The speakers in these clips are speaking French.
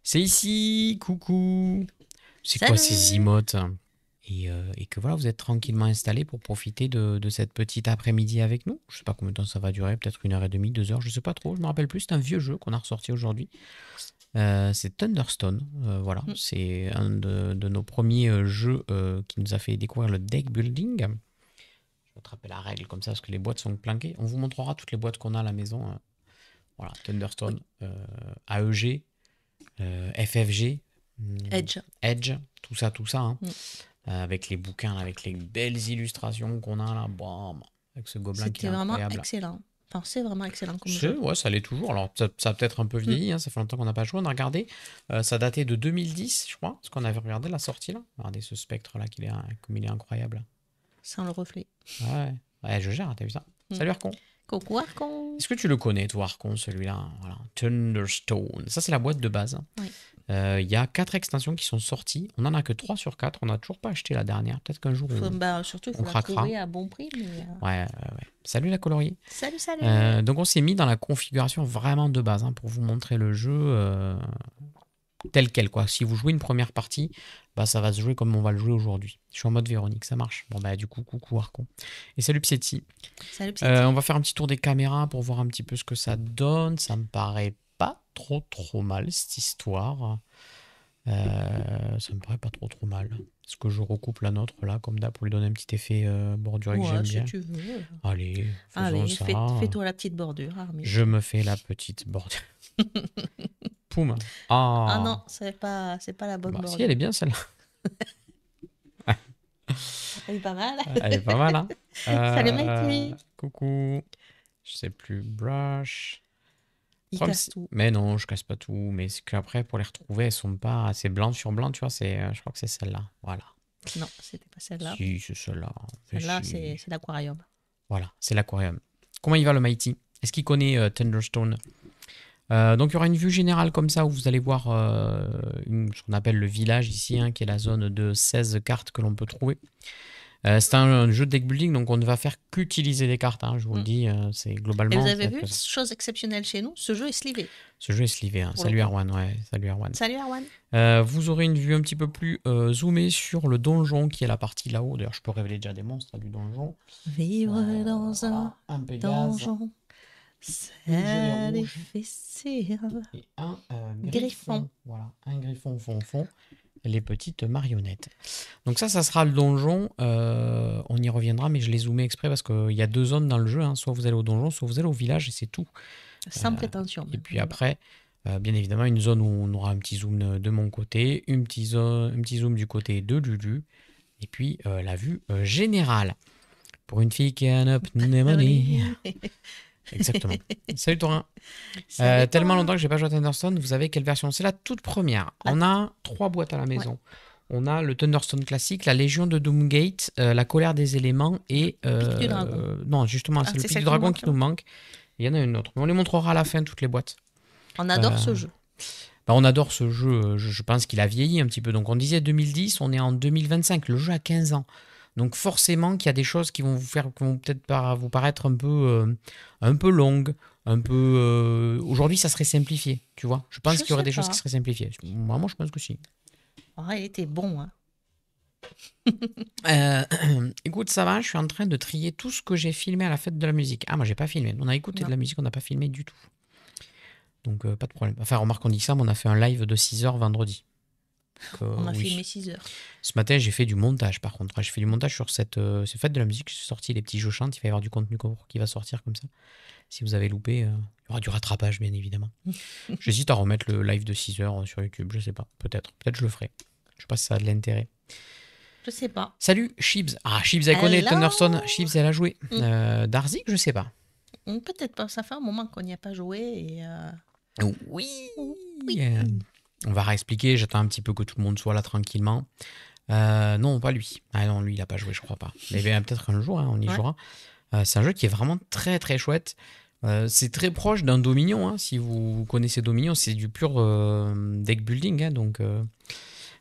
C'est ici, coucou. C'est quoi Salut! ces emotes? Et que voilà, vous êtes tranquillement installés pour profiter de cette petite après-midi avec nous. Je sais pas combien de temps ça va durer, peut-être 1h30, 2 heures, je sais pas trop, je me rappelle plus. C'est un vieux jeu qu'on a ressorti aujourd'hui. C'est Thunderstone. Voilà, Mm. c'est un de nos premiers jeux qui nous a fait découvrir le deck building. Je vais te rappeler la règle comme ça parce que les boîtes sont planquées. On vous montrera toutes les boîtes qu'on a à la maison. Voilà, Thunderstone, Oui, AEG, FFG, Edge. Edge, tout ça, hein. Mm. Avec les bouquins, avec les belles illustrations qu'on a là, bam, avec ce gobelin qui est C'était vraiment incroyable. excellent. Enfin, c'est vraiment excellent comme jeu. Ouais, ça l'est toujours. Alors, ça a peut-être un peu Mm. vieilli, hein, ça fait longtemps qu'on n'a pas joué. On a regardé, ça datait de 2010, je crois, parce qu'on avait regardé la sortie là. Regardez ce spectre là, comme il est incroyable. Sans le reflet. Ouais, ouais, je gère, t'as vu ça? Mm. Salut Arcon. Coucou Arcon! Est-ce que tu le connais, toi, Arcon, celui-là? Voilà. Thunderstone. Ça, c'est la boîte de base. Oui. Il y a 4 extensions qui sont sorties. On en a que 3 sur 4. On n'a toujours pas acheté la dernière. Peut-être qu'un jour, Surtout, il on faut la craquera. trouver à bon prix. Mais, Ouais, ouais. Salut la colorier. Salut, salut! Donc, on s'est mis dans la configuration vraiment de base, hein, pour vous montrer le jeu tel quel, quoi. Si vous jouez une première partie, bah, ça va se jouer comme on va le jouer aujourd'hui. Je suis en mode Véronique, ça marche. Bon, bah, du coup, coucou Arcon. Et salut Pietti. Salut, On va faire un petit tour des caméras pour voir un petit peu ce que ça donne. Ça me paraît pas trop mal, cette histoire. Ça me paraît pas trop mal. Est-ce que je recoupe la nôtre là, comme d'hab, pour lui donner un petit effet bordure que Ouais, j'aime si bien? tu veux. Allez, faisons Allez, ça. fais-toi la petite bordure, Armin. Je me fais la petite bordure. Poum. Ah Ah, non, c'est pas la bonne bah, si, bordure. elle est bien celle-là. Elle est pas mal. Elle est pas mal, hein. Salut, Maïté! Coucou. Je sais plus, brush. Il Problème, casse tout. mais non, je casse pas tout. Mais c'est qu'après, pour les retrouver, elles sont pas assez blanc sur blanc, tu vois. Je crois que c'est celle-là. Voilà. Non, c'était pas celle-là. Si, c'est celle-là. Mais Celle-là, si. c'est l'aquarium. Voilà, c'est l'aquarium. Comment il va le Mighty? Est-ce qu'il connaît Thunderstone? Donc il y aura une vue générale comme ça où vous allez voir ce qu'on appelle le village ici, hein, qui est la zone de 16 cartes que l'on peut trouver. C'est un jeu de deck building, donc on ne va faire qu'utiliser des cartes, hein, je vous le dis. C'est Et globalement. vous avez vu, chose exceptionnelle chez nous, ce jeu est slivé. Ce jeu est slivé. Hein. Salut Erwan, ouais. Salut Erwan. Salut Arwan. Vous aurez une vue un petit peu plus zoomée sur le donjon qui est la partie là-haut. D'ailleurs, je peux révéler déjà des monstres du donjon. Vivre dans un Pégase, donjon, une c'est gelée rouge difficile. et un Griffon. Voilà, un griffon fond. Les petites marionnettes. Donc ça sera le donjon. On y reviendra, mais je l'ai zoomé exprès parce qu'il y a 2 zones dans le jeu. Hein. Soit vous allez au donjon, soit vous allez au village et c'est tout. Sans prétention. Et puis après, bien évidemment, une zone où on aura un petit zoom de mon côté, un petit zoom du côté de Lulu, et puis la vue générale. Pour une fille qui a un up pneumonie. Exactement. Salut Torin. Tellement longtemps que j'ai pas joué à Thunderstone, vous savez quelle version? C'est la toute première. On a 3 boîtes à la maison. Ouais. On a le Thunderstone classique, la Légion de Doomgate, la colère des éléments et... Pic du dragon. Non, justement, c'est le pic du dragon qui nous manque. Il y en a une autre. Mais on les montrera à la fin, toutes les boîtes. On adore ce jeu. Bah, on adore ce jeu. Je pense qu'il a vieilli un petit peu. Donc on disait 2010, on est en 2025. Le jeu a 15 ans. Donc forcément qu'il y a des choses qui vont peut-être vous paraître un peu longues, un peu. Aujourd'hui, ça serait simplifié, tu vois. Je pense qu'il y aurait des choses qui seraient simplifiées. Moi, je pense que si. Ah, il était bon, hein. Écoute, ça va. Je suis en train de trier tout ce que j'ai filmé à la fête de la musique. Ah, moi, j'ai pas filmé. On a écouté de la musique, on n'a pas filmé du tout. Donc pas de problème. Enfin, remarque, on dit ça, mais on a fait un live de 6h vendredi. On a filmé 6 heures. Ce matin, j'ai fait du montage, par contre. J'ai fait du montage sur cette fête de la musique. J'ai sorti les petits jeux chantes. Il va y avoir du contenu qui va sortir comme ça. Si vous avez loupé, il y aura du rattrapage, bien évidemment. J'hésite à remettre le live de 6 heures sur YouTube. Je sais pas. Peut-être je le ferai. Je sais pas si ça a de l'intérêt. Je sais pas. Salut, Chibs. Ah, Chibs, elle connaît Thunderstone. Chibs, elle a joué. Darzik, je sais pas. Peut-être pas. Ça fait un moment qu'on n'y a pas joué. Et Oui. On va réexpliquer, j'attends un petit peu que tout le monde soit là tranquillement. Non, pas lui. Ah non, lui, il n'a pas joué, je crois pas. Mais peut-être un jour, hein, on y jouera. C'est un jeu qui est vraiment très très chouette. C'est très proche d'un Dominion. Hein, si vous connaissez Dominion, c'est du pur deck building. Hein, donc,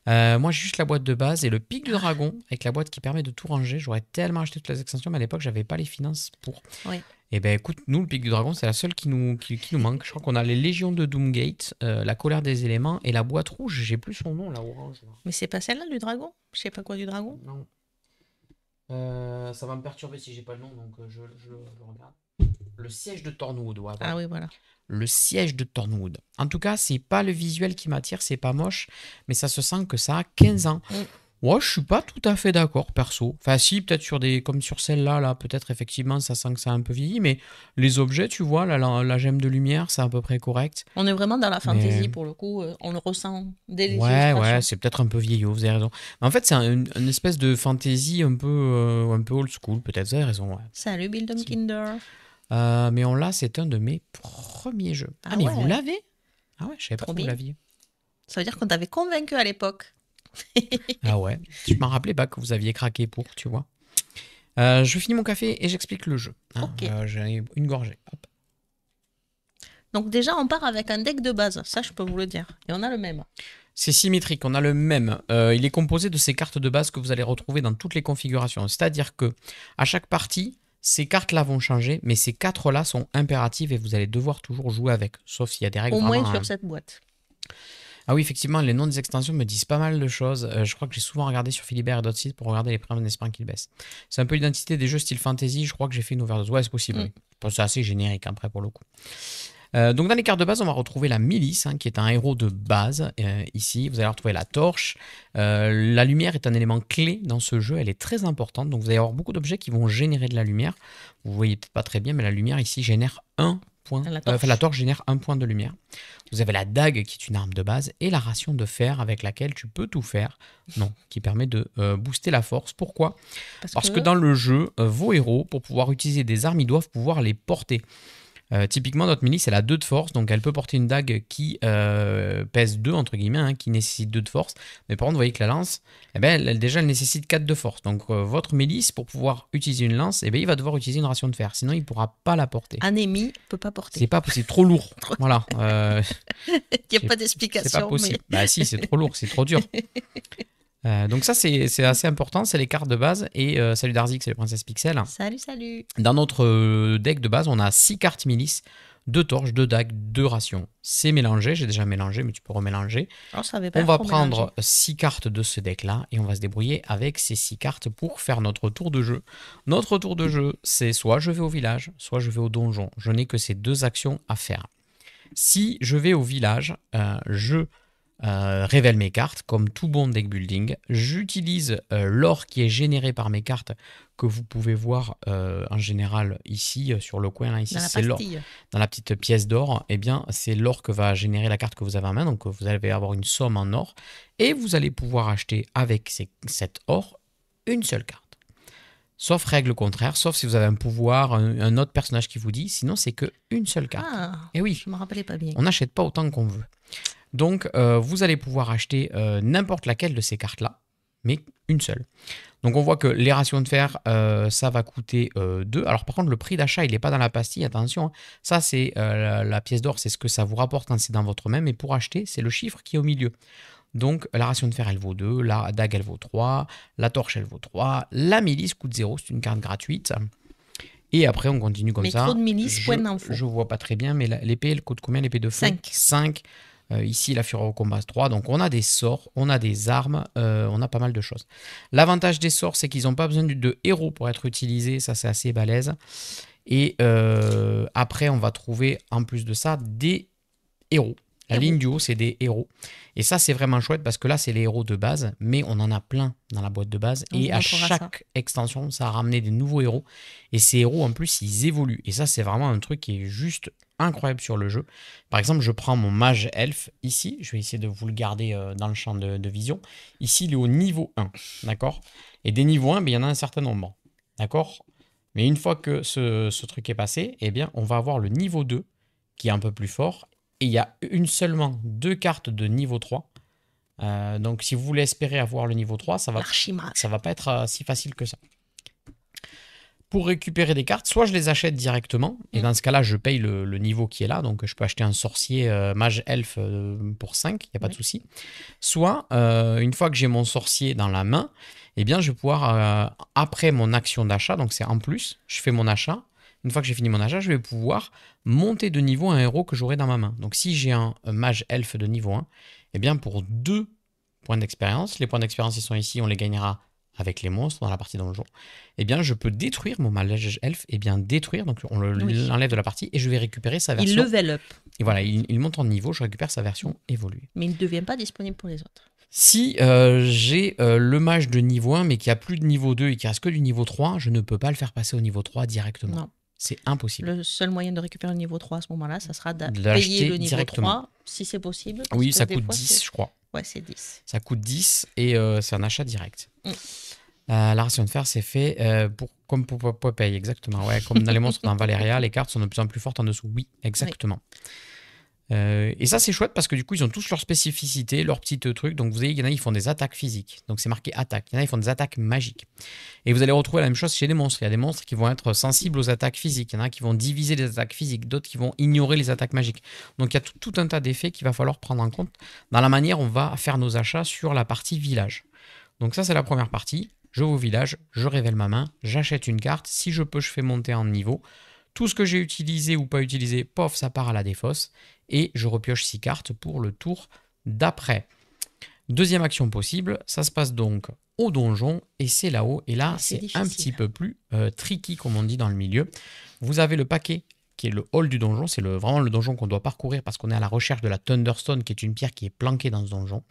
moi, j'ai juste la boîte de base et le pic du dragon avec la boîte qui permet de tout ranger. J'aurais tellement acheté toutes les extensions, mais à l'époque, j'avais pas les finances pour. Oui. Et ben écoute, nous, le pic du dragon, c'est la seule qui nous manque. Je crois qu'on a les légions de Doomgate, la colère des éléments et la boîte rouge. J'ai plus son nom, la orange. Là. Mais c'est pas celle-là du dragon? Je sais pas quoi du dragon. Non. Ça va me perturber si j'ai pas le nom, donc je le regarde. Le siège de Thornwood, ouais. Ah oui, voilà. Le siège de Thornwood. En tout cas, c'est pas le visuel qui m'attire, c'est pas moche, mais ça se sent que ça a 15 ans. Ouais, je suis pas tout à fait d'accord, perso. Enfin, si, peut-être sur des, comme sur celle-là, là, peut-être effectivement, ça sent que ça a un peu vieilli, mais les objets, tu vois, la gemme de lumière, c'est à peu près correct. On est vraiment dans la fantasy Mais- pour le coup. On le ressent dès les Ouais, illustrations. c'est peut-être un peu vieillot, vous avez raison. Mais en fait, c'est une espèce de fantasy un peu old school, peut-être, vous avez raison, ouais. Salut Bildum Kinder. Mais on l'a, c'est un de mes premiers jeux. Ah mais ouais. vous l'avez? Ah ouais, je savais pas Trop que vous bien. l'aviez. Ça veut dire qu'on t'avait convaincu à l'époque. Ah ouais, je m'en rappelais pas que vous aviez craqué pour, tu vois. Je finis mon café et j'explique le jeu. Ok. J'ai une gorgée. Hop. Donc déjà, on part avec un deck de base. Ça, je peux vous le dire. Et on a le même. C'est symétrique, on a le même. Il est composé de ces cartes de base que vous allez retrouver dans toutes les configurations. C'est-à-dire que à chaque partie, ces cartes-là vont changer, mais ces quatre-là sont impératives et vous allez devoir toujours jouer avec. Sauf s'il y a des règles Au moins vraiment, sur cette boîte. Ah oui, effectivement, les noms des extensions me disent pas mal de choses. Je crois que j'ai souvent regardé sur Philibert et d'autres sites pour regarder les prix en espérant qu'ils baissent. C'est un peu l'identité des jeux style fantasy. Je crois que j'ai fait une overdose. Ouais, c'est possible. Oui. Bon, c'est assez générique après pour le coup. Donc dans les cartes de base, on va retrouver la milice, qui est un héros de base. Ici, vous allez retrouver la torche. La lumière est un élément clé dans ce jeu. Elle est très importante. Donc vous allez avoir beaucoup d'objets qui vont générer de la lumière. Vous voyez peut-être pas très bien, mais la lumière ici génère un point. La torche génère un point de lumière. Vous avez la dague qui est une arme de base et la ration de fer avec laquelle tu peux tout faire. Non, qui permet de booster la force. Pourquoi ? Parce que dans le jeu, vos héros, pour pouvoir utiliser des armes, ils doivent pouvoir les porter. Typiquement, notre milice, elle a 2 de force, donc elle peut porter une dague qui pèse 2, entre guillemets, qui nécessite 2 de force. Mais par contre, vous voyez que la lance, elle nécessite 4 de force. Donc votre milice, pour pouvoir utiliser une lance, il va devoir utiliser une ration de fer. Sinon, il ne pourra pas la porter. Un ennemi ne peut pas porter. C'est pas possible, trop lourd. Voilà. Il n'y a pas d'explication. C'est pas possible. Mais... Bah si, c'est trop lourd, c'est trop dur. Donc ça, c'est assez important, c'est les cartes de base. Et salut Darzik, c'est le Princesse Pixel. Salut. Dans notre deck de base, on a 6 cartes milices, 2 torches, 2 dagues, 2 rations. C'est mélangé, j'ai déjà mélangé, mais tu peux remélanger. On va prendre 6 cartes de ce deck-là et on va se débrouiller avec ces 6 cartes pour faire notre tour de jeu. Notre tour de jeu, c'est soit je vais au village, soit je vais au donjon. Je n'ai que ces 2 actions à faire. Si je vais au village, je révèle mes cartes comme tout bon deck building. J'utilise l'or qui est généré par mes cartes que vous pouvez voir en général ici sur le coin. Là, ici, c'est l'or. Dans la petite pièce d'or, c'est l'or que va générer la carte que vous avez en main. Donc vous allez avoir une somme en or et vous allez pouvoir acheter avec cet or une seule carte. Sauf règle contraire, sauf si vous avez un pouvoir, un autre personnage qui vous dit, sinon c'est qu'une seule carte. Et oui, je me rappelais pas bien. On n'achète pas autant qu'on veut. Donc, vous allez pouvoir acheter n'importe laquelle de ces cartes-là, mais une seule. Donc, on voit que les rations de fer, ça va coûter 2. Alors, par contre, le prix d'achat, il n'est pas dans la pastille, attention. Ça, c'est la pièce d'or, c'est ce que ça vous rapporte quand c'est dans votre main, mais pour acheter, c'est le chiffre qui est au milieu. Donc, la ration de fer, elle vaut 2, la dague, elle vaut 3, la torche, elle vaut 3, la milice coûte 0, c'est une carte gratuite. Et après, on continue comme ça. Mais trop de milice, point d'info. Je vois pas très bien, mais l'épée, elle coûte combien l'épée de feu ? 5. Ici, la fureur au combat 3. Donc, on a des sorts, on a des armes, on a pas mal de choses. L'avantage des sorts, c'est qu'ils n'ont pas besoin de héros pour être utilisés. Ça, c'est assez balèze. Et après, on va trouver, en plus de ça, des héros. La ligne du haut, c'est des héros. Et ça, c'est vraiment chouette parce que là, c'est les héros de base, mais on en a plein dans la boîte de base. Et à chaque extension, ça a ramené des nouveaux héros. Et ces héros, en plus, ils évoluent. Et ça, c'est vraiment un truc qui est juste incroyable sur le jeu. Par exemple, je prends mon mage elfe ici. Je vais essayer de vous le garder dans le champ de vision. Ici, il est au niveau 1. D'accord ? Et des niveaux 1, il y en a un certain nombre. D'accord ? Mais une fois que ce truc est passé, on va avoir le niveau 2 qui est un peu plus fort. Et il y a seulement 2 cartes de niveau 3. Donc, si vous voulez espérer avoir le niveau 3, ça va pas être si facile que ça. Pour récupérer des cartes, soit je les achète directement, et dans ce cas-là, je paye le niveau qui est là. Donc, je peux acheter un sorcier mage elfe pour 5, il n'y a pas de souci. Soit, une fois que j'ai mon sorcier dans la main, je vais pouvoir, après mon action d'achat, donc c'est en plus, je fais mon achat. une fois que j'ai fini mon achat, je vais pouvoir monter de niveau un héros que j'aurai dans ma main. Donc si j'ai un mage elfe de niveau 1, eh bien pour 2 points d'expérience, les points d'expérience ils sont ici, on les gagnera avec les monstres dans la partie donjon, eh bien je peux détruire mon mage elfe, et bien détruire, donc on l'enlève de la partie et je vais récupérer sa version. Il level up. Et voilà, il monte en niveau, je récupère sa version évoluée. Mais il ne devient pas disponible pour les autres. Si j'ai le mage de niveau 1 mais qui a plus de niveau 2 et qui reste que du niveau 3, je ne peux pas le faire passer au niveau 3 directement. Non. C'est impossible. Le seul moyen de récupérer le niveau 3 à ce moment-là, ça sera de l'acheter payer le niveau directement. 3, si c'est possible. Oui, parce que ça des coûte fois, 10, je crois. Ouais, c'est 10. Ça coûte 10 et c'est un achat direct. Mm. La ration de fer, c'est fait comme pour Popeye, exactement. Ouais, comme dans les monstres dans Valéria, les cartes sont de plus en plus fortes en dessous. Oui, exactement. Et ça, c'est chouette parce que du coup, ils ont tous leurs spécificités, leurs petits trucs. Donc, vous voyez, il y en a, ils font des attaques physiques. Donc, c'est marqué attaque. Il y en a, ils font des attaques magiques. Et vous allez retrouver la même chose chez les monstres. Il y a des monstres qui vont être sensibles aux attaques physiques. Il y en a qui vont diviser les attaques physiques, d'autres qui vont ignorer les attaques magiques. Donc, il y a tout un tas d'effets qu'il va falloir prendre en compte dans la manière dont on va faire nos achats sur la partie village. Donc, ça, c'est la première partie. Je vais au village, je révèle ma main, j'achète une carte. Si je peux, je fais monter en niveau. Tout ce que j'ai utilisé ou pas utilisé, pof, ça part à la défausse. Et je repioche 6 cartes pour le tour d'après. Deuxième action possible, ça se passe donc au donjon et c'est là-haut. Et là, c'est un petit peu plus tricky, comme on dit dans le milieu. Vous avez le paquet qui est le hall du donjon. C'est vraiment le donjon qu'on doit parcourir parce qu'on est à la recherche de la Thunderstone, qui est une pierre qui est planquée dans ce donjon.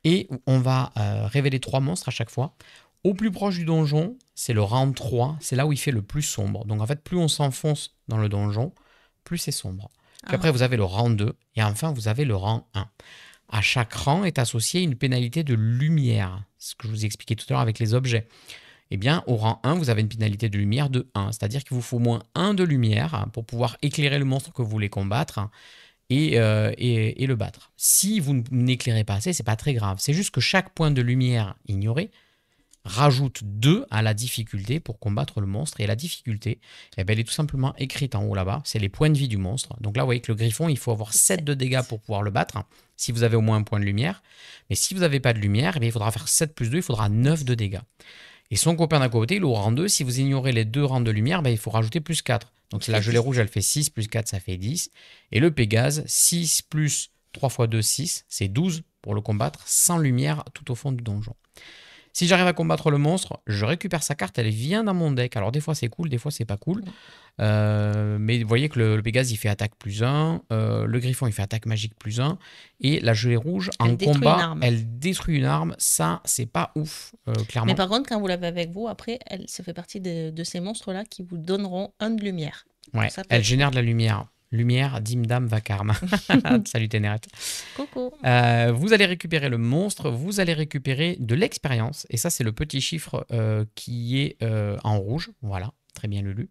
Et on va révéler 3 monstres à chaque fois. Au plus proche du donjon, c'est le rang 3. C'est là où il fait le plus sombre. Donc en fait, plus on s'enfonce dans le donjon, plus c'est sombre. Puis après, vous avez le rang 2 et enfin, vous avez le rang 1. À chaque rang est associée une pénalité de lumière, ce que je vous ai expliqué tout à l'heure avec les objets. Eh bien, au rang 1, vous avez une pénalité de lumière de 1, c'est-à-dire qu'il vous faut au moins 1 de lumière pour pouvoir éclairer le monstre que vous voulez combattre et le battre. Si vous n'éclairez pas assez, c'est pas très grave. C'est juste que chaque point de lumière ignoré rajoute 2 à la difficulté pour combattre le monstre. Et la difficulté, eh ben, elle est tout simplement écrite en haut là-bas. C'est les points de vie du monstre. Donc là, vous voyez que le griffon, il faut avoir 7 de dégâts pour pouvoir le battre, si vous avez au moins un point de lumière. Mais si vous n'avez pas de lumière, eh bien, il faudra faire 7 plus 2, il faudra 9 de dégâts. Et son copain d'à côté, il aura rang 2. Si vous ignorez les 2 rangs de lumière, ben, il faut rajouter plus 4. Donc la gelée rouge, elle fait 6, plus 4, ça fait 10. Et le Pégase, 6 plus 3 x 2, 6, c'est 12 pour le combattre sans lumière tout au fond du donjon. Si j'arrive à combattre le monstre, je récupère sa carte, elle vient dans mon deck. Alors des fois c'est cool, des fois c'est pas cool. Mais vous voyez que le Pégase il fait attaque plus 1, le Griffon il fait attaque magique plus 1, et la gelée rouge en combat, elle détruit une arme. Ça c'est pas ouf, clairement. Mais par contre quand vous l'avez avec vous, après ça fait partie de ces monstres-là qui vous donneront 1 de lumière. Ouais, elle génère de la lumière. Lumière, Dimdam, Vacarme. Salut Ténéret. Coucou. Vous allez récupérer le monstre, vous allez récupérer de l'expérience. Et ça, c'est le petit chiffre qui est en rouge. Voilà, très bien Lulu.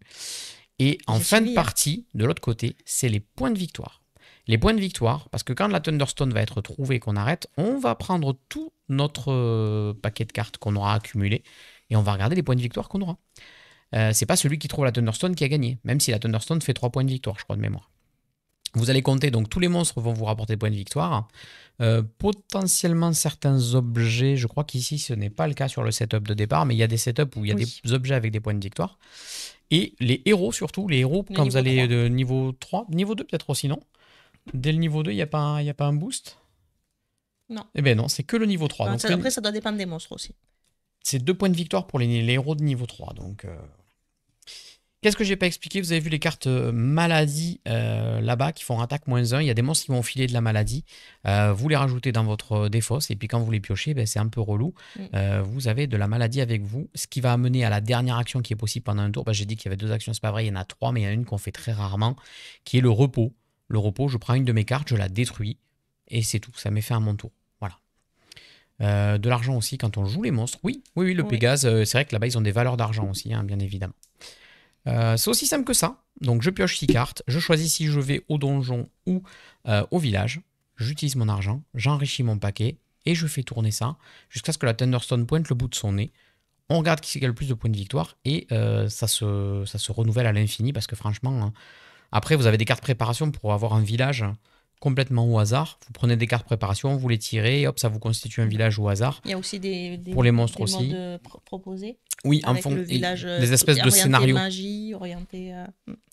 Et en fin de partie, de l'autre côté, c'est les points de victoire. Les points de victoire, parce que quand la Thunderstone va être trouvée, qu'on arrête, on va prendre tout notre paquet de cartes qu'on aura accumulé et on va regarder les points de victoire qu'on aura. C'est pas celui qui trouve la Thunderstone qui a gagné, même si la Thunderstone fait 3 points de victoire, je crois, de mémoire. Vous allez compter, donc tous les monstres vont vous rapporter des points de victoire. Potentiellement certains objets, je crois qu'ici ce n'est pas le cas sur le setup de départ, mais il y a des setups où il y a des objets avec des points de victoire. Et les héros surtout, les héros quand vous allez de niveau 3, niveau 2 peut-être aussi, non? Dès le niveau 2, il n'y a pas un boost? Non. Eh bien non, c'est que le niveau 3. Alors, donc après, ça doit dépendre des monstres aussi. C'est 2 points de victoire pour les héros de niveau 3, donc... Qu'est-ce que j'ai pas expliqué? Vous avez vu les cartes maladie là-bas qui font attaque -1. Il y a des monstres qui vont filer de la maladie. Vous les rajoutez dans votre défausse et puis quand vous les piochez, ben, c'est un peu relou. Vous avez de la maladie avec vous. Ce qui va amener à la dernière action qui est possible pendant un tour. Ben, j'ai dit qu'il y avait 2 actions, c'est pas vrai. Il y en a 3, mais il y en a une qu'on fait très rarement qui est le repos. Le repos, je prends une de mes cartes, je la détruis et c'est tout. Ça m'est fait à mon tour. Voilà. De l'argent aussi quand on joue les monstres. Oui, le Pégase, c'est vrai que là-bas ils ont des valeurs d'argent aussi, hein, bien évidemment. C'est aussi simple que ça. Donc je pioche 6 cartes, je choisis si je vais au donjon ou au village. J'utilise mon argent, j'enrichis mon paquet et je fais tourner ça jusqu'à ce que la Thunderstone pointe le bout de son nez. On regarde qui c'est qui a le plus de points de victoire et ça se renouvelle à l'infini parce que franchement, après vous avez des cartes préparation pour avoir un village complètement au hasard. Vous prenez des cartes préparation, vous les tirez, et hop, ça vous constitue un village au hasard. Il y a aussi Pour les monstres des aussi. modes proposés. Oui, Avec le village des espèces de orienté scénarios. magie, orienté...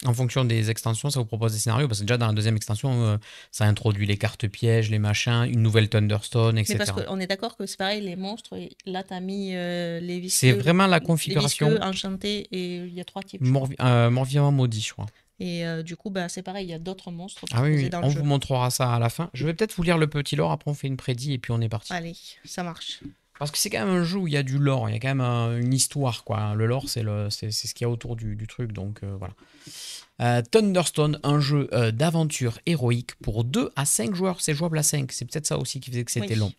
En fonction des extensions, ça vous propose des scénarios. Parce que déjà, dans la deuxième extension, ça introduit les cartes pièges, les machins, une nouvelle Thunderstone, etc. Mais parce qu'on est d'accord que c'est pareil, les monstres, là, tu as mis les visqueux. C'est vraiment la configuration. Les visqueux, enchantés, et il y a 3 types. Mort-vivant, maudit, je crois. Et du coup, c'est pareil, il y a d'autres monstres Ah oui, dans on le jeu. vous montrera ça à la fin. Je vais peut-être vous lire le petit lore, après on fait une prédit et puis on est parti. Allez, ça marche. Parce que c'est quand même un jeu où il y a du lore, il y a quand même une histoire, quoi. Le lore, c'est ce qu'il y a autour du truc, donc voilà. Thunderstone, un jeu d'aventure héroïque pour 2 à 5 joueurs. C'est jouable à 5, c'est peut-être ça aussi qui faisait que c'était long.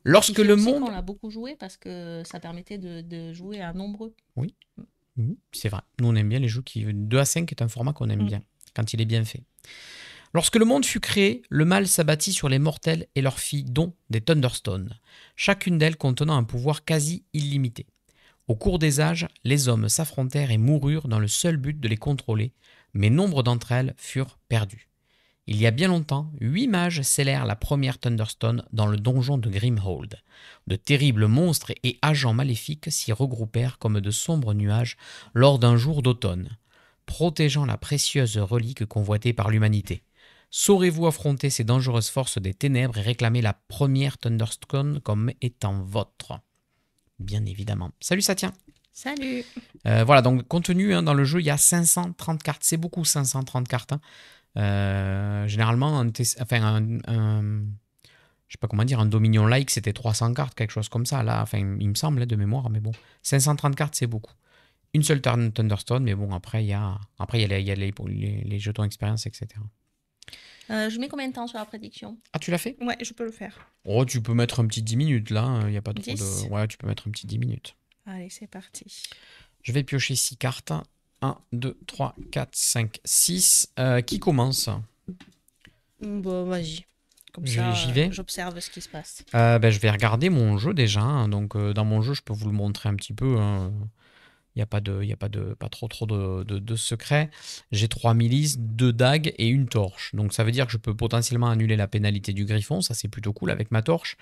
Lorsque le monde... On l'a beaucoup joué parce que ça permettait de jouer à nombreux. Oui, c'est vrai. Nous, on aime bien les jeux qui... 2 à 5 est un format qu'on aime bien, quand il est bien fait. Lorsque le monde fut créé, le mal s'abattit sur les mortels et leur fit don des Thunderstones, chacune d'elles contenant un pouvoir quasi illimité. Au cours des âges, les hommes s'affrontèrent et moururent dans le seul but de les contrôler, mais nombre d'entre elles furent perdues. Il y a bien longtemps, 8 mages scellèrent la première Thunderstone dans le donjon de Grimhold. De terribles monstres et agents maléfiques s'y regroupèrent comme de sombres nuages lors d'un jour d'automne, protégeant la précieuse relique convoitée par l'humanité. Saurez-vous affronter ces dangereuses forces des ténèbres et réclamer la première Thunderstone comme étant votre? Bien évidemment. Salut Satien. Salut. Voilà, donc contenu dans le jeu, il y a 530 cartes. C'est beaucoup 530 cartes. Généralement, je sais pas comment dire, un Dominion-like, c'était 300 cartes, quelque chose comme ça. Là, il me semble de mémoire, mais bon. 530 cartes, c'est beaucoup. Une seule Thunderstone, mais bon, après, il y a les jetons expérience, etc. Je mets combien de temps sur la prédiction? Ah, tu l'as fait? Ouais, je peux le faire. Oh, tu peux mettre un petit 10 minutes là, il n'y a pas trop 10. de... Ouais, tu peux mettre un petit 10 minutes. Allez, c'est parti. Je vais piocher 6 cartes. 1, 2, 3, 4, 5, 6. Qui commence? Bon, vas-y. Comme ça, J'y vais. J'observe ce qui se passe. Je vais regarder mon jeu déjà. Donc, dans mon jeu, je peux vous le montrer un petit peu. Il n'y a pas trop de secrets. J'ai 3 milices, 2 dagues et une torche. Donc ça veut dire que je peux potentiellement annuler la pénalité du griffon. Ça, c'est plutôt cool avec ma torche.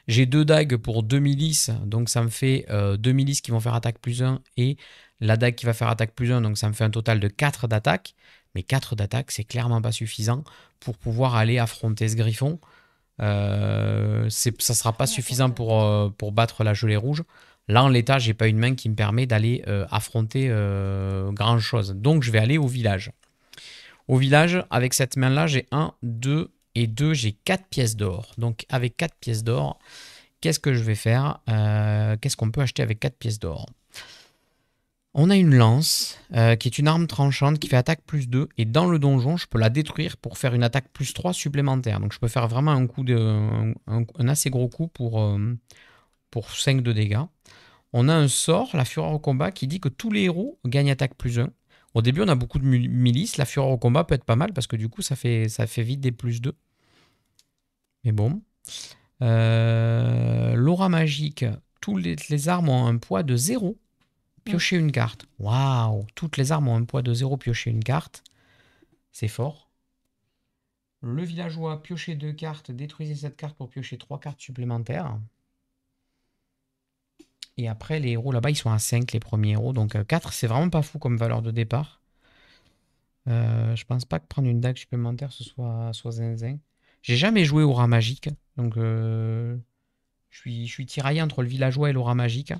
J'ai 2 dagues pour 2 milices. Donc ça me fait 2 milices qui vont faire attaque plus 1 et la dague qui va faire attaque plus 1. Donc ça me fait un total de 4 d'attaque. Mais 4 d'attaque, c'est clairement pas suffisant pour pouvoir aller affronter ce griffon. Ça sera pas suffisant pour battre la gelée rouge. Là, en l'état, j'ai pas une main qui me permet d'aller affronter grand chose. Donc, je vais aller au village. Au village, avec cette main-là, j'ai 1, 2 et 2, j'ai 4 pièces d'or. Donc, avec 4 pièces d'or, qu'est-ce que je vais faire? Qu'est-ce qu'on peut acheter avec 4 pièces d'or? On a une lance, qui est une arme tranchante qui fait attaque plus 2. Et dans le donjon, je peux la détruire pour faire une attaque plus 3 supplémentaire. Donc, je peux faire vraiment un assez gros coup pour 5 de dégâts. On a un sort, la fureur au combat, qui dit que tous les héros gagnent attaque plus 1. Au début, on a beaucoup de milices. La fureur au combat peut être pas mal parce que du coup, ça fait vite des plus 2. Mais bon. L'aura magique, toutes les armes ont un poids de 0. Piocher une carte. Waouh! Toutes les armes ont un poids de 0, piocher une carte. C'est fort. Le villageois, piocher 2 cartes, détruisez cette carte pour piocher 3 cartes supplémentaires. Et après, les héros, là-bas, ils sont à 5, les premiers héros. Donc 4, c'est vraiment pas fou comme valeur de départ. Je pense pas que prendre une dague supplémentaire, ce soit zinzin. J'ai jamais joué au rat magique. Donc je suis tiraillé entre le villageois et l'aura magique.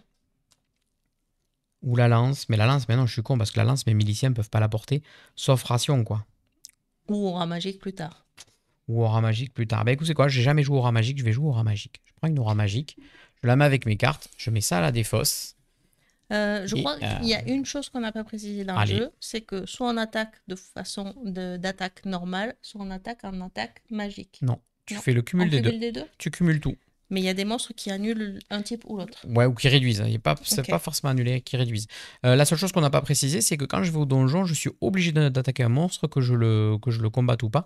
Ou la lance. Mais la lance, maintenant, je suis con parce que la lance, mes miliciens ne peuvent pas la porter. Sauf ration, quoi. Ou aura magique plus tard. Ou aura magique plus tard. Bah écoute, c'est quoi? J'ai jamais joué au rat magique, je vais jouer au rat magique. Je prends une aura magique. Je la mets avec mes cartes, je mets ça à la défausse. Je crois qu'il y a une chose qu'on n'a pas précisée dans le jeu, c'est que soit on attaque de façon d'attaque normale, soit on attaque en attaque magique. Non, tu fais le cumul des deux. Tu cumules tout. Mais il y a des monstres qui annulent un type ou l'autre. Ouais, ou qui réduisent. C'est pas forcément annulé, qui réduisent. La seule chose qu'on n'a pas précisé, c'est que quand je vais au donjon, je suis obligé d'attaquer un monstre, que je le combatte ou pas,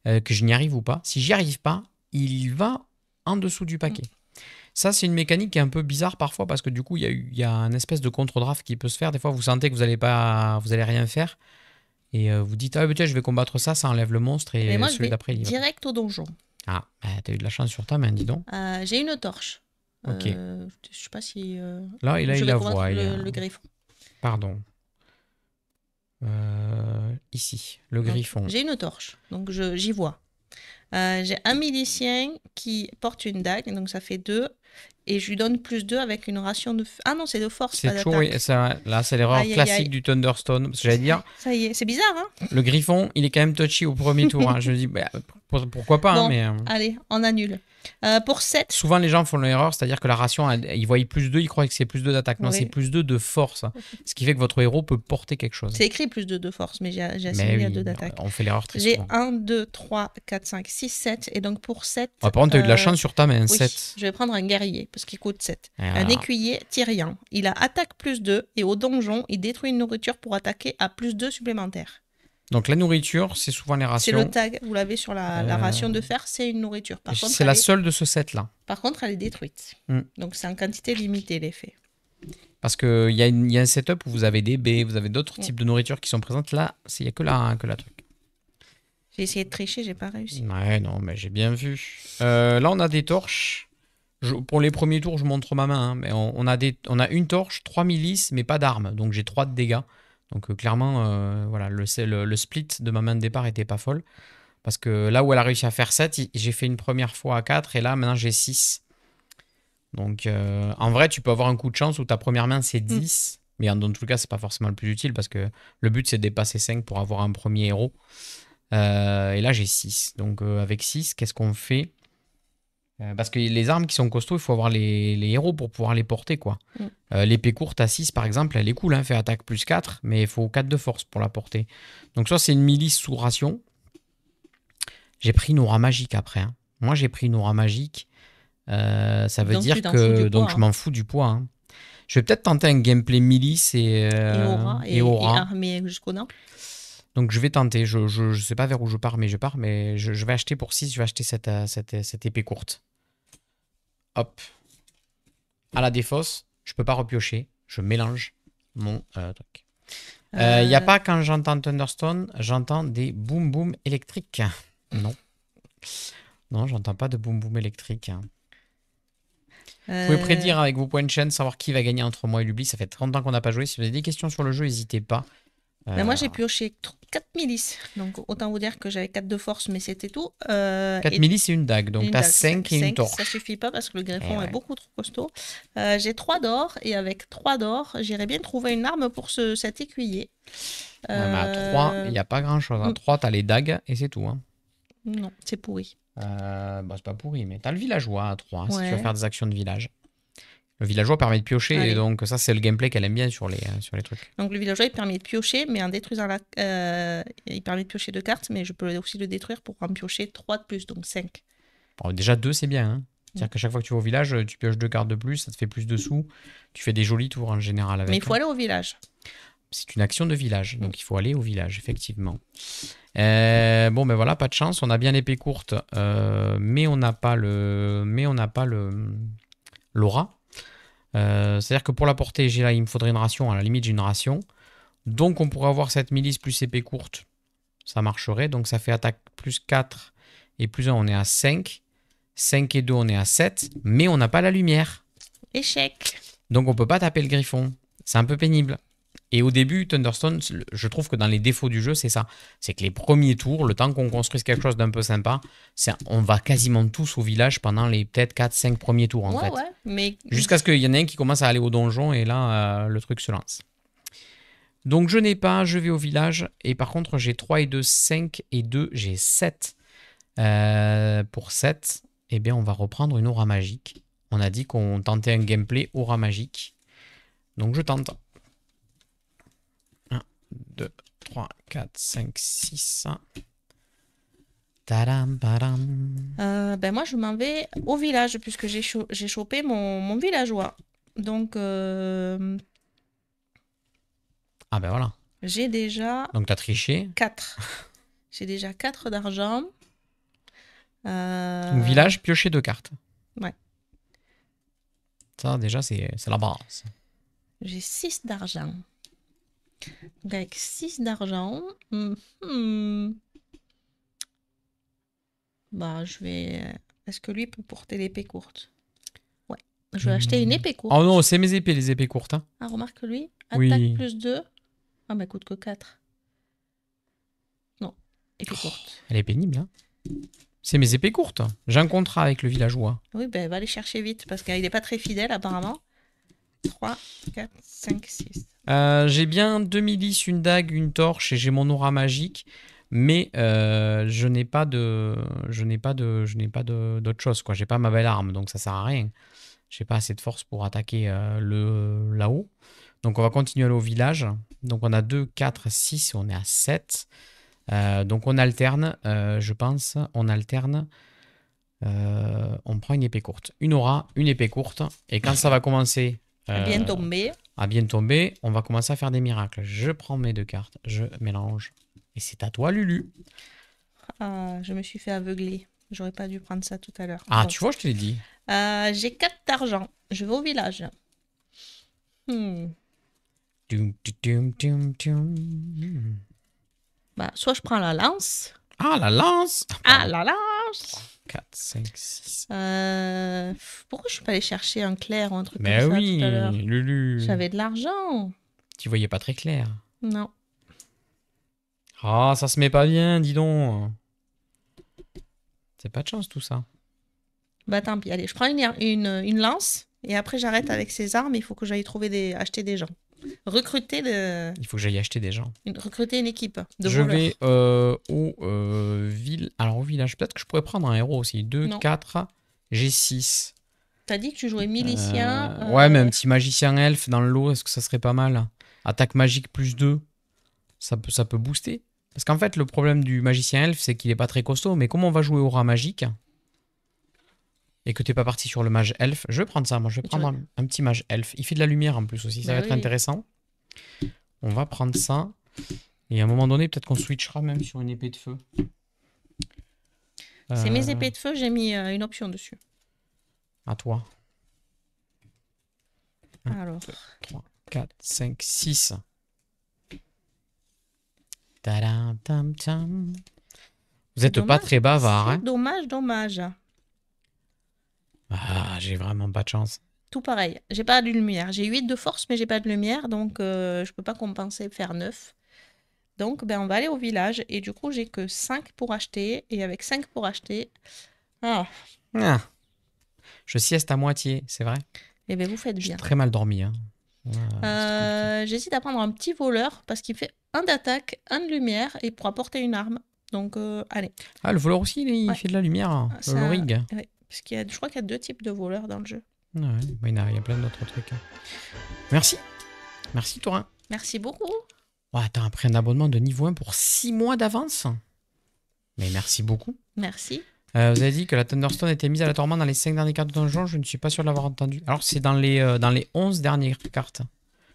que je n'y arrive ou pas. Si j'y arrive pas, il va en dessous du paquet. Ça, c'est une mécanique qui est un peu bizarre parfois parce que du coup, il y a une espèce de contre-draft qui peut se faire. Des fois, vous sentez que vous allez rien faire. Et vous dites, ah peut-être je vais combattre ça, ça enlève le monstre et moi, celui d'après il y va. Direct au donjon. Ah, bah, t'as eu de la chance sur ta main, dis donc. J'ai une torche. Ok. Je sais pas si. Là, il la voit. Le griffon. Pardon. Ici, le griffon. J'ai une torche, donc j'y vois. J'ai un milicien qui porte une dague, donc ça fait 2. Et je lui donne +2 avec une ration de... Ah non, c'est de force, c'est pas toujours, là, c'est l'erreur classique du Thunderstone. Parce que j'allais dire... Ça y est, c'est bizarre, hein. Le griffon, il est quand même touchy au premier tour. Hein. Je me dis, bah, pourquoi pas, bon, hein, mais... allez, on annule. Pour 7... Souvent, les gens font l'erreur, c'est-à-dire que la ration, ils voient +2, ils croient que c'est +2 d'attaque. Non, c'est +2 de force. Ce qui fait que votre héros peut porter quelque chose. C'est écrit +2 de force, mais j'ai assimilé à 2 d'attaque. On fait l'erreur très souvent. J'ai 1, 2, 3, 4, 5, 6, 7. Et donc pour 7... par contre, tu as eu de la chance sur ta main, 7. Je vais prendre un guerrier, parce qu'il coûte 7. Un écuyer Tyrien. Il a attaque +2, et au donjon, il détruit une nourriture pour attaquer à +2 supplémentaire. Donc la nourriture, c'est souvent les rations. C'est le tag, vous l'avez sur la ration de fer, c'est une nourriture. C'est la seule de ce set-là. Par contre, elle est détruite. Donc c'est en quantité limitée l'effet. Parce qu'il y a un setup où vous avez des baies, vous avez d'autres types de nourriture qui sont présentes. Là, il n'y a que la truc. J'ai essayé de tricher, j'ai pas réussi. Ouais, non, mais j'ai bien vu. Là, on a des torches. Pour les premiers tours, je montre ma main. Hein, mais on a une torche, 3 milices, mais pas d'armes. Donc j'ai 3 de dégâts. Donc clairement, voilà, le split de ma main de départ était pas folle. Parce que là où elle a réussi à faire 7, j'ai fait une première fois à 4 et là maintenant j'ai 6. Donc en vrai, tu peux avoir un coup de chance où ta première main c'est 10. Mais dans tout cas, c'est pas forcément le plus utile parce que le but c'est de dépasser 5 pour avoir un premier héros. Et là j'ai 6. Donc avec 6, qu'est-ce qu'on fait ? Parce que les armes qui sont costauds, il faut avoir les héros pour pouvoir les porter, quoi. L'épée courte à 6, par exemple, elle est cool, hein, fait attaque +4, mais il faut 4 de force pour la porter. Donc soit c'est une milice sous ration. J'ai pris une aura magique après. Hein. Moi, j'ai pris une aura magique. Ça veut dire que donc je m'en fous du poids. Hein. Je vais peut-être tenter un gameplay milice et aura. Et armée jusqu'au dents. Donc je vais tenter. Je sais pas vers où je pars, mais je vais acheter pour 6, je vais acheter cette épée courte. Hop. À la défausse, je peux pas repiocher. Je mélange mon truc. Il n'y a pas, quand j'entends Thunderstone, j'entends des boum boum électriques. Non. Non, j'entends pas de boum boum électrique. Vous pouvez prédire avec vos points de chaîne, savoir qui va gagner entre moi et Lubli. Ça fait 30 ans qu'on n'a pas joué. Si vous avez des questions sur le jeu, n'hésitez pas. Moi, j'ai pioché 4 milices. Donc, autant vous dire que j'avais 4 de force, mais c'était tout. 4 milices, c'est une dague. Donc, tu as 5 et une torche. Ça suffit pas parce que le griffon est beaucoup trop costaud. J'ai 3 d'or. Et avec 3 d'or, j'irais bien trouver une arme pour cet écuyer. Mais à 3, il n'y a pas grand-chose. À 3, tu as les dagues et c'est tout. Hein. Non, c'est pourri. C'est pas pourri, mais tu as le villageois à 3 si tu veux faire des actions de village. Le villageois permet de piocher, et donc ça c'est le gameplay qu'elle aime bien sur les trucs. Donc le villageois il permet de piocher, mais en détruisant il permet de piocher 2 cartes, mais je peux aussi le détruire pour en piocher 3 de plus, donc 5. Bon, déjà 2 c'est bien, hein. C'est-à-dire qu'à chaque fois que tu vas au village, tu pioches 2 cartes de plus, ça te fait plus de sous, tu fais des jolis tours en général avec. Mais il faut aller au village. C'est une action de village, donc il faut aller au village, effectivement. Bon ben voilà, pas de chance, on a bien l'épée courte, mais on n'a pas l'aura. C'est-à-dire que pour la porter, il me faudrait une ration. À la limite, j'ai une ration. Donc, on pourrait avoir cette milice plus épée courte. Ça marcherait. Donc, ça fait attaque +4 et +1, on est à 5. 5 et 2, on est à 7. Mais on n'a pas la lumière. Échec. Donc, on peut pas taper le griffon. C'est un peu pénible. Et au début, Thunderstone, je trouve que dans les défauts du jeu, c'est ça. C'est que les premiers tours, le temps qu'on construise quelque chose d'un peu sympa, on va quasiment tous au village pendant les peut-être 4-5 premiers tours en fait. Ouais, mais... Jusqu'à ce qu'il y en ait un qui commence à aller au donjon et là, le truc se lance. Donc je n'ai pas, je vais au village. Et par contre, j'ai 3 et 2, 5 et 2, j'ai 7. Pour 7, eh bien, on va reprendre une aura magique. On a dit qu'on tentait un gameplay aura magique. Donc je tente. 2, 3, 4, 5, 6. Tadam, padam. Ben moi, je m'en vais au village puisque j'ai chopé mon villageois. Donc... Ah ben voilà. J'ai déjà... Donc t'as triché. 4. J'ai déjà 4 d'argent. Donc village, piocher 2 cartes. Ouais. Ça déjà, c'est la base. J'ai 6 d'argent. Donc avec 6 d'argent. Bah, je vais. Est-ce que lui peut porter l'épée courte? Ouais. Je vais acheter une épée courte. Oh non, c'est mes épées, les épées courtes. Hein. Ah, remarque lui. Oui. Attaque plus 2. Ah, mais elle coûte que 4. Non. Épée courte. Elle est pénible. Hein. C'est mes épées courtes. J'ai un contrat avec le villageois. Oui, ben va les chercher vite parce qu'il n'est pas très fidèle apparemment. 3, 4, 5, 6. J'ai bien 2 milices, une dague, une torche et j'ai mon aura magique. Mais je n'ai pas d'autre chose. J'ai pas ma belle arme, donc ça sert à rien. J'ai pas assez de force pour attaquer là-haut. Donc on va continuer à aller au village. Donc on a 2, 4, 6, on est à 7. Donc on alterne, je pense. On alterne. On prend une épée courte. Une aura, une épée courte. Et quand ça va commencer À bien tomber. à bien tomber, on va commencer à faire des miracles. Je prends mes 2 cartes, je mélange. Et c'est à toi, Lulu. Ah, je me suis fait aveugler. J'aurais pas dû prendre ça tout à l'heure. Ah, Bon. tu vois, je te l'ai dit. J'ai 4 d'argent. Je vais au village. Dum, dum, dum, dum, dum. Bah, soit je prends la lance. Ah, la lance. Ah, la lance. 4, 5, 6. Pourquoi je suis pas allée chercher un clair ou un truc Mais comme ça oui, tout à l'heure? Lulu. J'avais de l'argent. Tu voyais pas très clair. Non. Ah, ça se met pas bien, dis donc. C'est pas de chance tout ça. Bah tant pis, allez, je prends une lance et après j'arrête avec ces armes. Il faut que j'aille acheter des gens. Recruter Il faut que j'aille acheter des gens. recruter une équipe de Je voleurs. vais au village. Peut-être que je pourrais prendre un héros aussi. 2, Non. 4. J'ai 6. T'as dit que tu jouais milicien. Ouais, mais un petit magicien elfe dans le lot, est-ce que ça serait pas mal? Attaque magique plus 2. Ça peut booster. Parce qu'en fait, le problème du magicien elfe, c'est qu'il est pas très costaud. Mais comme on va jouer au rat magique, et que t'es pas parti sur le mage elfe, je vais prendre ça. Moi, je vais prendre un petit mage elfe. Il fait de la lumière en plus aussi. Ça va être intéressant. On va prendre ça. Et à un moment donné, peut-être qu'on switchera même sur une épée de feu. C'est mes épées de feu, j'ai mis une option dessus. À toi. 1, Alors. 2, 3, 4, 5, 6. Tadam, tam, tam. Vous êtes pas très bavard, hein? Dommage. Ah, j'ai vraiment pas de chance. Tout pareil. J'ai pas de lumière. J'ai 8 de force, mais j'ai pas de lumière, donc je peux pas compenser, faire 9. Donc, ben, on va aller au village. Et du coup, j'ai que 5 pour acheter. Et avec 5 pour acheter... Ah. Je sieste à moitié, c'est vrai. Eh bien, vous faites bien. J'ai très mal dormi. Hein. J'hésite à prendre un petit voleur parce qu'il fait 1 d'attaque, 1 de lumière et il pourra porter une arme. Donc, allez. Ah, le voleur aussi, il fait de la lumière. Le rig. Ouais, parce je crois qu'il y a 2 types de voleurs dans le jeu. Ouais, il y a plein d'autres trucs. Merci. Merci, Thorin. Merci beaucoup. Ouais, t'as pris un abonnement de niveau 1 pour 6 mois d'avance. Mais merci beaucoup. Merci. Vous avez dit que la Thunderstone était mise à la tourmente dans les 5 dernières cartes de donjon. Je ne suis pas sûr de l'avoir entendu. Alors, c'est dans les 11 dernières cartes.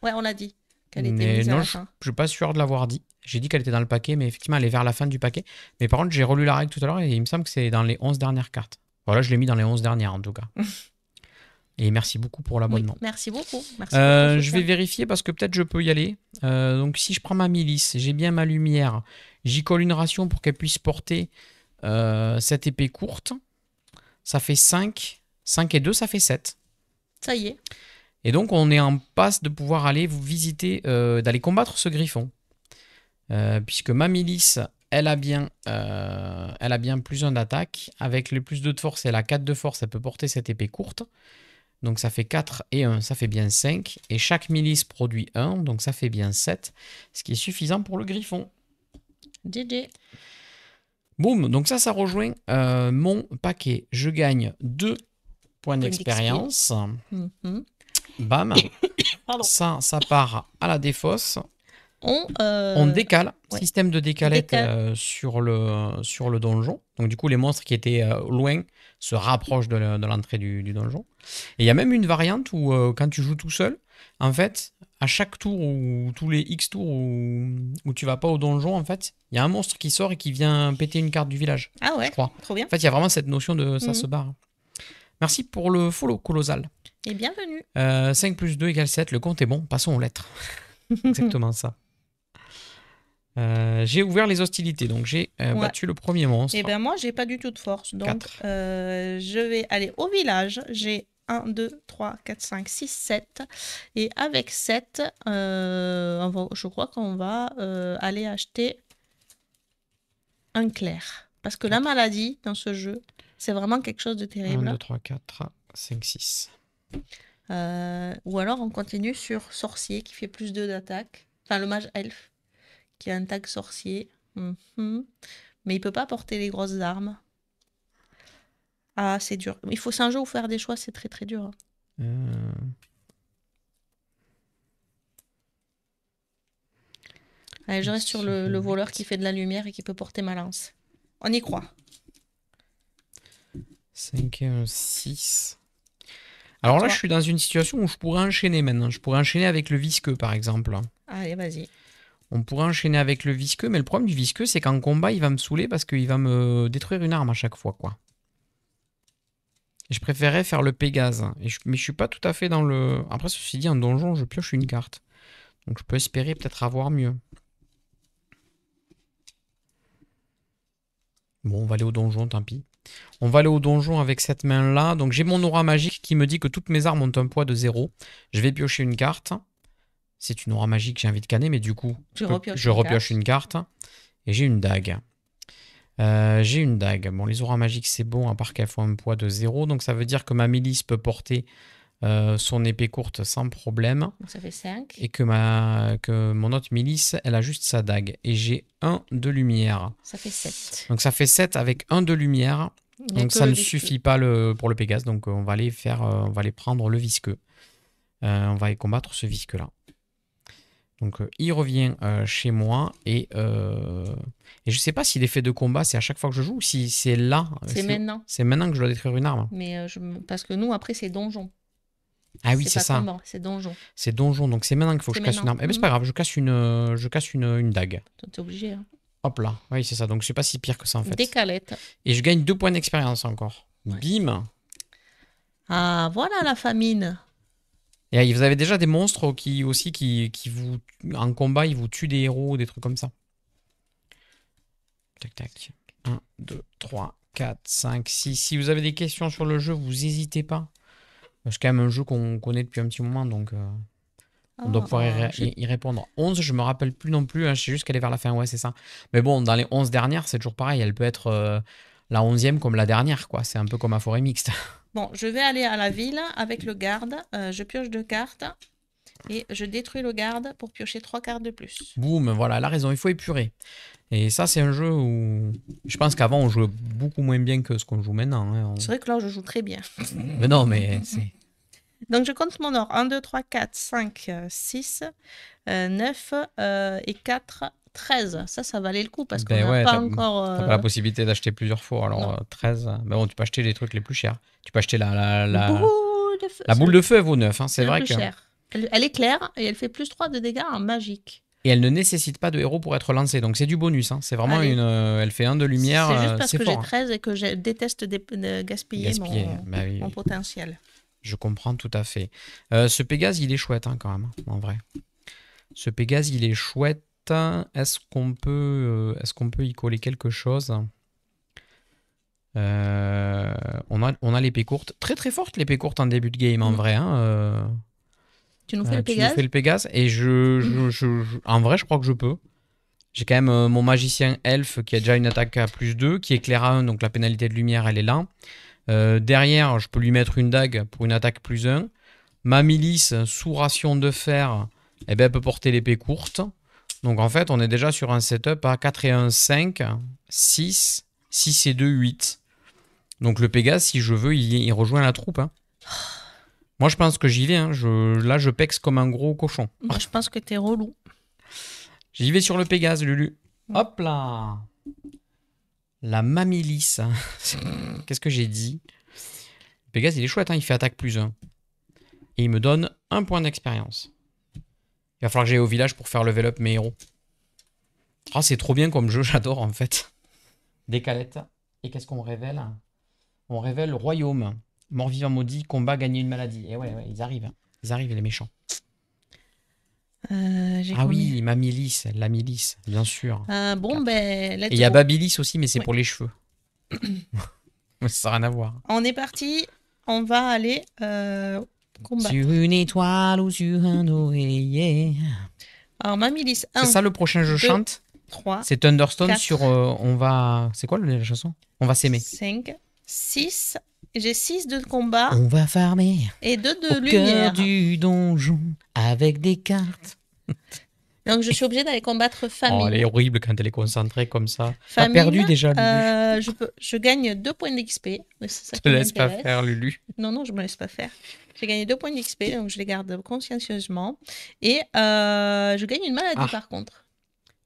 Ouais, on l'a dit qu'elle était mise à la fin. Je suis pas sûr de l'avoir dit. J'ai dit qu'elle était dans le paquet, mais effectivement, elle est vers la fin du paquet. Mais par contre, j'ai relu la règle tout à l'heure et il me semble que c'est dans les 11 dernières cartes. Voilà, je l'ai mis dans les 11 dernières en tout cas. Et merci beaucoup pour l'abonnement. Oui, merci beaucoup. Je vais vérifier parce que peut-être je peux y aller. Donc si je prends ma milice, j'ai bien ma lumière, j'y colle une ration pour qu'elle puisse porter cette épée courte. Ça fait 5. 5 et 2, ça fait 7. Ça y est. Et donc on est en passe de pouvoir aller vous visiter, d'aller combattre ce griffon. Puisque ma milice, elle a bien plus 1 d'attaque. Avec le plus 2 de force, elle a 4 de force, elle peut porter cette épée courte. Donc ça fait 4 et 1, ça fait bien 5. Et chaque milice produit 1, donc ça fait bien 7. Ce qui est suffisant pour le griffon. GG. Boum, donc ça rejoint mon paquet. Je gagne 2 points d'expérience. Bam. ça part à la défausse. On décale. Ouais. Système de décalette sur le donjon. Donc du coup, les monstres qui étaient loin se rapprochent de l'entrée du donjon. Et il y a même une variante où quand tu joues tout seul, en fait, à chaque tour ou tous les X tours où tu vas pas au donjon, en fait, il y a un monstre qui sort et qui vient péter une carte du village. Ah ouais, je crois. Trop bien. En fait, il y a vraiment cette notion de ça se barre. Merci pour le follow colossal. Et bienvenue. 5 plus 2 égale 7, le compte est bon, passons aux lettres. Exactement ça. J'ai ouvert les hostilités, donc j'ai Ouais. battu le premier monstre. Et ben moi, j'ai pas du tout de force. Donc, Quatre. je vais aller au village. J'ai 1, 2, 3, 4, 5, 6, 7. Et avec 7, je crois qu'on va aller acheter un clair. Parce que la maladie dans ce jeu, c'est vraiment quelque chose de 1, terrible. 2, 3, 4, 5, 6. Ou alors on continue sur sorcier qui fait plus 2 d'attaque. Enfin, le mage elfe qui a un tag sorcier. Mhm. Mais il peut pas porter les grosses armes. Ah, c'est dur. C'est un jeu où faire des choix, c'est très très dur, hein. Allez, je reste sur le voleur qui fait de la lumière et qui peut porter ma lance. On y croit. 5 et 1, 6. Alors là, Toi. je suis dans une situation où je pourrais enchaîner maintenant. Je pourrais enchaîner avec le visqueux, par exemple. Allez, vas-y. On pourrait enchaîner avec le visqueux, mais le problème du visqueux, c'est qu'en combat, il va me saouler parce qu'il va me détruire une arme à chaque fois, quoi. Et je préférais faire le Pégase. Mais je suis pas tout à fait dans le... Après, ceci dit, en donjon, je pioche une carte. Donc je peux espérer peut-être avoir mieux. Bon, on va aller au donjon, tant pis. On va aller au donjon avec cette main-là. Donc j'ai mon aura magique qui me dit que toutes mes armes ont un poids de 0. Je vais piocher une carte. C'est une aura magique, j'ai envie de canner, mais du coup, je repioche une carte. Et j'ai une dague. J'ai une dague. Bon, les auras magiques, c'est bon, à part qu'elles font un poids de 0. Donc ça veut dire que ma milice peut porter son épée courte sans problème. Donc ça fait 5. Et que mon autre milice, elle a juste sa dague. Et j'ai 1 de lumière. Ça fait 7. Donc ça fait 7 avec 1 de lumière. Donc ça ne suffit pas pour le Pégase. Donc on va aller prendre le visqueux. On va aller combattre ce visqueux-là. Donc il revient chez moi et je sais pas si l'effet de combat c'est à chaque fois que je joue ou si c'est là. C'est maintenant. C'est maintenant que je dois détruire une arme. Mais parce que nous après c'est donjon. Ah oui, c'est ça. Combat, c'est donjon. C'est donjon, donc c'est maintenant qu'il faut que je casse une arme. Eh ben c'est pas grave, je casse une dague. T'es obligé. Hein. Hop là, oui c'est ça, donc c'est pas si pire que ça en fait. Décalette. Et je gagne 2 points d'expérience encore. Ouais. Bim. Ah voilà la famine. Et vous avez déjà des monstres qui vous, en combat, ils vous tuent des héros, des trucs comme ça. Tac, tac. 1, 2, 3, 4, 5, 6. Si vous avez des questions sur le jeu, vous n'hésitez pas. C'est quand même un jeu qu'on connaît depuis un petit moment, donc on doit pouvoir y répondre. 11, je me rappelle plus non plus, hein, je sais juste qu'elle est vers la fin, ouais, c'est ça. Mais bon, dans les 11 dernières, c'est toujours pareil, elle peut être la 11e comme la dernière, quoi. C'est un peu comme à forêt mixte. Bon, je vais aller à la ville avec le garde, je pioche 2 cartes et je détruis le garde pour piocher 3 cartes de plus. Boum, voilà, elle a raison, il faut épurer. Et ça, c'est un jeu où je pense qu'avant, on jouait beaucoup moins bien que ce qu'on joue maintenant. Hein. C'est vrai que là, je joue très bien. Mais non, mais c'est... Donc, je compte mon or. 1, 2, 3, 4, 5, 6, 9 et 4, 13. Ça valait le coup parce qu'on n'a pas encore... T'as pas la possibilité d'acheter plusieurs fois. Alors, 13... Mais bon, tu peux acheter les trucs les plus chers. Tu peux acheter la boule de feu, elle vaut 9. Hein. C'est vrai que... Cher. Elle est claire et elle fait plus 3 de dégâts en magique. Et elle ne nécessite pas de héros pour être lancée. Donc, c'est du bonus. Hein. C'est vraiment elle fait 1 de lumière. C'est juste parce que j'ai 13 et que je déteste gaspiller mon potentiel. Je comprends tout à fait. Ce Pégase, il est chouette hein, quand même, en vrai. Ce Pégase, il est chouette. Est-ce qu'on peut y coller quelque chose? On a l'épée courte. Très très forte l'épée courte en début de game, en vrai. Hein, tu nous fais le Pégase? Tu nous fais le Pégase. Et en vrai, je crois que je peux. J'ai quand même mon magicien elfe qui a déjà une attaque à plus 2, qui éclaire à 1, donc la pénalité de lumière, elle est là. Derrière, je peux lui mettre une dague pour une attaque plus 1. Ma milice, sous ration de fer, eh ben, elle peut porter l'épée courte. Donc en fait, on est déjà sur un setup à 4 et 1, 5, 6, 6 et 2, 8. Donc le Pégase, si je veux, il rejoint la troupe. Hein. Moi, je pense que j'y vais. Hein. Là, je pexe comme un gros cochon. Moi, je pense que t'es relou. J'y vais sur le Pégase, Lulu. Hop là! La mamilice. Qu'est-ce que j'ai dit? Le Pégase, il est chouette, hein, il fait attaque plus 1. Et il me donne 1 point d'expérience. Il va falloir que j'aille au village pour faire level up mes héros. Oh, c'est trop bien comme jeu, j'adore en fait. Décalette. Et qu'est-ce qu'on révèle? On révèle Royaume. Mort-vivant maudit, combat, gagner une maladie. Et ouais, ils arrivent. Ils arrivent, les méchants. J'ai Ah combien? oui, ma milice, la milice, bien sûr. Bon, 4. ben, Et il let's y a go. Babilis aussi, mais c'est Ouais. pour les cheveux. Ça n'a rien à voir. On est parti. On va aller Sur combattre. une étoile ou sur un oreiller. Alors, ma milice, C'est 1, ça le prochain jeu 2, chante. 3, C'est Thunderstone 4, sur on va. C'est quoi la chanson? On va s'aimer. 5, 6. J'ai 6 de combat On va farmer et 2 au de cœur lumière. du donjon avec des cartes. Donc, je suis obligée d'aller combattre Oh, famine. elle est horrible quand elle est concentrée comme ça. T'as Famine, perdu déjà, Lulu. je gagne 2 points d'XP. C'est ça Te qui laisse pas m'intéresse. faire, Lulu. Non, non, je me laisse pas faire. J'ai gagné 2 points d'XP, donc je les garde consciencieusement. Et je gagne une maladie Ah. par contre.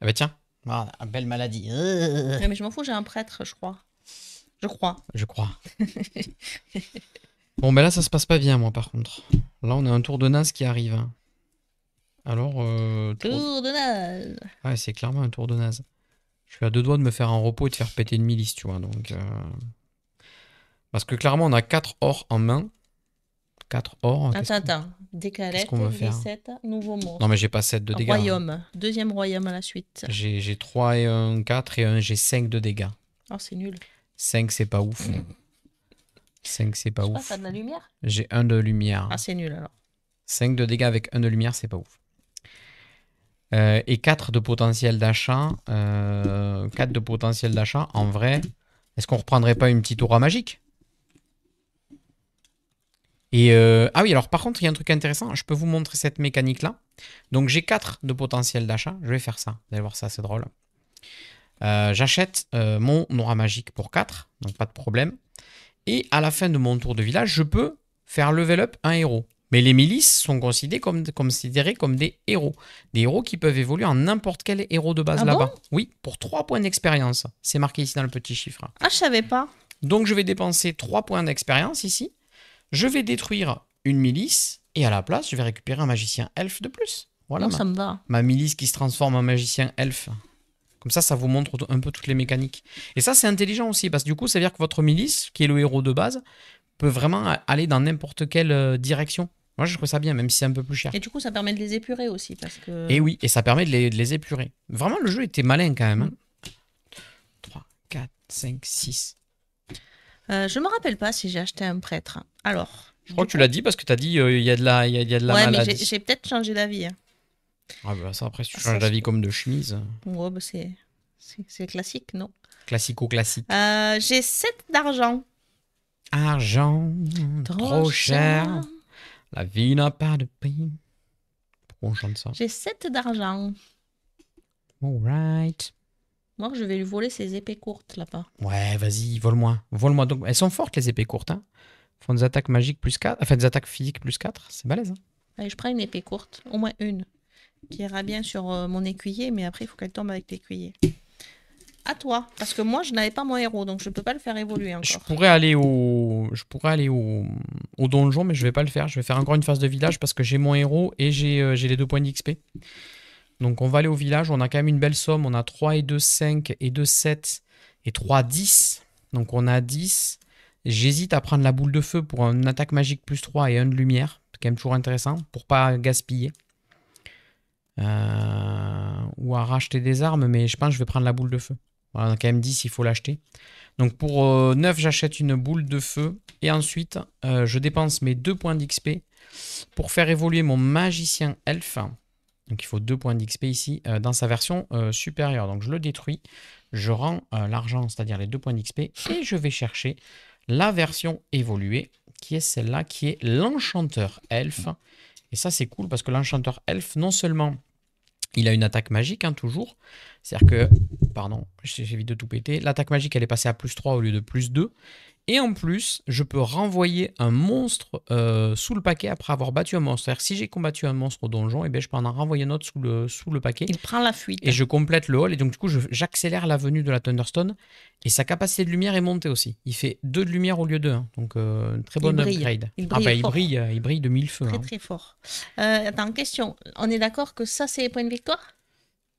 Ah bah tiens. Voilà, belle maladie. Ouais, mais je m'en fous, j'ai un prêtre, je crois. Je crois. Je crois. Bon, mais là, ça se passe pas bien, moi, par contre. Là, on a un tour de naze qui arrive. Hein. Alors, Tour de naze. ouais, c'est clairement un tour de naze. Je suis à 2 doigts de me faire un repos et de faire péter une milice, tu vois. Donc, parce que clairement, on a 4 ors en main. 4 ors. Attends. Décalette, qu'on veut faire V7, nouveau monstre. Non, mais j'ai pas 7 de dégâts. Hein. Royaume. Deuxième royaume à la suite. J'ai 3 et un 4 et un j'ai 5 de dégâts. Oh, c'est nul. 5, c'est pas ouf. 5, c'est pas Je sais pas, ouf. t'as de la lumière? J'ai 1 de lumière. Ah, c'est nul alors. 5 de dégâts avec 1 de lumière, c'est pas ouf. Et 4 de potentiel d'achat. 4 de potentiel d'achat. En vrai, est-ce qu'on reprendrait pas une petite aura magique? Et ah oui, alors par contre, il y a un truc intéressant. Je peux vous montrer cette mécanique-là. Donc j'ai 4 de potentiel d'achat. Je vais faire ça. Vous allez voir ça, c'est drôle. J'achète mon aura magique pour 4. Donc pas de problème. Et à la fin de mon tour de village, je peux faire level up un héros. Mais les milices sont considérés comme des héros. Des héros qui peuvent évoluer en n'importe quel héros de base là-bas. Oui, pour 3 points d'expérience. C'est marqué ici dans le petit chiffre. Ah, je savais pas. Donc je vais dépenser 3 points d'expérience ici. Je vais détruire une milice. Et à la place, je vais récupérer un magicien elfe de plus. Voilà Non, ça me va. ma milice qui se transforme en magicien elfe. Comme ça vous montre un peu toutes les mécaniques. Et ça, c'est intelligent aussi. Parce que du coup, ça veut dire que votre milice, qui est le héros de base, peut vraiment aller dans n'importe quelle direction. Moi, je trouve ça bien, même si c'est un peu plus cher. Et du coup, ça permet de les épurer aussi. Parce que... Et oui, et ça permet de les épurer. Vraiment, le jeu était malin quand même. Hein. 3, 4, 5, 6. Je me rappelle pas si j'ai acheté un prêtre. Alors. Je crois que tu l'as dit parce que tu as dit il y a de la, y a de la ouais, maladie. mais j'ai peut-être changé d'avis. Hein. Ah bah ça, après, si tu changes d'avis comme de chemise. Ouais, bah c'est classique, non? Classico-classique. J'ai 7 d'argent. Argent, trop cher. La vie n'a pas de prix. Pourquoi on chante ça? J'ai 7 d'argent. Alright. Moi, je vais lui voler ses épées courtes là-bas. Ouais, vas-y, vole-moi. Vole-moi. Donc, elles sont fortes, les épées courtes. Hein. Font des attaques magiques plus 4. Enfin, des attaques physiques plus 4. C'est balèze. Hein. Allez, je prends une épée courte. Au moins une. Qui ira bien sur mon écuyer, mais après, il faut qu'elle tombe avec l'écuyer. À toi. Parce que moi, je n'avais pas mon héros, donc je ne peux pas le faire évoluer encore. Je pourrais aller au donjon, mais je vais pas le faire. Je vais faire encore une phase de village parce que j'ai mon héros et j'ai les 2 points d'XP. Donc on va aller au village. On a quand même une belle somme. On a 3 et 2, 5 et 2, 7 et 3, 10. Donc on a 10. J'hésite à prendre la boule de feu pour une attaque magique plus 3 et 1 de lumière. C'est quand même toujours intéressant pour pas gaspiller. Ou à racheter des armes, mais je pense que je vais prendre la boule de feu. Voilà, on a quand même 10, il faut l'acheter. Donc pour 9, j'achète une boule de feu. Et ensuite, je dépense mes 2 points d'XP pour faire évoluer mon magicien elfe. Donc il faut 2 points d'XP ici dans sa version supérieure. Donc je le détruis. Je rends l'argent, c'est-à-dire les 2 points d'XP. Et je vais chercher la version évoluée, qui est celle-là, qui est l'enchanteur elfe. Et ça, c'est cool parce que l'enchanteur elfe, non seulement il a une attaque magique, hein, toujours. C'est-à-dire que, pardon, j'évite de tout péter. L'attaque magique, elle est passée à plus 3 au lieu de plus 2. Et en plus, je peux renvoyer un monstre sous le paquet après avoir battu un monstre. C'est-à-dire que si j'ai combattu un monstre au donjon, eh bien, je peux en renvoyer un autre sous le paquet. Il prend la fuite. Et je complète le hall. Et donc, du coup, j'accélère la venue de la Thunderstone. Et sa capacité de lumière est montée aussi. Il fait 2 de lumière au lieu de 1. Donc, une très bonne upgrade. Il brille de 1000 feux. Très, hein. très fort. Attends, question. On est d'accord que ça, c'est les points de victoire?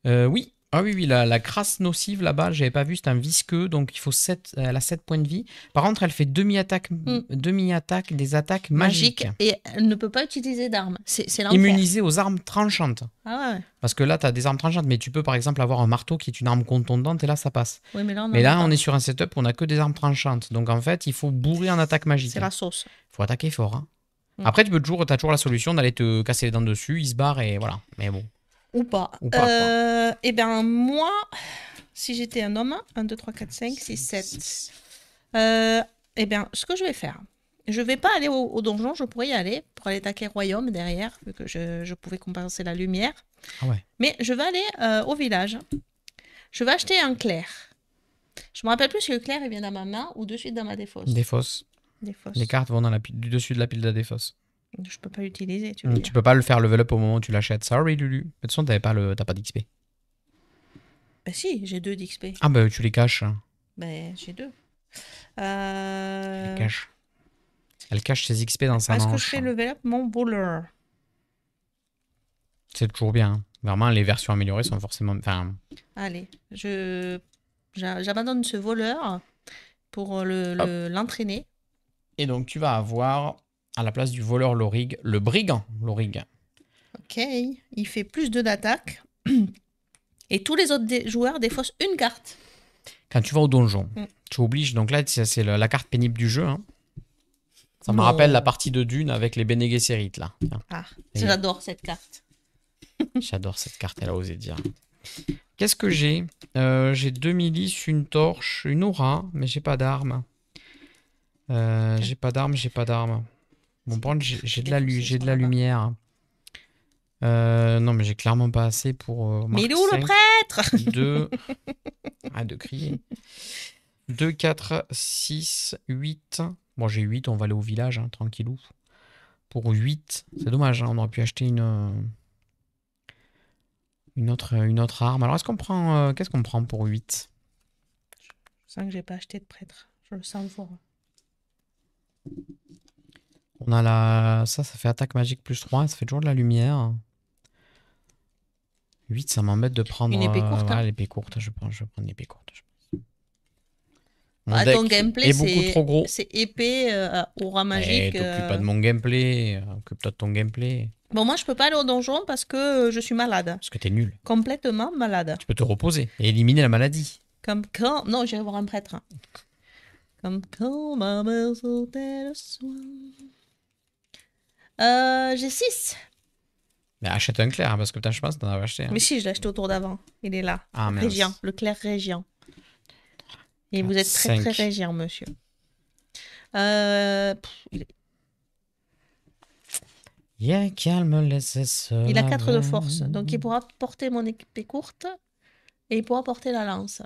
Oui. Ah oui, oui, la crasse nocive là-bas, j'avais pas vu, c'est un visqueux, donc il faut 7, elle a 7 points de vie. Par contre, elle fait Hmm. demi-attaque, des attaques Magique. magiques. Et elle ne peut pas utiliser d'armes. C'est l'enfer. Immunisée aux armes tranchantes. Ah ouais. Parce que là, tu as des armes tranchantes, mais tu peux par exemple avoir un marteau qui est une arme contondante et là, ça passe. Oui, mais là, on Mais en a là, pas. on est sur un setup où on a que des armes tranchantes. Donc en fait, il faut bourrer en attaque magique. C'est la sauce. Il faut attaquer fort. Hein. Mm. Après, tu as toujours la solution d'aller te casser les dents dessus, il se barre et voilà. Mais bon. Ou pas. Ou pas, quoi. Eh bien, moi, si j'étais un homme, 1, 2, 3, 4, 5, 6, 7. Eh bien, ce que je vais faire, je vais pas aller au donjon, je pourrais y aller pour aller attaquer Royaume derrière, vu que je pouvais compenser la lumière. Ah ouais. Mais je vais aller au village. Je vais acheter un clair. Je me rappelle plus si le clair il vient dans ma main ou de suite dans ma défausse. Défausse. Des fosses. Les cartes vont dans du dessus de la pile de défausse. Je peux pas l'utiliser, tu veux Tu dire. peux pas le faire level up au moment où tu l'achètes. Sorry, Lulu. De toute façon, t'as pas d'XP. Bah si, j'ai 2 d'XP. Ah bah, tu les caches. Ben, j'ai 2. Elle cache. Elle cache ses XP dans sa Est-ce que je manche. fais level up mon voleur? C'est toujours bien. Hein. Vraiment, les versions améliorées sont forcément... Enfin, Allez, j'abandonne ce voleur pour l'entraîner. et donc, tu vas avoir, à la place du voleur Lorig, le brigand Lorig. Ok, il fait plus 2 d'attaque. Et tous les autres joueurs défaussent une carte. Quand tu vas au donjon, Mm. tu obliges... Donc là, c'est la carte pénible du jeu. Hein. Ça me Non. rappelle la partie de Dune avec les Bene Gesserit, là. Tiens. Ah, Et- j'adore cette carte. J'adore cette carte, elle a osé dire. Qu'est-ce que j'ai J'ai 2 milices, une torche, une aura, mais j'ai pas d'armes. J'ai pas d'armes. Bon, par contre, j'ai de la lumière. Non, mais j'ai clairement pas assez pour... Mais il est où le prêtre? 2... Arrête de crier. 2, 4, 6, 8. Bon, j'ai 8, on va aller au village, hein, tranquillou. Pour 8, c'est dommage, hein, on aurait pu acheter une autre arme. Alors, est-ce qu'on prend... qu'est-ce qu'on prend pour 8? Je sens que j'ai pas acheté de prêtre. Je le sens fort. On a la... Ça fait attaque magique plus 3, ça fait toujours de la lumière. 8, ça m'embête de prendre... Une épée courte, hein. l'épée courte, je vais prendre l'épée courte. Mon Ah, deck ton gameplay, est beaucoup trop gros. c'est épée, aura magique. T'occupe pas de mon gameplay, occupe-toi de ton gameplay. Bon, moi, je peux pas aller au donjon parce que je suis malade. Parce que t'es nul. Complètement malade. Tu peux te reposer et éliminer la maladie. Comme quand... Non, j'irai voir un prêtre. Comme quand ma mère sautait le soin. J'ai 6. Mais achète un clair, parce que putain, je pense que t'en avais acheté. Hein. Mais si, je l'ai acheté au tour d'avant. Il est là. Ah, mince. Régien, le clair Régien. Et vous 4, êtes très 5. Régien, monsieur. Il Calme, laissez seul. il a 4 de force. Donc, il pourra porter mon épée courte et il pourra porter la lance.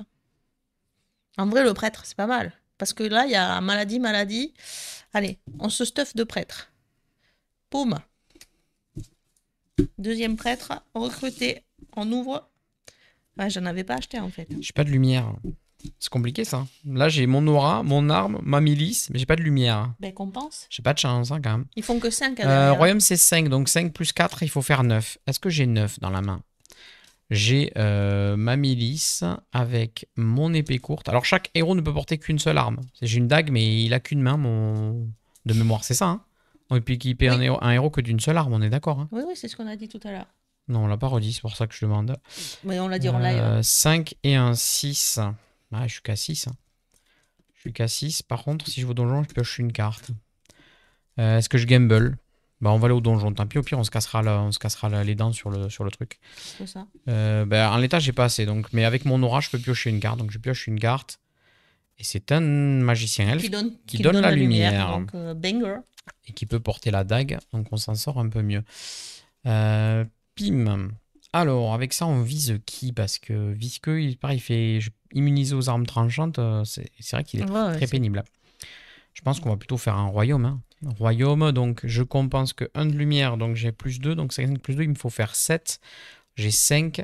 En vrai, le prêtre, c'est pas mal. Parce que là, il y a maladie. Allez, on se stuff de prêtre. Poum. Deuxième prêtre, recruté. On ouvre. Ah, j'en avais pas acheté en fait. J'ai pas de lumière. C'est compliqué ça. Là, j'ai mon aura, mon arme, ma milice, mais j'ai pas de lumière. Ben, compense. J'ai pas de chance hein, quand même. Ils font que 5 à derrière. Royaume, c'est 5. Donc 5 plus 4, il faut faire 9. Est-ce que j'ai 9 dans la main? J'ai ma milice avec mon épée courte. Alors, chaque héros ne peut porter qu'une seule arme. J'ai une dague, mais il a qu'une main, de mémoire. C'est ça, hein? On peut équiper Oui. un héros que d'une seule arme, on est d'accord. Hein? Oui, c'est ce qu'on a dit tout à l'heure. Non, on l'a pas redit, c'est pour ça que je demande. Mais on l'a dit en live. 5 et un 6. Ah, je suis qu'à 6. Hein. Je suis qu'à 6. Par contre, si je vais au donjon, je pioche une carte. Est-ce que je gamble? Bah, on va aller au donjon. Tant pis, au pire, on se cassera les dents sur le truc. C'est ça. En l'état, j'ai pas assez. Donc, mais avec mon aura, je peux piocher une carte. Donc, je pioche une carte. Et c'est un magicien elfe qui donne la lumière. Donc, banger. Et qui peut porter la dague. Donc, on s'en sort un peu mieux. Pim. Alors, avec ça, on vise qui? Parce que visqueux, il fait immunisé aux armes tranchantes. C'est vrai qu'il est très pénible. Je pense qu'on va plutôt faire un royaume. Hein. Royaume, donc je compense que 1 de lumière, donc j'ai plus 2. Donc 5 plus 2, il me faut faire 7. J'ai 5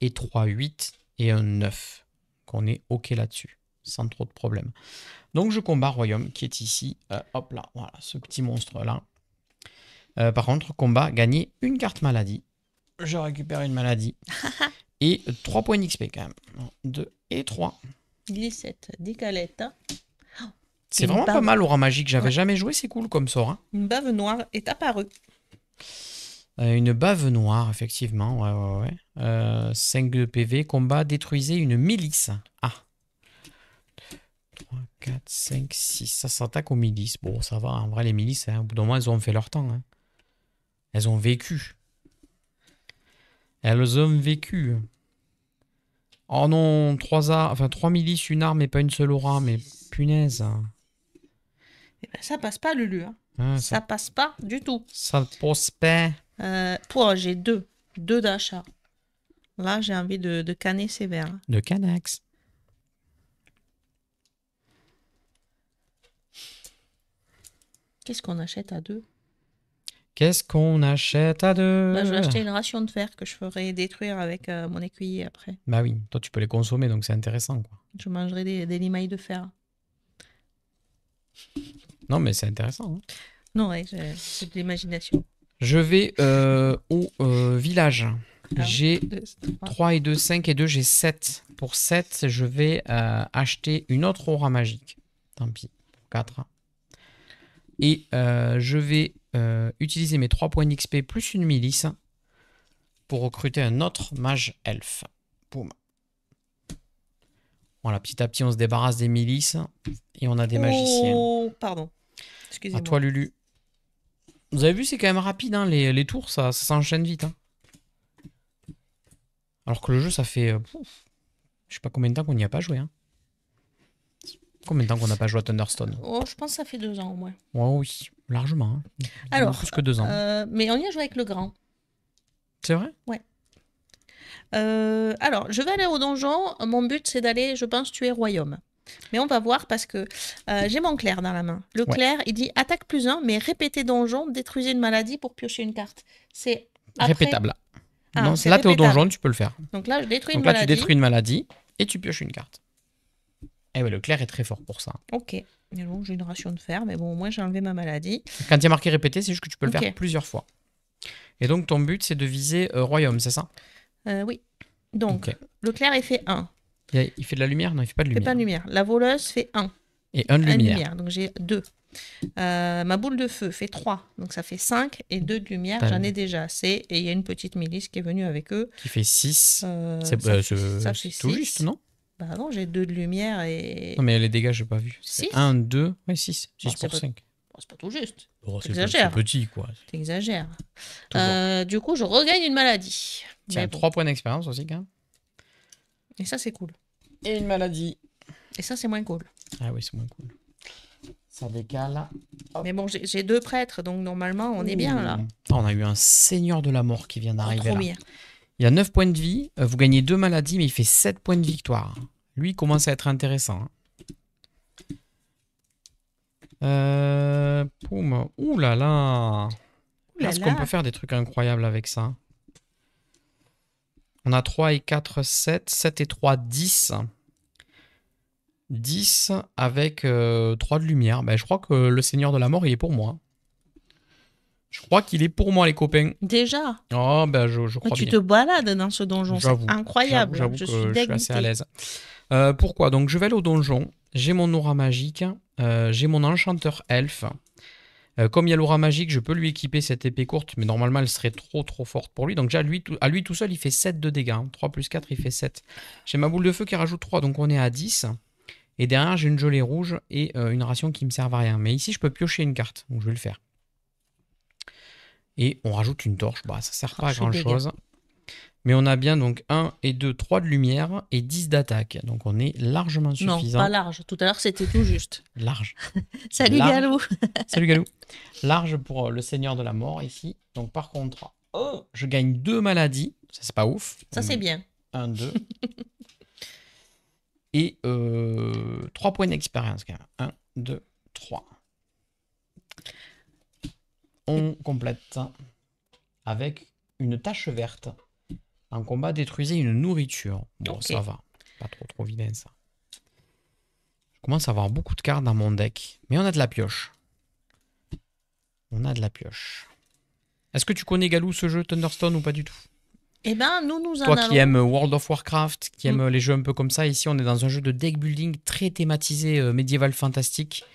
et 3, 8 et un 9. Donc on est OK là-dessus, sans trop de problème. Donc je combats royaume qui est ici. Hop là, voilà, ce petit monstre-là. Par contre, combat, gagner une carte maladie. Je récupère une maladie. Et 3 points d'XP quand même. 2 et 3. 17, 10 calettes. C'est Une vraiment pas bave. mal Aura Magique. J'avais Ouais. jamais joué, c'est cool comme sort. Hein. Une bave noire est apparue. Une bave noire, effectivement. Ouais. 5 de PV. Combat, détruisez une milice. Ah. 3, 4, 5, 6. Ça s'attaque aux milices. Bon, ça va. En vrai, les milices, hein, au bout d'un moment, elles ont fait leur temps. Hein. Elles ont vécu. Elles ont vécu. Oh non, 3 milices, une arme et pas une seule aura. Mais punaise. Eh ben, ça passe pas, Lulu. Hein. Ah, Ça passe pas du tout. ça pose pas. J'ai deux. Deux d'achat. Là, j'ai envie de canner sévère. De Canax. Qu'est-ce qu'on achète à deux? Qu'est-ce qu'on achète à deux? Bah, je vais acheter une ration de fer que je ferai détruire avec mon écuyer après. Bah oui, toi tu peux les consommer donc c'est intéressant quoi. Je mangerai des limailles de fer. Non mais c'est intéressant. Hein. Non, ouais, c'est de l'imagination. Je vais au village. J'ai 3. 3 et 2, 5 et 2, j'ai 7. Pour 7, je vais acheter une autre aura magique. Tant pis, 4. Et je vais utiliser mes 3 points d'XP plus une milice pour recruter un autre mage elfe. Boum. Voilà, petit à petit, on se débarrasse des milices et on a des magiciens. Oh, pardon. À Excusez-moi. toi, Lulu. Vous avez vu, c'est quand même rapide, hein, les tours, ça s'enchaîne vite. Hein. Alors que le jeu, ça fait... je sais pas combien de temps qu'on n'y a pas joué. Hein. Combien de temps qu'on n'a pas joué à Thunderstone? Oh, je pense que ça fait 2 ans au moins. Ouais, oui, largement. Hein. Alors, plus que 2 ans. mais on y a joué avec le grand. C'est vrai? Ouais. Alors, je vais aller au donjon. Mon but, c'est d'aller, je pense, tuer Royaume. Mais on va voir parce que j'ai mon clerc dans la main. Le clerc, il dit attaque +1, mais répétez donjon, détruisez une maladie pour piocher une carte. C'est après... Répétable. Ah, non, c'est là, tu es au répétable. donjon, tu peux le faire. Donc là, je détruis Donc une là, tu maladie. détruis une maladie et tu pioches une carte. Eh ouais, le clerc est très fort pour ça. Ok. Et donc, j'ai une ration de fer, mais bon, au moins, j'ai enlevé ma maladie. Quand il y a marqué répéter, c'est juste que tu peux le Ok. faire plusieurs fois. Et donc, ton but, c'est de viser Royaume, c'est ça? Oui. Donc, Ok. le clerc, il fait 1. Il fait de la lumière? Non, il fait pas de Il fait lumière. pas de lumière. La voleuse fait 1. Et un de Un de lumière. lumière, donc j'ai 2. Ma boule de feu fait 3, donc ça fait 5. Et 2 de lumière, T'as- j'en ai déjà assez. Et il y a une petite milice qui est venue avec eux. Qui fait 6. Ça fait C'est tout 6. juste, non? Bah non, j'ai 2 de lumière et... Non, mais les dégâts, j'ai pas vu. Six 1, 2, ouais, 6. 6 Bon, c'est pour pas- 5. Bon, c'est pas tout juste. C'est T'exagères. petit, quoi. T'exagères. Toujours. Du coup, je regagne une maladie. Tiens, Mais bon. 3 points d'expérience aussi, quand même. Et ça, c'est cool. Et une maladie. Et ça, c'est moins cool. Ah oui, c'est moins cool. Ça décale. Mais bon, j'ai 2 prêtres, donc normalement, on est bien là. Ah, on a eu un seigneur de la mort qui vient d'arriver Trop là. bien. Il a 9 points de vie. Vous gagnez 2 maladies, mais il fait 7 points de victoire. Lui, il commence à être intéressant. Poum. Ouh là là. Est-ce qu'on peut faire des trucs incroyables avec ça? On a 3 et 4, 7. 7 et 3, 10. 10 avec 3 de lumière. Ben, je crois que le Seigneur de la Mort, il est pour moi. Je crois qu'il est pour moi, les copains. Déjà. Oh, ben, je Mais crois tu bien. te balades dans ce donjon. C'est J'avoue, incroyable. J'avoue Je que suis je suis assez à dégoûtée. l'aise. Pourquoi? Donc, je vais aller au donjon. J'ai mon aura magique. J'ai mon enchanteur elfe. Comme il y a l'aura magique, je peux lui équiper cette épée courte, mais normalement, elle serait trop forte pour lui. Donc, déjà, à lui tout seul, il fait 7 de dégâts. Hein. 3 plus 4, il fait 7. J'ai ma boule de feu qui rajoute 3, donc on est à 10. Et derrière, j'ai une gelée rouge et une ration qui me sert à rien. Mais ici, je peux piocher une carte, donc je vais le faire. Et on rajoute une torche. Bah, ça sert pas à grand chose. Mais on a bien donc 1 et 2, 3 de lumière et 10 d'attaque. Donc on est largement suffisant. Non, pas large. Tout à l'heure, c'était tout juste. Large. Salut Large. Galou. Salut Galou. Large pour le Seigneur de la Mort ici. Donc par contre, je gagne 2 maladies. Ça, c'est pas ouf. Ça, c'est bien. 1, 2. Et 3 points d'expérience quand même. 1, 2, 3. On complète avec une tache verte. En combat, détruisez une nourriture. Bon, Ok. ça va. Pas trop vilain, ça. Je commence à avoir beaucoup de cartes dans mon deck. Mais on a de la pioche. On a de la pioche. Est-ce que tu connais Galou, ce jeu Thunderstone, ou pas du tout? Eh ben, nous en Toi qui aimes allons. World of Warcraft, qui aime les jeux un peu comme ça, ici on est dans un jeu de deck building très thématisé médiéval fantastique.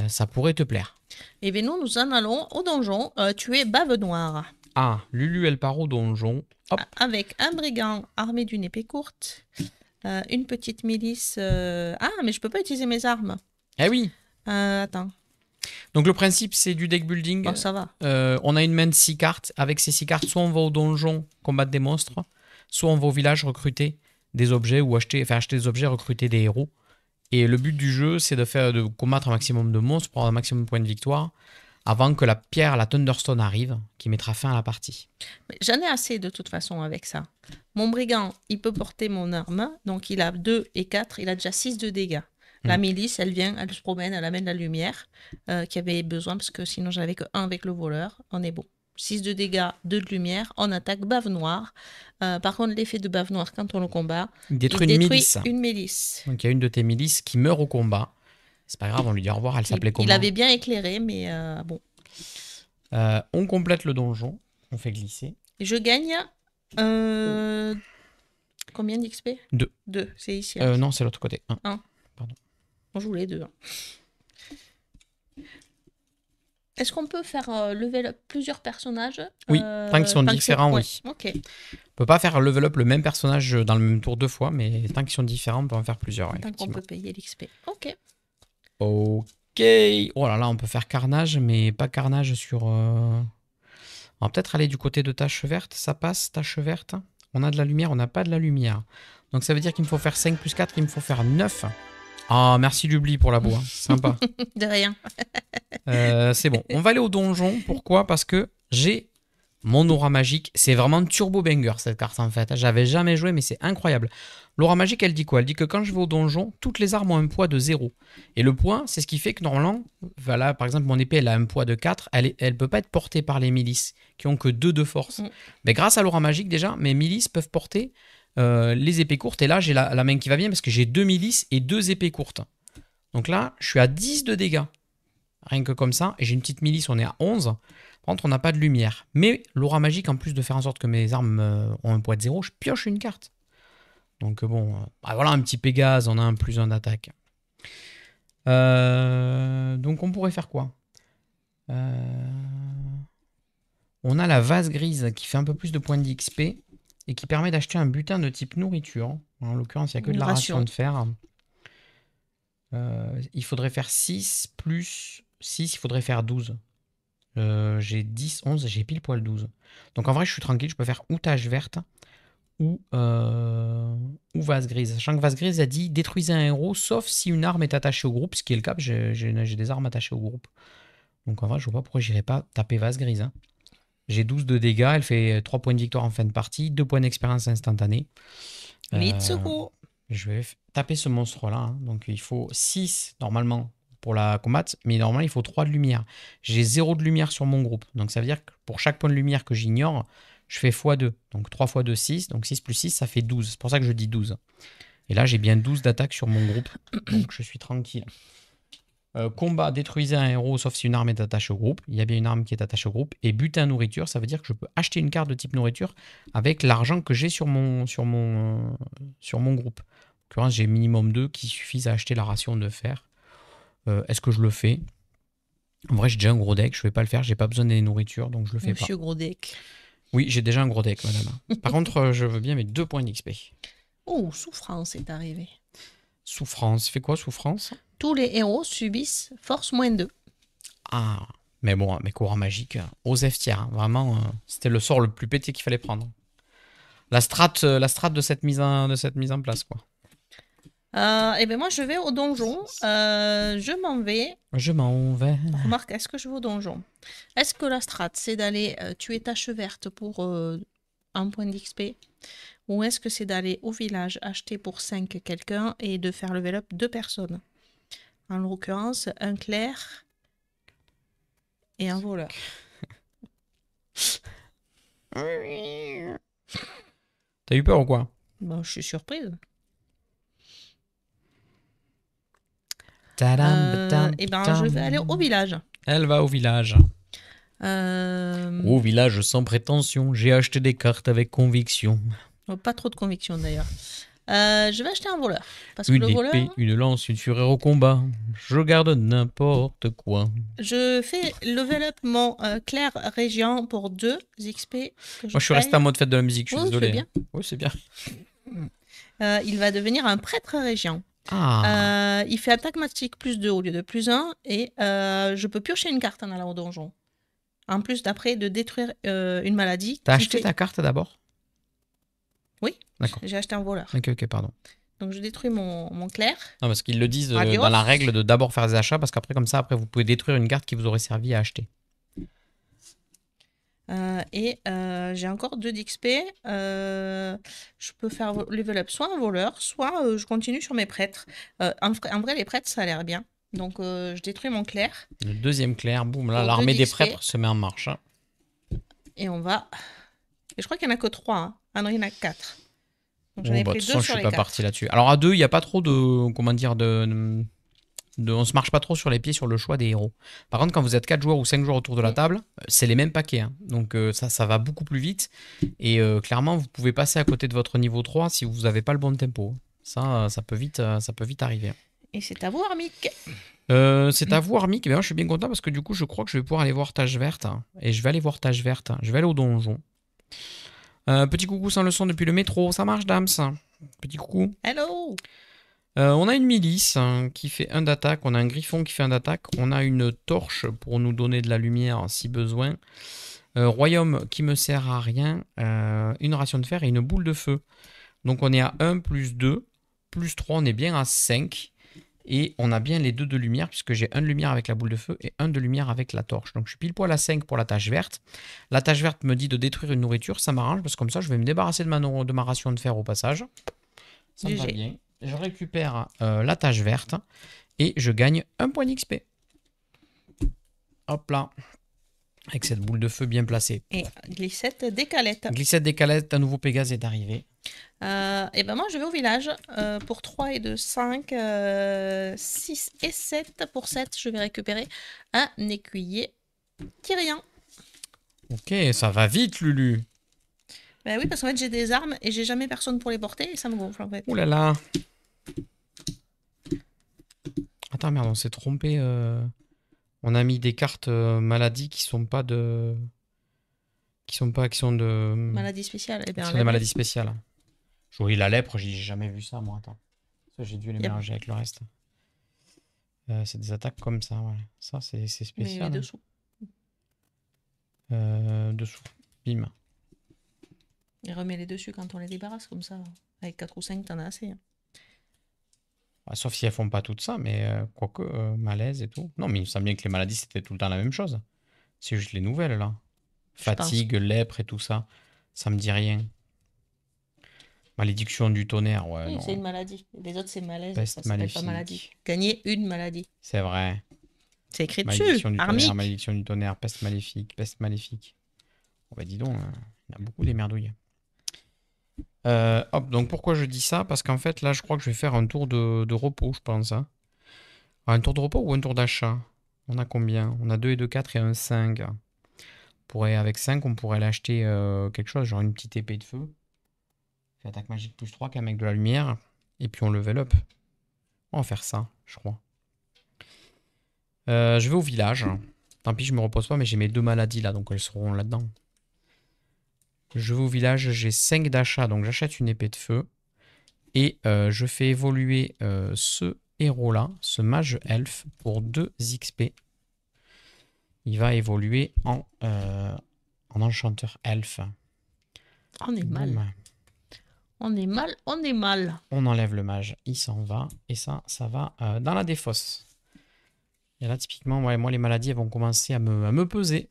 Ça pourrait te plaire. Eh bien, nous en allons au donjon tuer Bave Noire. Ah, Lulu elle part au donjon. Hop. Avec un brigand armé d'une épée courte, une petite milice. Ah, mais je peux pas utiliser mes armes. Eh oui. Attends. Donc le principe c'est du deck building. Bon, ça va. On a une main de 6 cartes. Avec ces 6 cartes, soit on va au donjon combattre des monstres, soit on va au village recruter des objets ou acheter des objets, recruter des héros. Et le but du jeu, c'est de combattre un maximum de monstres pour avoir un maximum de points de victoire avant que la pierre, la Thunderstone arrive, qui mettra fin à la partie. J'en ai assez de toute façon avec ça. Mon brigand, il peut porter mon arme, donc il a 2 et 4, il a déjà 6 de dégâts. La milice, elle vient, elle se promène, elle amène la lumière qui avait besoin, parce que sinon j'avais que 1 avec le voleur. On est bon. 6 de dégâts, 2 de lumière. On attaque Bave Noire. Par contre, l'effet de Bave Noire, quand on le combat, il détruit une milice. Donc il y a une de tes milices qui meurt au combat. C'est pas grave, on lui dit au revoir, elle s'appelait comment? Il avait bien éclairé, mais bon. On complète le donjon, on fait glisser. Je gagne combien d'XP? 2. 2, c'est ici. Non, c'est l'autre côté. 1. Pardon. On joue les 2. Est-ce qu'on peut faire level up plusieurs personnages? Oui, tant qu'ils sont différents, oui. Ok. On peut pas faire level up le même personnage dans le même tour 2 fois, mais tant qu'ils sont différents, on peut en faire plusieurs. Tant qu'on peut payer l'XP. Ok. Ok. Oh là là, on peut faire carnage, mais pas carnage sur... On va peut-être aller du côté de tache verte. Ça passe, tache verte. On a de la lumière, on n'a pas de la lumière. Donc ça veut dire qu'il me faut faire 5 plus 4, il me faut faire 9. Ah, merci Lubli pour la boîte. Sympa. De rien. C'est bon. On va aller au donjon. Pourquoi? Parce que j'ai mon aura magique. C'est vraiment turbo banger cette carte en fait. J'avais jamais joué, mais c'est incroyable. L'aura magique, elle dit quoi? Elle dit que quand je vais au donjon, toutes les armes ont un poids de 0. Et le poids, c'est ce qui fait que normalement, voilà, par exemple, mon épée, elle a un poids de 4. Elle peut pas être portée par les milices qui ont que 2 de force. Mais grâce à l'aura magique, déjà, mes milices peuvent porter les épées courtes. Et là, j'ai la main qui va bien parce que j'ai 2 milices et 2 épées courtes. Donc là, je suis à 10 de dégâts. Rien que comme ça. Et j'ai une petite milice, on est à 11. Par contre, on n'a pas de lumière. Mais l'aura magique, en plus de faire en sorte que mes armes ont un poids de 0, je pioche une carte. Donc bon, voilà un petit Pégase, on a un plus 1 d'attaque. Donc on pourrait faire quoi? On a la vase grise qui fait un peu plus de points d'XP et qui permet d'acheter un butin de type nourriture. En l'occurrence, il n'y a que de la ration de fer. Il faudrait faire 6 plus 6, il faudrait faire 12. J'ai 10, 11, j'ai pile poil 12. Donc en vrai, je suis tranquille, je peux faire ou tache verte ou vase grise. Sachant que vase grise a dit détruisez un héros sauf si une arme est attachée au groupe, ce qui est le cas, j'ai des armes attachées au groupe. Donc en vrai, je vois pas pourquoi j'irais pas taper vase grise. Hein. J'ai 12 de dégâts, elle fait 3 points de victoire en fin de partie, 2 points d'expérience instantanée. Je vais taper ce monstre-là. Hein. Donc il faut 6 normalement pour la combattre, mais normalement il faut 3 de lumière. J'ai 0 de lumière sur mon groupe. Donc ça veut dire que pour chaque point de lumière que j'ignore, je fais x2. Donc 3 x 2, 6. Donc 6 plus 6, ça fait 12. C'est pour ça que je dis 12. Et là, j'ai bien 12 d'attaque sur mon groupe. Donc je suis tranquille. Combat, détruisez un héros sauf si une arme est attachée au groupe. Il y a bien une arme qui est attachée au groupe. Et butin nourriture, ça veut dire que je peux acheter une carte de type nourriture avec l'argent que j'ai sur mon groupe. En l'occurrence, j'ai minimum 2 qui suffisent à acheter la ration de fer. Est-ce que je le fais? En vrai, j'ai déjà un gros deck. Je ne vais pas le faire. J'ai pas besoin des nourritures, donc je le fais pas. Monsieur gros deck. Oui, j'ai déjà un gros deck, madame. Par contre, je veux bien mes 2 points d'XP. Oh, souffrance est arrivée. Souffrance. Fait quoi, souffrance? Tous les héros subissent force -2. Ah, mais bon, mes courants magiques, Osef tiers. Hein. Vraiment, c'était le sort le plus pété qu'il fallait prendre. La strat de cette mise en place, quoi. Eh bien, moi, je vais au donjon. Je m'en vais. Je m'en vais. Remarque, est-ce que je vais au donjon? Est-ce que la strat, c'est d'aller tuer tache verte pour 1 point d'XP? Ou est-ce que c'est d'aller au village acheter pour 5 quelqu'un et de faire level up 2 personnes? En l'occurrence, un clerc et un voleur. T'as eu peur ou quoi? Bon, je suis surprise. Tadam, Eh ben, je vais aller au village. Elle va au village. Euh, Au village sans prétention, j'ai acheté des cartes avec conviction. Pas trop de conviction d'ailleurs. Je vais acheter un voleur. Parce que Une le voleur, épée, une lance, une fureur au combat. Je garde n'importe quoi. je fais level up mon clerc régent pour 2 XP que je Moi, je suis resté paye. en mode fête de la musique, je suis Oh, c'est désolé. bien. Oui, c'est bien. Il va devenir un prêtre régent. Ah, Il fait attaque magique +2 au lieu de +1 et je peux piocher une carte en allant au donjon. En plus d'après de détruire une maladie. t'as qui acheté fait- ta carte d'abord? Oui, D'accord. j'ai acheté un voleur. Ok, pardon. Donc je détruis mon clerc. Non, parce qu'ils le disent Radios. dans la règle de d'abord faire des achats, parce qu'après, comme ça, après, vous pouvez détruire une carte qui vous aurait servi à acheter. J'ai encore 2 d'XP. Je peux faire level up soit un voleur, soit je continue sur mes prêtres. En vrai, les prêtres, ça a l'air bien. Donc je détruis mon clerc Le deuxième clair, boum, là, Pour l'armée 2 des d'XP. prêtres se met en marche. Hein. Et on va. Et je crois qu'il n'y en a que 3. Hein. Ah non, il y en a 4. Donc j'en Bon, ai bah, de pris toute 2 façon, je sur suis les pas 4. parti là-dessus. Alors, à deux, il n'y a pas trop de. Comment dire on se marche pas trop sur les pieds sur le choix des héros. Par contre, quand vous êtes 4 joueurs ou 5 joueurs autour de la table, c'est les mêmes paquets. Hein. Donc ça va beaucoup plus vite. Et clairement, vous pouvez passer à côté de votre niveau 3 si vous n'avez pas le bon tempo. Ça peut vite arriver. Et c'est à vous, Armic. C'est à vous, Armic. Eh bien, je suis bien content parce que du coup, je crois que je vais pouvoir aller voir Tâche Verte. Et je vais aller voir Tâche Verte. Je vais aller au donjon. Petit coucou sans le son depuis le métro. Ça marche, Dams? Petit coucou. Hello. On a une milice qui fait 1 d'attaque, on a un griffon qui fait 1 d'attaque, on a une torche pour nous donner de la lumière si besoin, royaume qui me sert à rien, une ration de fer et une boule de feu. Donc on est à 1 plus 2, plus 3, on est bien à 5. Et on a bien les 2 de lumière puisque j'ai 1 de lumière avec la boule de feu et 1 de lumière avec la torche. Donc je suis pile poil à 5 pour la tâche verte. La tâche verte me dit de détruire une nourriture, ça m'arrange parce que comme ça je vais me débarrasser de ma ration de fer au passage. Ça me va GG. bien. Je récupère la tâche verte et je gagne 1 point d'XP. Hop là. Avec cette boule de feu bien placée. Et glissette décalette. Glissette décalette, un nouveau Pégase est arrivé. Et ben moi, je vais au village. Pour 3 et 2, 5, 6 et 7. Pour 7, je vais récupérer un écuyer Tyrien. Ok, ça va vite, Lulu. Ben oui, parce qu'en fait, j'ai des armes et j'ai jamais personne pour les porter et ça me gonfle en fait. Ouh là là. Attends, merde, on s'est trompé. On a mis des cartes maladies qui sont pas de. Qui sont de. Maladie spéciale. Eh Qui bien, sont des maladies spéciales. Oui, la lèpre, j'ai jamais vu ça, moi. Attends. Ça, j'ai dû les mélanger avec le reste. C'est des attaques comme ça, ouais. Ça, c'est spécial. Mais dessous. Dessous. Bim. Et remets-les dessus quand on les débarrasse, comme ça. Avec 4 ou 5, t'en as assez. Hein. Sauf si elles font pas tout ça, mais quoique, malaise et tout. Non, mais il me semble bien que les maladies, c'était tout le temps la même chose. C'est juste les nouvelles, là. Fatigue, lèpre et tout ça. Ça me dit rien. Malédiction du tonnerre, ouais. Oui, non. c'est une maladie. Les autres, c'est malaise. Peste ça s'appelle pas maléfique. maladie. Gagner une maladie. C'est vrai. C'est écrit Malédiction dessus. du Armique. tonnerre, malédiction du tonnerre, peste maléfique, peste maléfique. Oh bah dis donc, il y a beaucoup des merdouilles. Hop, donc pourquoi je dis ça? Parce qu'en fait, là, je crois que je vais faire un tour de repos, je pense. Hein. Un tour de repos ou un tour d'achat? On a combien? On a 2 et 2, 4 et un 5. Avec 5, on pourrait l'acheter quelque chose, genre une petite épée de feu. Fait attaque magique plus 3 quand même avec de la lumière. Et puis on level up. On va faire ça, je crois. Je vais au village. Tant pis, je me repose pas, mais j'ai mes 2 maladies là, donc elles seront là-dedans. Je vais au village, j'ai 5 d'achat, donc j'achète une épée de feu. Et je fais évoluer ce héros-là, ce mage elfe, pour 2 XP. Il va évoluer en enchanteur elfe. On est mal. Boum. On est mal, on est mal. On enlève le mage, il s'en va. Et ça va dans la défausse. Et là, typiquement, ouais, moi, les maladies elles vont commencer à me peser.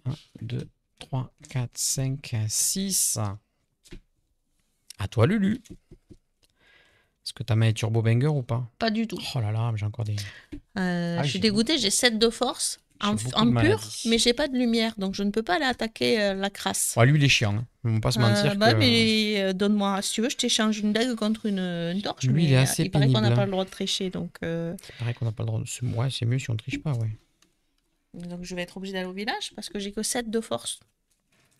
1, 2, 3, 4, 5, 6. À toi, Lulu. Est-ce que ta main est turbo banger ou pas? Pas du tout. Oh là là, j'ai encore des... Je suis dégoûtée, j'ai 7 de force en beaucoup de pur, maladies. mais j'ai pas de lumière, donc je ne peux pas aller attaquer la crasse. Ouais, lui, il est chiant. Hein. On va pas se mentir Bah, que... mais donne-moi, si tu veux, je t'échange une dague contre une torche. Lui, mais il est assez il paraît qu'on n'a pénible. pas le droit de tricher, donc... C'est pareil qu'on n'a pas le droit de... Ouais, c'est mieux si on triche pas, ouais. Donc je vais être obligée d'aller au village parce que j'ai que 7 de force.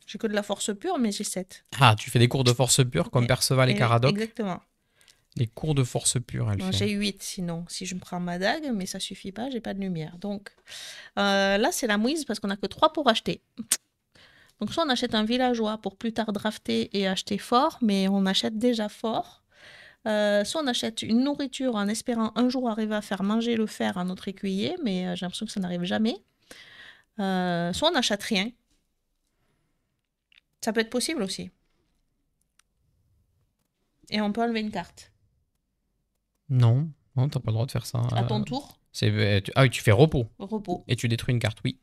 J'ai que de la force pure, mais j'ai 7. Ah, tu fais des cours de force pure comme Perceval et Caradoc. Exactement. Les cours de force pure, elle fait. J'ai 8 sinon, si je me prends ma dague, mais ça suffit pas, j'ai pas de lumière. Donc là, c'est la mouise parce qu'on a que 3 pour acheter. Donc soit on achète un villageois pour plus tard drafter et acheter fort, mais on achète déjà fort. Soit on achète une nourriture en espérant un jour arriver à faire manger le fer à notre écuyer, mais j'ai l'impression que ça n'arrive jamais. Soit on n'achète rien. Ça peut être possible aussi. Et on peut enlever une carte. Non, non, t'as pas le droit de faire ça. À ton tour. Ah oui, tu fais repos. Repos. Et tu détruis une carte, oui.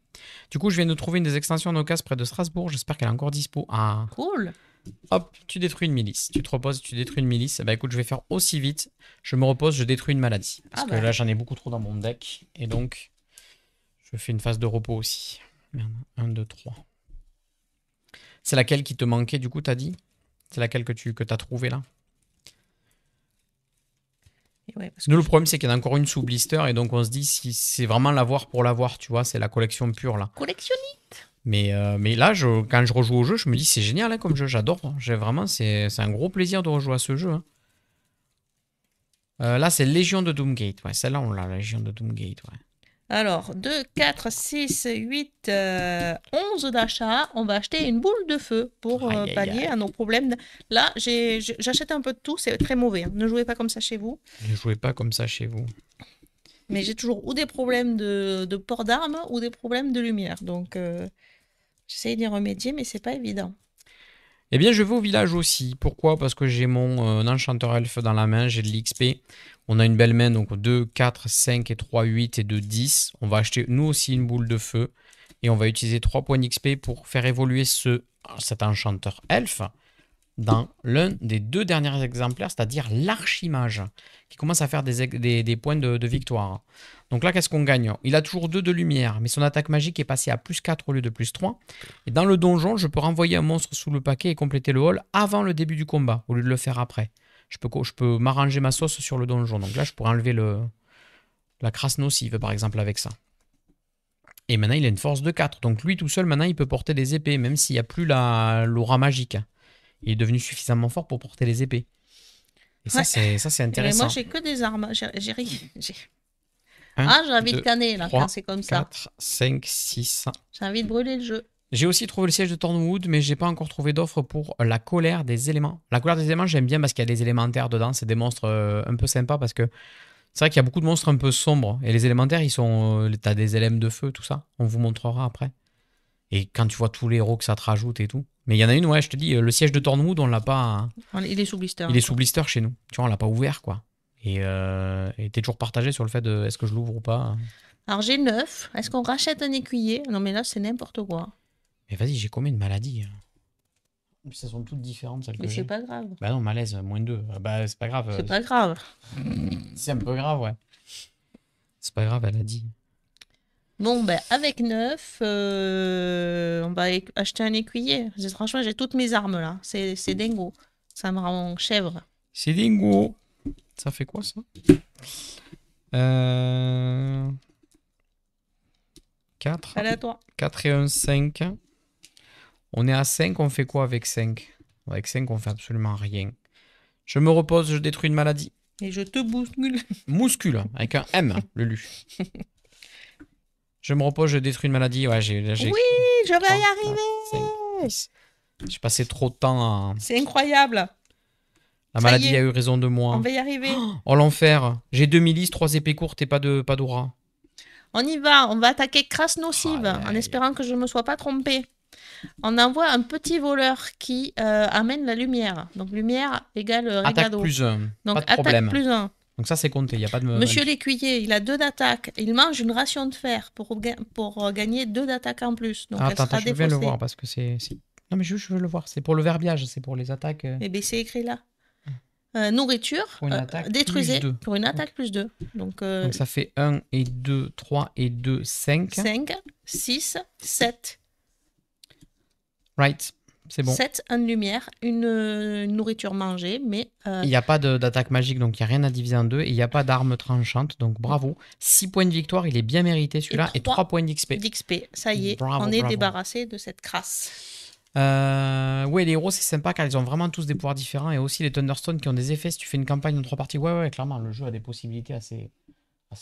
Du coup, je viens de trouver une des extensions en occasion près de Strasbourg. J'espère qu'elle est encore dispo. Ah. Cool. Hop, tu détruis une milice. Tu te reposes, tu détruis une milice. Bah écoute, je vais faire aussi vite. Je me repose, je détruis une maladie. Parce que là, j'en ai beaucoup trop dans mon deck. Et donc, je fais une phase de repos aussi. Merde, 1, 2, 3. C'est laquelle qui te manquait, du coup, t'as dit? C'est laquelle que t'as trouvé là? Ouais, nous, le problème, c'est qu'il y en a encore une sous blister. Et donc, on se dit si c'est vraiment l'avoir pour l'avoir, tu vois. C'est la collection pure là. Collectionnite. Mais là, quand je rejoue au jeu, je me dis c'est génial hein, comme jeu, j'adore. Vraiment, c'est un gros plaisir de rejouer à ce jeu. Hein. Là, c'est Légion de Doomgate. Ouais, celle-là, on l'a, la Légion de Doomgate. Ouais. Alors, 2, 4, 6, 8, 11 d'achat. On va acheter une boule de feu pour pallier à nos problèmes. Là, j'achète un peu de tout, c'est très mauvais. Hein. Ne jouez pas comme ça chez vous. Ne jouez pas comme ça chez vous. Mais j'ai toujours ou des problèmes de port d'armes ou des problèmes de lumière. Donc, j'essaye d'y remédier, mais c'est pas évident. Eh bien, je vais au village aussi. Pourquoi? Parce que j'ai mon enchanteur elfe dans la main, j'ai de l'XP. On a une belle main, donc 2, 4, 5 et 3, 8 et 2, 10. On va acheter nous aussi une boule de feu. Et on va utiliser 3 points d'XP pour faire évoluer cet enchanteur elfe dans l'un des 2 derniers exemplaires, c'est-à-dire l'archimage, qui commence à faire des points de victoire. Donc là, qu'est-ce qu'on gagne? Il a toujours 2 de lumière, mais son attaque magique est passée à plus 4 au lieu de plus 3. Et dans le donjon, je peux renvoyer un monstre sous le paquet et compléter le hall avant le début du combat, au lieu de le faire après. Je peux m'arranger ma sauce sur le donjon. Donc là, je pourrais enlever la crasse nocive, par exemple, avec ça. Et maintenant, il a une force de 4. Donc lui, tout seul, maintenant, il peut porter des épées, même s'il n'y a plus l'aura magique. Il est devenu suffisamment fort pour porter les épées. Et ça, c'est intéressant. Et moi, j'ai que des armes. J'ai rien. J'ai envie de canner, là, 3, quand c'est comme 4, ça. 5, 6. J'ai envie de brûler le jeu. J'ai aussi trouvé le siège de Thornwood, mais j'ai pas encore trouvé d'offre pour la colère des éléments. La colère des éléments, j'aime bien parce qu'il y a des élémentaires dedans. C'est des monstres un peu sympas parce que c'est vrai qu'il y a beaucoup de monstres un peu sombres. Et les élémentaires, ils sont. T'as des élèmes de feu, tout ça. On vous montrera après. Et quand tu vois tous les héros que ça te rajoute et tout. Mais il y en a une, ouais, je te dis, le siège de Thornwood, on l'a pas. Il est sous blister. Il est sous blister chez nous. Tu vois, on l'a pas ouvert, quoi. Et t'es toujours partagé sur le fait de est-ce que je l'ouvre ou pas. Alors j'ai 9. Est-ce qu'on rachète un écuyer? Non, mais là, c'est n'importe quoi. Mais vas-y, j'ai combien de maladies? Ça sont toutes différentes, celles que j'ai. Mais c'est pas grave. Bah non, malaise, moins 2. Bah c'est pas grave. C'est pas grave. C'est un peu grave, ouais. C'est pas grave, elle a dit. Bon, ben, avec 9, on va acheter un écuyer. Franchement, j'ai toutes mes armes, là. C'est dingo. Ça me rend chèvre. C'est dingo. Ça fait quoi, ça 4. Allez, à toi. 4 et 1, 5. On est à 5, on fait quoi avec 5? Avec 5, on fait absolument rien. Je me repose, je détruis une maladie. Et je te bouscule. Mouscule, avec un M, le lu. Je me repose, je détruis une maladie. Ouais, oui, je vais y arriver. J'ai passé trop de temps à... C'est incroyable. La maladie a eu raison de moi. On va y arriver. Oh, l'enfer. J'ai 2 milices, 3 épées courtes et pas d'aura. On y va. On va attaquer crasse nocive en espérant que je ne me sois pas trompé. On envoie un petit voleur qui amène la lumière. Donc lumière égale Regado. Attaque plus 1. Donc pas de problème. Attaque plus 1. Donc ça c'est compté, il n'y a pas de... Monsieur l'écuyer, il a 2 d'attaque. Il mange une ration de fer pour gagner 2 d'attaque en plus. Donc elle sera je viens défaussée. le voir parce que c'est... Non mais je veux le voir, c'est pour le verbiage, c'est pour les attaques... Eh bien c'est écrit là. Nourriture, détruisez pour une attaque plus 2. Donc ça fait 1 et 2, 3 et 2, 5. 5, 6, 7. Right. c'est bon. 7, 1 de lumière, une nourriture mangée, mais Il n'y a pas d'attaque magique, donc il n'y a rien à diviser en deux. Et il n'y a pas d'arme tranchante, donc bravo. 6 points de victoire, il est bien mérité celui-là. Et 3 points d'XP. d'XP. Ça y est, Bravo, on est bravo. débarrassé de cette crasse. Ouais, les héros, c'est sympa car ils ont vraiment tous des pouvoirs différents. Et aussi les Thunderstones qui ont des effets si tu fais une campagne en 3 parties. Ouais, clairement, le jeu a des possibilités assez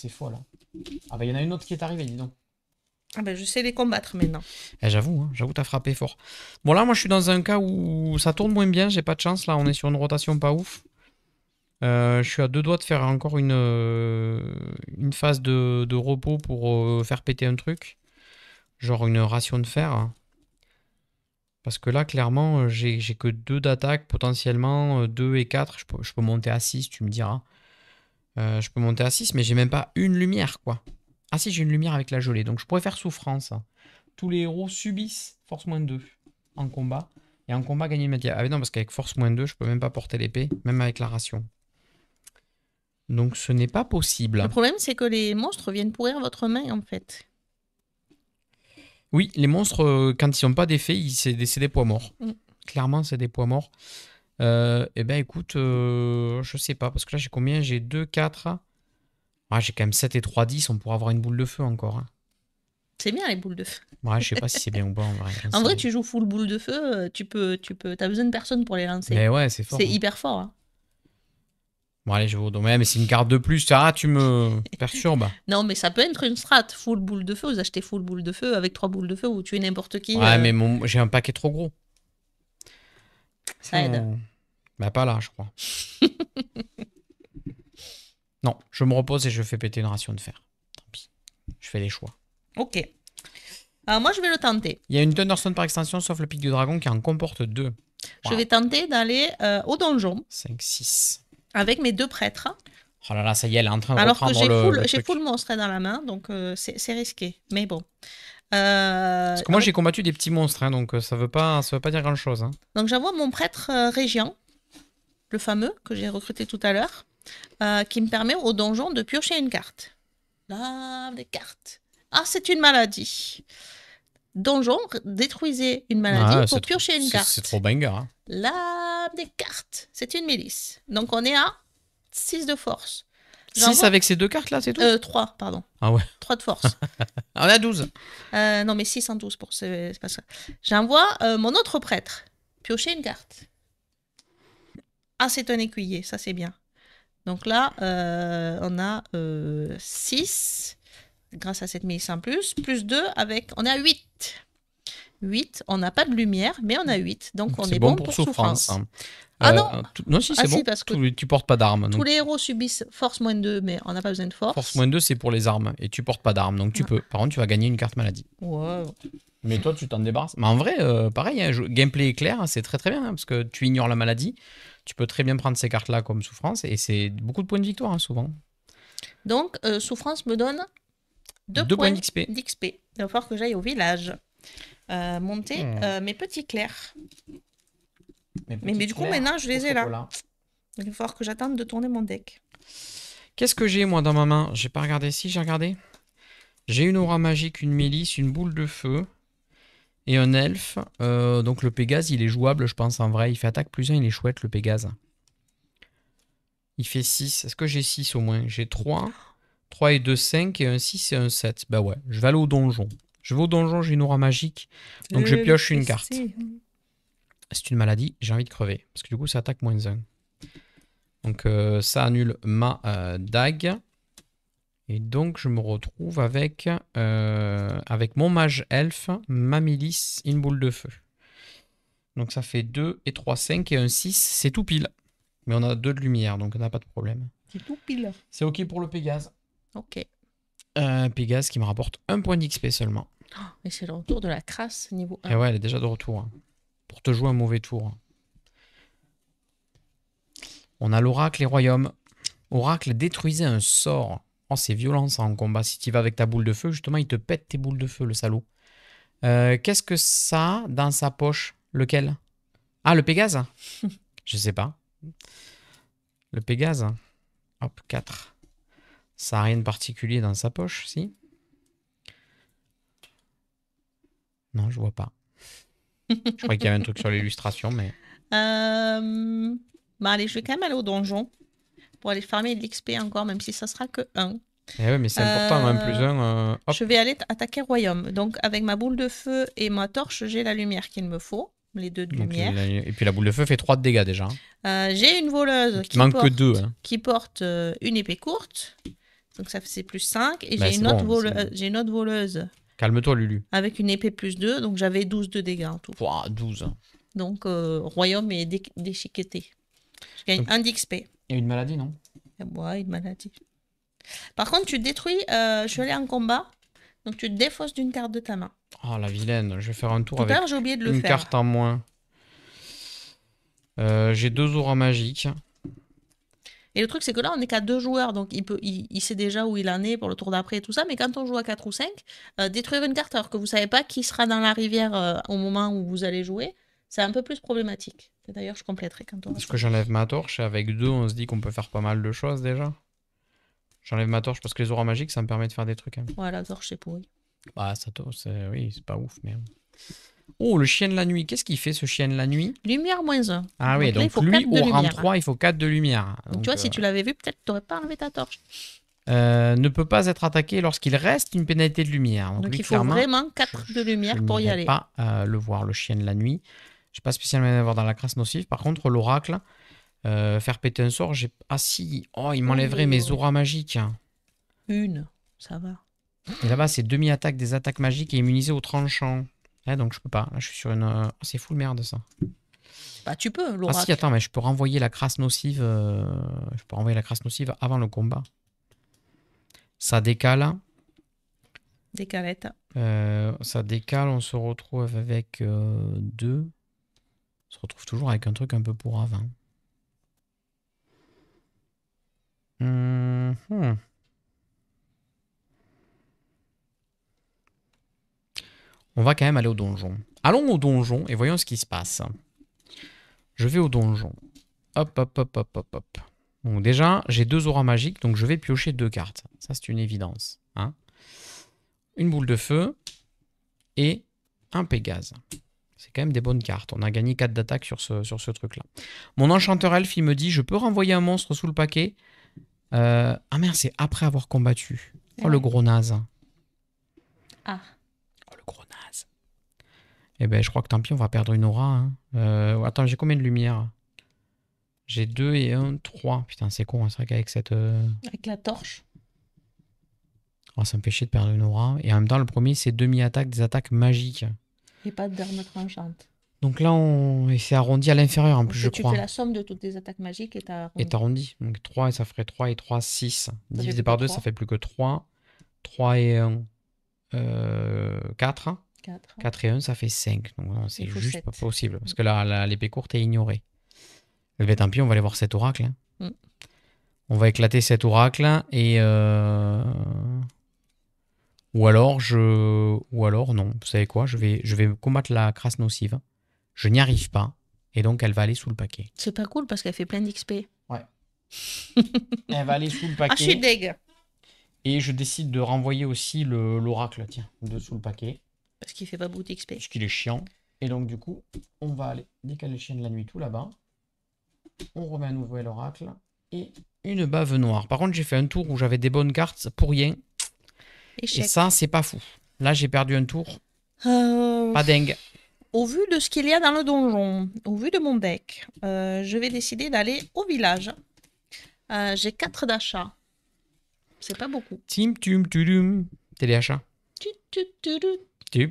folles. Ah bah, il y en a une autre qui est arrivée, dis donc. Ah ben, je sais les combattre maintenant. J'avoue, t'as frappé fort. Bon, là, moi, je suis dans un cas où ça tourne moins bien. J'ai pas de chance. Là, on est sur une rotation pas ouf. Je suis à 2 doigts de faire encore une phase de repos pour faire péter un truc. Genre une ration de fer. Parce que là, clairement, j'ai que 2 d'attaque, potentiellement 2 et 4. Je peux monter à 6, tu me diras. Je peux monter à 6, mais j'ai même pas une lumière, quoi. Ah si, j'ai une lumière avec la gelée. Donc je pourrais faire souffrance. Tous les héros subissent force -2 en combat. Et en combat, gagner une matière. Ah mais non, parce qu'avec force -2, je peux même pas porter l'épée, même avec la ration. Donc ce n'est pas possible. Le problème, c'est que les monstres viennent pourrir votre main, en fait. Oui, les monstres, quand ils n'ont pas d'effet, c'est des poids morts. Clairement, c'est des poids morts. Eh ben écoute, je sais pas, parce que là j'ai combien? J'ai 2, 4. Ah, j'ai quand même 7 et 3, 10, on pourra avoir une boule de feu encore. Hein. C'est bien les boules de feu. Ouais, je sais pas si c'est bien ou pas en vrai. En vrai, tu joues full boule de feu, t'as besoin de personne pour les lancer. Mais ouais, c'est fort. C'est hyper fort. Hein. Bon, allez, je vais au domaine, mais c'est une carte de plus. Ah, tu me perturbes. Non, mais ça peut être une strat. Full boule de feu, vous achetez full boule de feu avec 3 boules de feu, vous tuez n'importe qui. Ouais, mais j'ai un paquet trop gros. Ça aide. Bah, pas là, je crois. Non, je me repose et je fais péter une ration de fer. Tant pis. Je fais les choix. Ok. Alors moi, je vais le tenter. Il y a une Thunderstone par extension, sauf le pic du dragon qui en comporte 2. Wow. Je vais tenter d'aller au donjon. 5, 6. Avec mes 2 prêtres. Oh là là, ça y est, elle est en train de alors que reprendre j'ai full monstre dans la main, donc c'est risqué. Mais bon. Parce que moi, j'ai combattu des petits monstres, hein, donc ça veut pas dire grand-chose. Hein. Donc j'envoie mon prêtre Régent, le fameux, que j'ai recruté tout à l'heure, qui me permet au donjon de piocher une carte. Là, des cartes. Ah, c'est une maladie. Donjon, détruisez une maladie pour piocher une carte. C'est trop banger. Hein. Là, des cartes. C'est une milice. Donc on est à 6 de force. 6 avec ces 2 cartes là, c'est tout 3, pardon. Ah ouais. 3 de force. On a 12. Non, mais 6 en 12 pour c'est pas ça. J'envoie mon autre prêtre piocher une carte. Ah, c'est un écuyer, ça c'est bien. Donc là, on a 6 grâce à cette milice en plus 2 avec. On est à 8. 8, on n'a pas de lumière, mais on a 8. Donc on est bon pour souffrance. Hein. Ah non non, si, c'est bon. Parce que tu portes pas d'armes. Tous les héros subissent force -2, mais on n'a pas besoin de force. Force -2, c'est pour les armes. Et tu portes pas d'armes, donc tu peux. Par contre, tu vas gagner une carte maladie. Ouais. Mais toi, tu t'en débarrasses. Mais en vrai, pareil, hein, gameplay est clair, c'est très très bien. Hein, parce que tu ignores la maladie. Tu peux très bien prendre ces cartes-là comme souffrance. Et c'est beaucoup de points de victoire, hein, souvent. Donc, souffrance me donne 2 points d'XP. Il va falloir que j'aille au village. Monter mes petits clairs. Mais du coup, maintenant, je les ai là. Il va falloir que j'attende de tourner mon deck. Qu'est-ce que j'ai, moi, dans ma main? J'ai pas regardé. Si, j'ai regardé. J'ai une aura magique, une milice, une boule de feu et un elfe. Donc le Pégase, il est jouable, je pense, en vrai. Il fait attaque +1, il est chouette, le Pégase. Il fait 6. Est-ce que j'ai 6 au moins? J'ai 3. 3 et 2, 5 et un 6 et un 7. Bah ouais, je vais aller au donjon. Je vais au donjon, j'ai une aura magique. Donc je pioche une carte. C'est une maladie, j'ai envie de crever. Parce que du coup, ça attaque -1. Donc ça annule ma dague. Et donc je me retrouve avec mon mage elfe, ma milice, une boule de feu. Donc ça fait 2 et 3, 5 et un 6. C'est tout pile. Mais on a 2 de lumière, donc on n'a pas de problème. C'est tout pile. C'est ok pour le Pégase. Ok. Pégase qui me rapporte 1 point d'XP seulement. Oh, mais c'est le retour de la crasse niveau 1. Et ouais, elle est déjà de retour. Hein. Pour te jouer un mauvais tour. On a l'oracle et royaume. Oracle, détruisez un sort. Oh, c'est violent ça en combat. Si tu vas avec ta boule de feu, justement, il te pète tes boules de feu, le salaud. Qu'est-ce que ça a dans sa poche? Lequel? Ah, le Pégase? Je sais pas. Le Pégase. Hop, 4. Ça n'a rien de particulier dans sa poche, si? Non, je vois pas. Je croyais qu'il y avait un truc sur l'illustration, mais... Bah allez, je vais quand même aller au donjon pour aller farmer de l'XP encore, même si ça sera que 1. Eh ouais, mais c'est important, un plus un. Hop. Je vais aller attaquer Royaume. Donc avec ma boule de feu et ma torche, j'ai la lumière qu'il me faut. Les 2 de Donc, lumière. et puis la boule de feu fait 3 de dégâts déjà. J'ai une voleuse Il manque que 2. Hein. qui porte une épée courte. Donc ça fait plus 5. Et Bah, j'ai une, une autre voleuse. Calme-toi, Lulu. Avec une épée plus 2. Donc j'avais 12 de dégâts en tout. Ouah, 12. Donc Royaume est déchiqueté. Je gagne 1 d'XP. Et une maladie, non? Ouais, une maladie. Par contre, tu détruis... je suis allée en combat. Donc tu te défausses d'une carte de ta main. Oh, la vilaine. Je vais faire un tour Tout à avec l'heure, j'ai oublié de le une faire. carte en moins. J'ai 2 auras magiques. Et le truc, c'est que là, on n'est qu'à 2 joueurs, donc il sait déjà où il en est pour le tour d'après et tout ça. Mais quand on joue à 4 ou 5, détruire une carte alors que vous savez pas qui sera dans la rivière au moment où vous allez jouer, c'est un peu plus problématique. D'ailleurs, je compléterai quand on... Est-ce que j'enlève ma torche et avec 2, on se dit qu'on peut faire pas mal de choses déjà? J'enlève ma torche parce que les auras magiques, ça me permet de faire des trucs. Hein. Ouais, la torche, c'est pourri. Bah, ça oui, c'est pas ouf, mais... Oh, le chien de la nuit. Qu'est-ce qu'il fait, ce chien de la nuit? Lumière moins 1. Ah oui, donc lui, au rang 3, il faut 4 de lumière. Donc tu vois, si tu l'avais vu, peut-être tu n'aurais pas enlevé ta torche. Ne peut pas être attaqué lorsqu'il reste une pénalité de lumière. Donc lui, il faut vraiment 4 de lumière pour y aller. Je ne pas le voir, le chien de la nuit. Je n'ai pas spécialement à voir dans la crasse nocive. Par contre, l'oracle, faire péter un sort, j'ai... Ah si, oh, il m'enlèverait mes auras magiques. Une, ça va. Et là-bas, c'est demi-attaque des attaques magiques et immunisé au tranchant. Donc je peux pas. Là, je suis sur une... Oh, c'est full merde, ça. Bah tu peux, l'oracle. Ah si, attends, mais je peux renvoyer la crasse nocive. Je peux renvoyer la crasse nocive avant le combat. Ça décale. Décalette. Ça décale, on se retrouve avec 2. On se retrouve toujours avec un truc un peu pour avant. On va quand même aller au donjon. Allons au donjon et voyons ce qui se passe. Je vais au donjon. Hop, hop, hop, hop, hop, hop. Donc déjà, j'ai 2 auras magiques, donc je vais piocher 2 cartes. Ça, c'est une évidence. Hein. Une boule de feu et un Pégase. C'est quand même des bonnes cartes. On a gagné 4 d'attaque sur ce truc-là. Mon enchanteur elfe, il me dit, je peux renvoyer un monstre sous le paquet. Ah merde, c'est après avoir combattu. Oh, le gros naze. Ah. Oh, le gros naze. Eh ben, je crois que tant pis, on va perdre une aura. Hein. Attends, j'ai combien de lumière? J'ai 2 et 1, 3. Putain, c'est con, hein, c'est vrai qu'avec cette... Avec la torche. Oh, ça me fait chier de perdre une aura. Et en même temps, le premier, c'est demi-attaque, des attaques magiques. Et pas d'arme tranchante. Donc là, on s'est arrondi à l'inférieur en plus, je crois. Tu fais la somme de toutes tes attaques magiques et t'as arrondi. Et t'arrondis. Donc 3, et ça ferait 3 et 3, 6. Divisé par 2, ça fait plus que 3. 3 et 1, 4. 4 et 1, ça fait 5. Donc c'est juste 7. pas possible. Parce que là, l'épée courte est ignorée. Eh bien, tant pis, on va aller voir cet oracle. Hein. On va éclater cet oracle et... Ou alors, non. Vous savez quoi, je vais combattre la crasse nocive. Je n'y arrive pas. Et donc, elle va aller sous le paquet. C'est pas cool parce qu'elle fait plein d'XP. Ouais. Elle va aller sous le paquet. Ah, je suis deg. Et je décide de renvoyer aussi l'oracle, tiens, sous le paquet. Parce qu'il fait pas beaucoup d'XP. Parce qu'il est chiant. Et donc, du coup, on va aller décaler le chien de la nuit tout là-bas. On remet à nouveau l'oracle. Et une bave noire. Par contre, j'ai fait un tour où j'avais des bonnes cartes pour rien. Échec. Et ça, c'est pas fou. Là, j'ai perdu un tour. Pas dingue. Au vu de ce qu'il y a dans le donjon, au vu de mon deck, je vais décider d'aller au village. J'ai 4 d'achats. C'est pas beaucoup. Téléachat. Et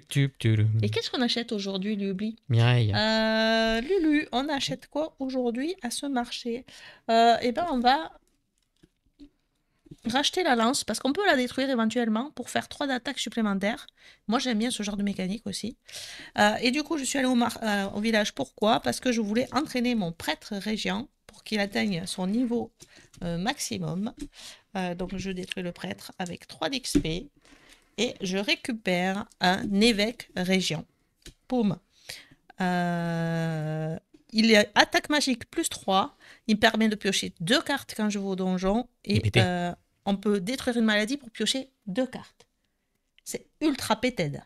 qu'est-ce qu'on achète aujourd'hui, Lubli? Mireille. Lulu, on achète quoi aujourd'hui à ce marché? Eh ben, on va racheter la lance parce qu'on peut la détruire éventuellement pour faire 3 d'attaque supplémentaires. Moi, j'aime bien ce genre de mécanique aussi. Et du coup, je suis allée au village. Pourquoi? Parce que je voulais entraîner mon prêtre régent pour qu'il atteigne son niveau maximum. Donc, je détruis le prêtre avec 3 d'XP. Et je récupère un évêque régent. Boum. Il est attaque magique plus 3. Il me permet de piocher 2 cartes quand je vais au donjon. Et on peut détruire une maladie pour piocher 2 cartes. C'est ultra péted.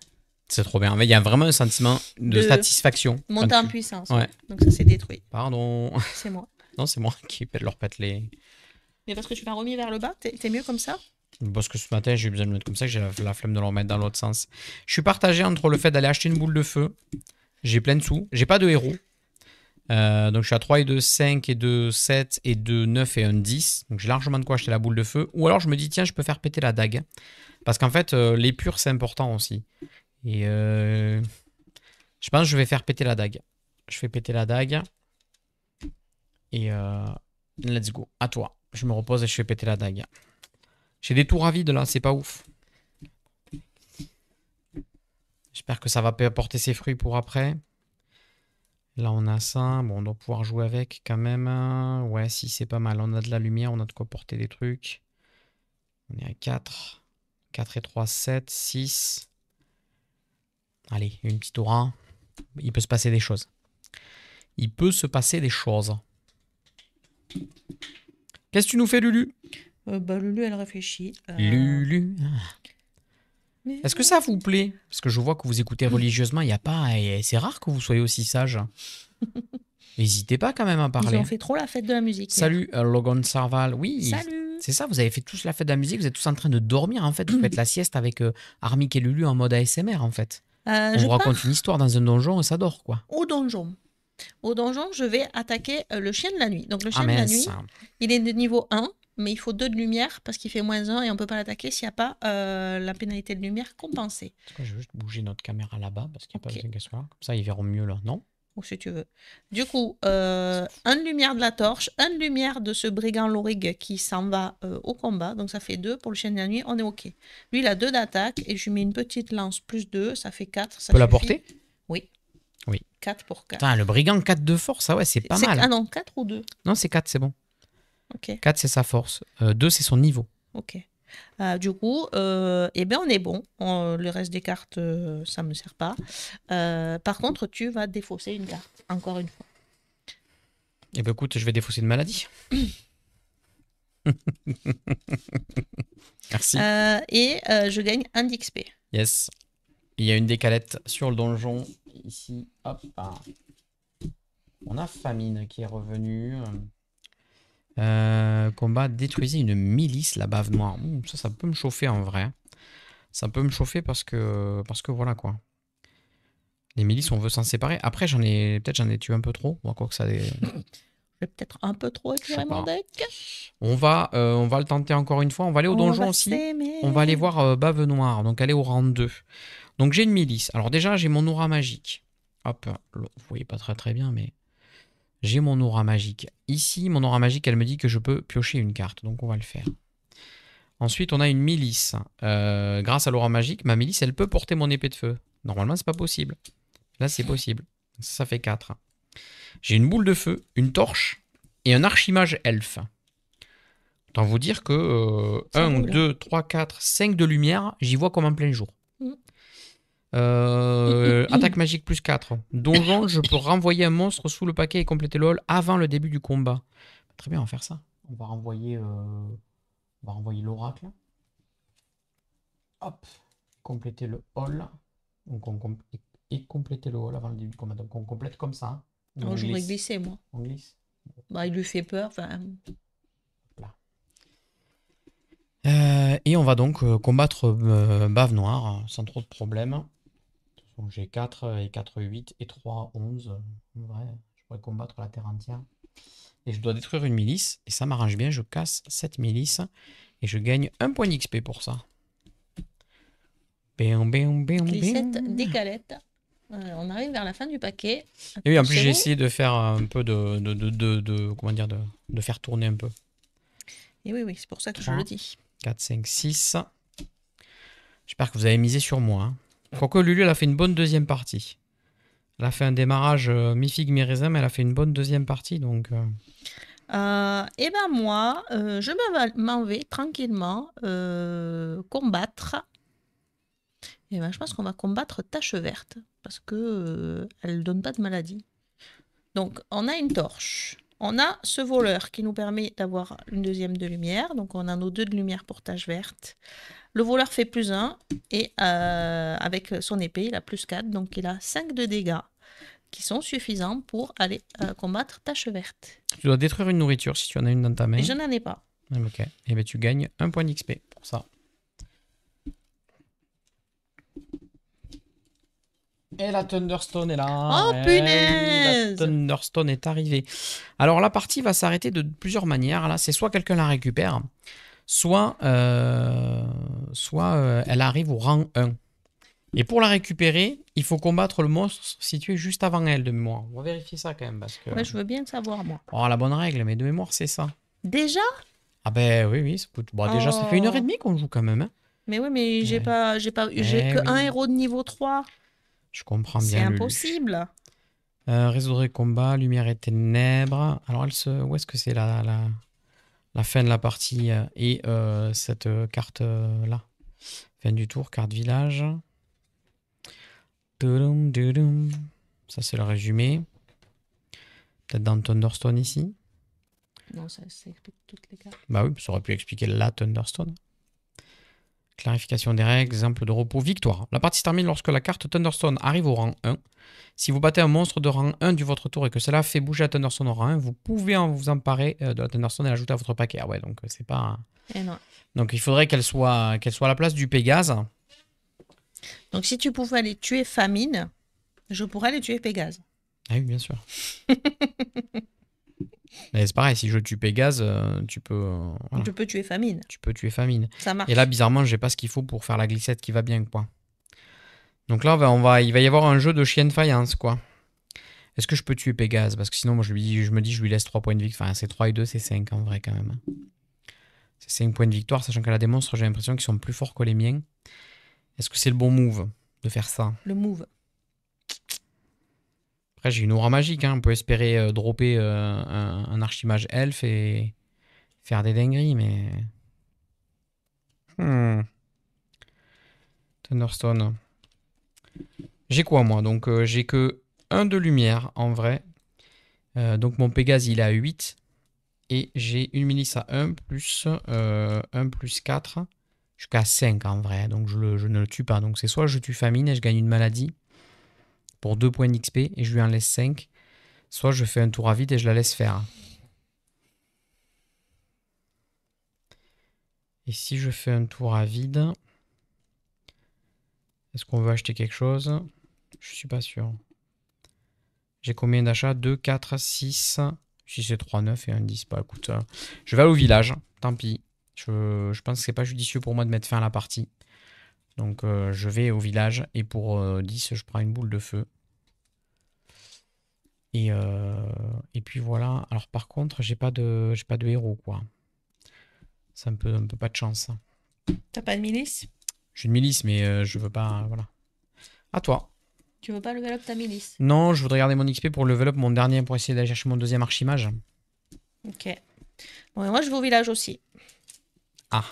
C'est trop bien. Il y a vraiment un sentiment de De satisfaction. monter quand en tu- puissance. Ouais. Donc ça s'est détruit. Pardon. C'est moi. Non, c'est moi qui leur pète les... Mais parce que tu l'as remis vers le bas, t'es mieux comme ça? Parce que ce matin, j'ai eu besoin de le mettre comme ça, que j'ai la flemme de le remettre dans l'autre sens. Je suis partagé entre le fait d'aller acheter une boule de feu. J'ai plein de sous. J'ai pas de héros. Donc je suis à 3 et 2, 5 et 2, 7 et 2, 9 et 1, 10. Donc j'ai largement de quoi acheter la boule de feu. Ou alors je me dis, tiens, je peux faire péter la dague. Parce qu'en fait, l'épure, c'est important aussi. Et je pense que je vais faire péter la dague. Je fais péter la dague. Et let's go. À toi. Je me repose et je fais péter la dague. J'ai des tours à vide là, c'est pas ouf. J'espère que ça va porter ses fruits pour après. Là, on a ça. Bon, on doit pouvoir jouer avec quand même. Ouais, si, c'est pas mal. On a de la lumière, on a de quoi porter des trucs. On est à 4. 4 et 3, 7, 6. Allez, une petite aura. Il peut se passer des choses. Il peut se passer des choses. Qu'est-ce que tu nous fais, Lulu? Lulu, elle réfléchit. Lulu. Est-ce que ça vous plaît? Parce que je vois que vous écoutez religieusement. Il y a pas. Et c'est rare que vous soyez aussi sage. N'hésitez pas quand même à Ils parler. ont fait trop la fête de la musique. hier. Salut, Logan Sarval. Oui, Salut. c'est ça. Vous avez fait tous la fête de la musique. Vous êtes tous en train de dormir en fait. Vous faites la sieste avec Armik et Lulu en mode ASMR en fait. On Je vous raconte pars une histoire dans un donjon et ça dort quoi. au donjon. Au donjon, je vais attaquer le chien de la nuit. Donc le chien Ah de la mince. nuit, il est de niveau 1, mais il faut 2 de lumière parce qu'il fait -1 et on ne peut pas l'attaquer s'il n'y a pas la pénalité de lumière compensée. En tout cas, je vais juste bouger notre caméra là-bas parce qu'il n'y a Ok. pas besoin qu'elle soit là. Comme ça, ils verront mieux là, non? Ou si tu veux. Du coup, un de lumière de la torche, un de lumière de ce brigand Lorig qui s'en va au combat. Donc ça fait 2 pour le chien de la nuit, on est OK. Lui, il a 2 d'attaque et je lui mets une petite lance plus 2, ça fait 4. Ça Peut la suffit. porter? Oui. Oui. 4 pour 4. Putain, le brigand 4 de force, ah ouais, c'est pas mal. Ah non, 4 ou 2? Non, c'est 4, c'est bon. OK. 4, c'est sa force. 2, c'est son niveau. OK. Du coup, eh ben on est bon. Le reste des cartes, ça ne me sert pas. Par contre, tu vas défausser une carte, encore une fois. Eh ben écoute, je vais défausser une maladie. Merci. Je gagne 1 d'XP. Yes. Il y a une décalette sur le donjon. Ici, hop. On a Famine qui est revenue. Combat, détruisez une milice, la bave noire. Ça peut me chauffer en vrai. Ça peut me chauffer parce que voilà quoi. Les milices, on veut s'en séparer. Après, peut-être j'en ai tué un peu trop. Bon, quoi que ça. Je vais peut-être un peu trop éclairer mon deck. On va le tenter encore une fois. On va aller au donjon aussi. On va aller voir Bave Noire. Donc aller au rang 2. Donc j'ai une milice. Alors déjà, j'ai mon aura magique. Hop. Vous voyez pas très très bien, mais j'ai mon aura magique. Ici, mon aura magique, elle me dit que je peux piocher une carte. Donc on va le faire. Ensuite, on a une milice. Grâce à l'aura magique, ma milice, elle peut porter mon épée de feu. Normalement, c'est pas possible. Là, c'est possible. Ça fait 4. J'ai une boule de feu, une torche et un archimage elfe. Autant vous dire que 1, 2, 3, 4, 5 de lumière, j'y vois comme en plein jour. Attaque magique plus 4. Donjon, je peux renvoyer un monstre sous le paquet et compléter le hall avant le début du combat. Très bien, on va faire ça. On va renvoyer l'oracle. Hop. Compléter le hall. Donc et compléter le hall avant le début du combat. Donc on complète comme ça. Je voudrais glisser, moi. On glisse. Bah, il lui fait peur. Et on va donc combattre Bave Noire sans trop de problèmes. Donc j'ai 4 et 4, 8 et 3, 11. En vrai, je pourrais combattre la terre entière. Et je dois détruire une milice. Et ça m'arrange bien. Je casse cette milice. Et je gagne 1 point d'XP pour ça. Glissette, décalette. On arrive vers la fin du paquet. Et oui, en plus j'ai essayé de faire un peu comment dire, de faire tourner un peu. Et oui, c'est pour ça que 3, je le dis. 4, 5, 6. J'espère que vous avez misé sur moi. Quoique Lulu, elle a fait une bonne deuxième partie. Elle a fait un démarrage mi-figue, mi-raisin, mais elle a fait une bonne deuxième partie. Donc, Et ben moi, je m'en vais tranquillement combattre. Et ben je pense qu'on va combattre Tache Verte parce que elle donne pas de maladie. Donc on a une torche. On a ce voleur qui nous permet d'avoir une deuxième de lumière. Donc on a nos 2 de lumière pour tâche verte. Le voleur fait +1 et avec son épée, il a +4. Donc il a 5 de dégâts qui sont suffisants pour aller combattre tâche verte. Tu dois détruire une nourriture si tu en as une dans ta main. Et je n'en ai pas. Ok. Et bien tu gagnes 1 point d'XP pour ça. Et la Thunderstone est là. Oh Eh oui, punaise! la Thunderstone est arrivée. Alors la partie va s'arrêter de plusieurs manières. Là, c'est soit quelqu'un la récupère, soit, elle arrive au rang 1. Et pour la récupérer, il faut combattre le monstre situé juste avant elle de mémoire. On va vérifier ça quand même parce que... Ouais, je veux bien le savoir, moi. Oh, la bonne règle, mais de mémoire, c'est ça. Déjà? Ah ben oui, oui. Bon, déjà, ça fait 1h30 qu'on joue quand même. Hein. Mais oui, mais j'ai Eh que un oui. héros de niveau 3. Je comprends C'est bien, Lulu. impossible. Résoudre les combats, lumière et ténèbres. Alors, où est-ce que c'est la fin de la partie et cette carte-là? Fin du tour, carte village. Tudum, tudum. Ça, c'est le résumé. Peut-être dans Thunderstone ici. Non, ça explique toutes les cartes. Bah oui, ça aurait pu expliquer la Thunderstone. Clarification des règles, exemple de repos, victoire. La partie se termine lorsque la carte Thunderstone arrive au rang 1. Si vous battez un monstre de rang 1 du votre tour et que cela fait bouger la Thunderstone au rang 1, vous pouvez vous emparer de la Thunderstone et l'ajouter à votre paquet. Ah ouais, donc c'est pas... Et non. Donc il faudrait qu'elle soit à la place du Pégase. Donc si tu pouvais aller tuer Famine, je pourrais aller tuer Pégase. Ah oui, bien sûr. Mais c'est pareil, si je tue Pégase, tu peux... voilà. Je peux tuer Famine. Tu peux tuer Famine. Ça marche. Et là, bizarrement, j'ai pas ce qu'il faut pour faire la glissette qui va bien, quoi. Donc là, il va y avoir un jeu de chien de faïence, quoi. Est-ce que je peux tuer Pégase? Parce que sinon, moi, je me dis, je lui laisse 3 points de victoire. Enfin, c'est 3 et 2, c'est 5 en vrai, quand même. C'est 5 points de victoire, sachant qu'elle a des monstres, j'ai l'impression qu'ils sont plus forts que les miens. Est-ce que c'est le bon move de faire ça? Le move. Après, j'ai une aura magique, hein. On peut espérer dropper un archimage elfe et faire des dingueries, mais... Thunderstone. J'ai quoi, moi? Donc, j'ai que 1 de lumière, en vrai. Donc, mon Pégase, il est à 8. Et j'ai une milice à 1 plus 1 plus 4. Jusqu'à 5, en vrai. Donc, je ne le tue pas. Donc, c'est soit je tue Famine et je gagne une maladie pour 2 points d'XP et je lui en laisse 5. Soit je fais un tour à vide et je la laisse faire. Et si je fais un tour à vide... Est-ce qu'on veut acheter quelque chose? Je suis pas sûr. J'ai combien d'achats? 2, 4, 6. Si c'est 3, 9 et 1, 10. Bah écoute, je vais aller au village. Tant pis. Je pense que c'est pas judicieux pour moi de mettre fin à la partie. Donc je vais au village. Et pour 10, je prends une boule de feu. Et puis voilà. Alors par contre, j'ai pas de héros, quoi. C'est un peu pas de chance. T'as pas de milice? J'ai une milice, mais je veux pas... Voilà. À toi. Tu veux pas level up ta milice? Non, je voudrais garder mon XP pour level up mon dernier, pour essayer d'aller chercher mon deuxième archimage. Ok. Bon, et moi, je vais au village aussi. Ah.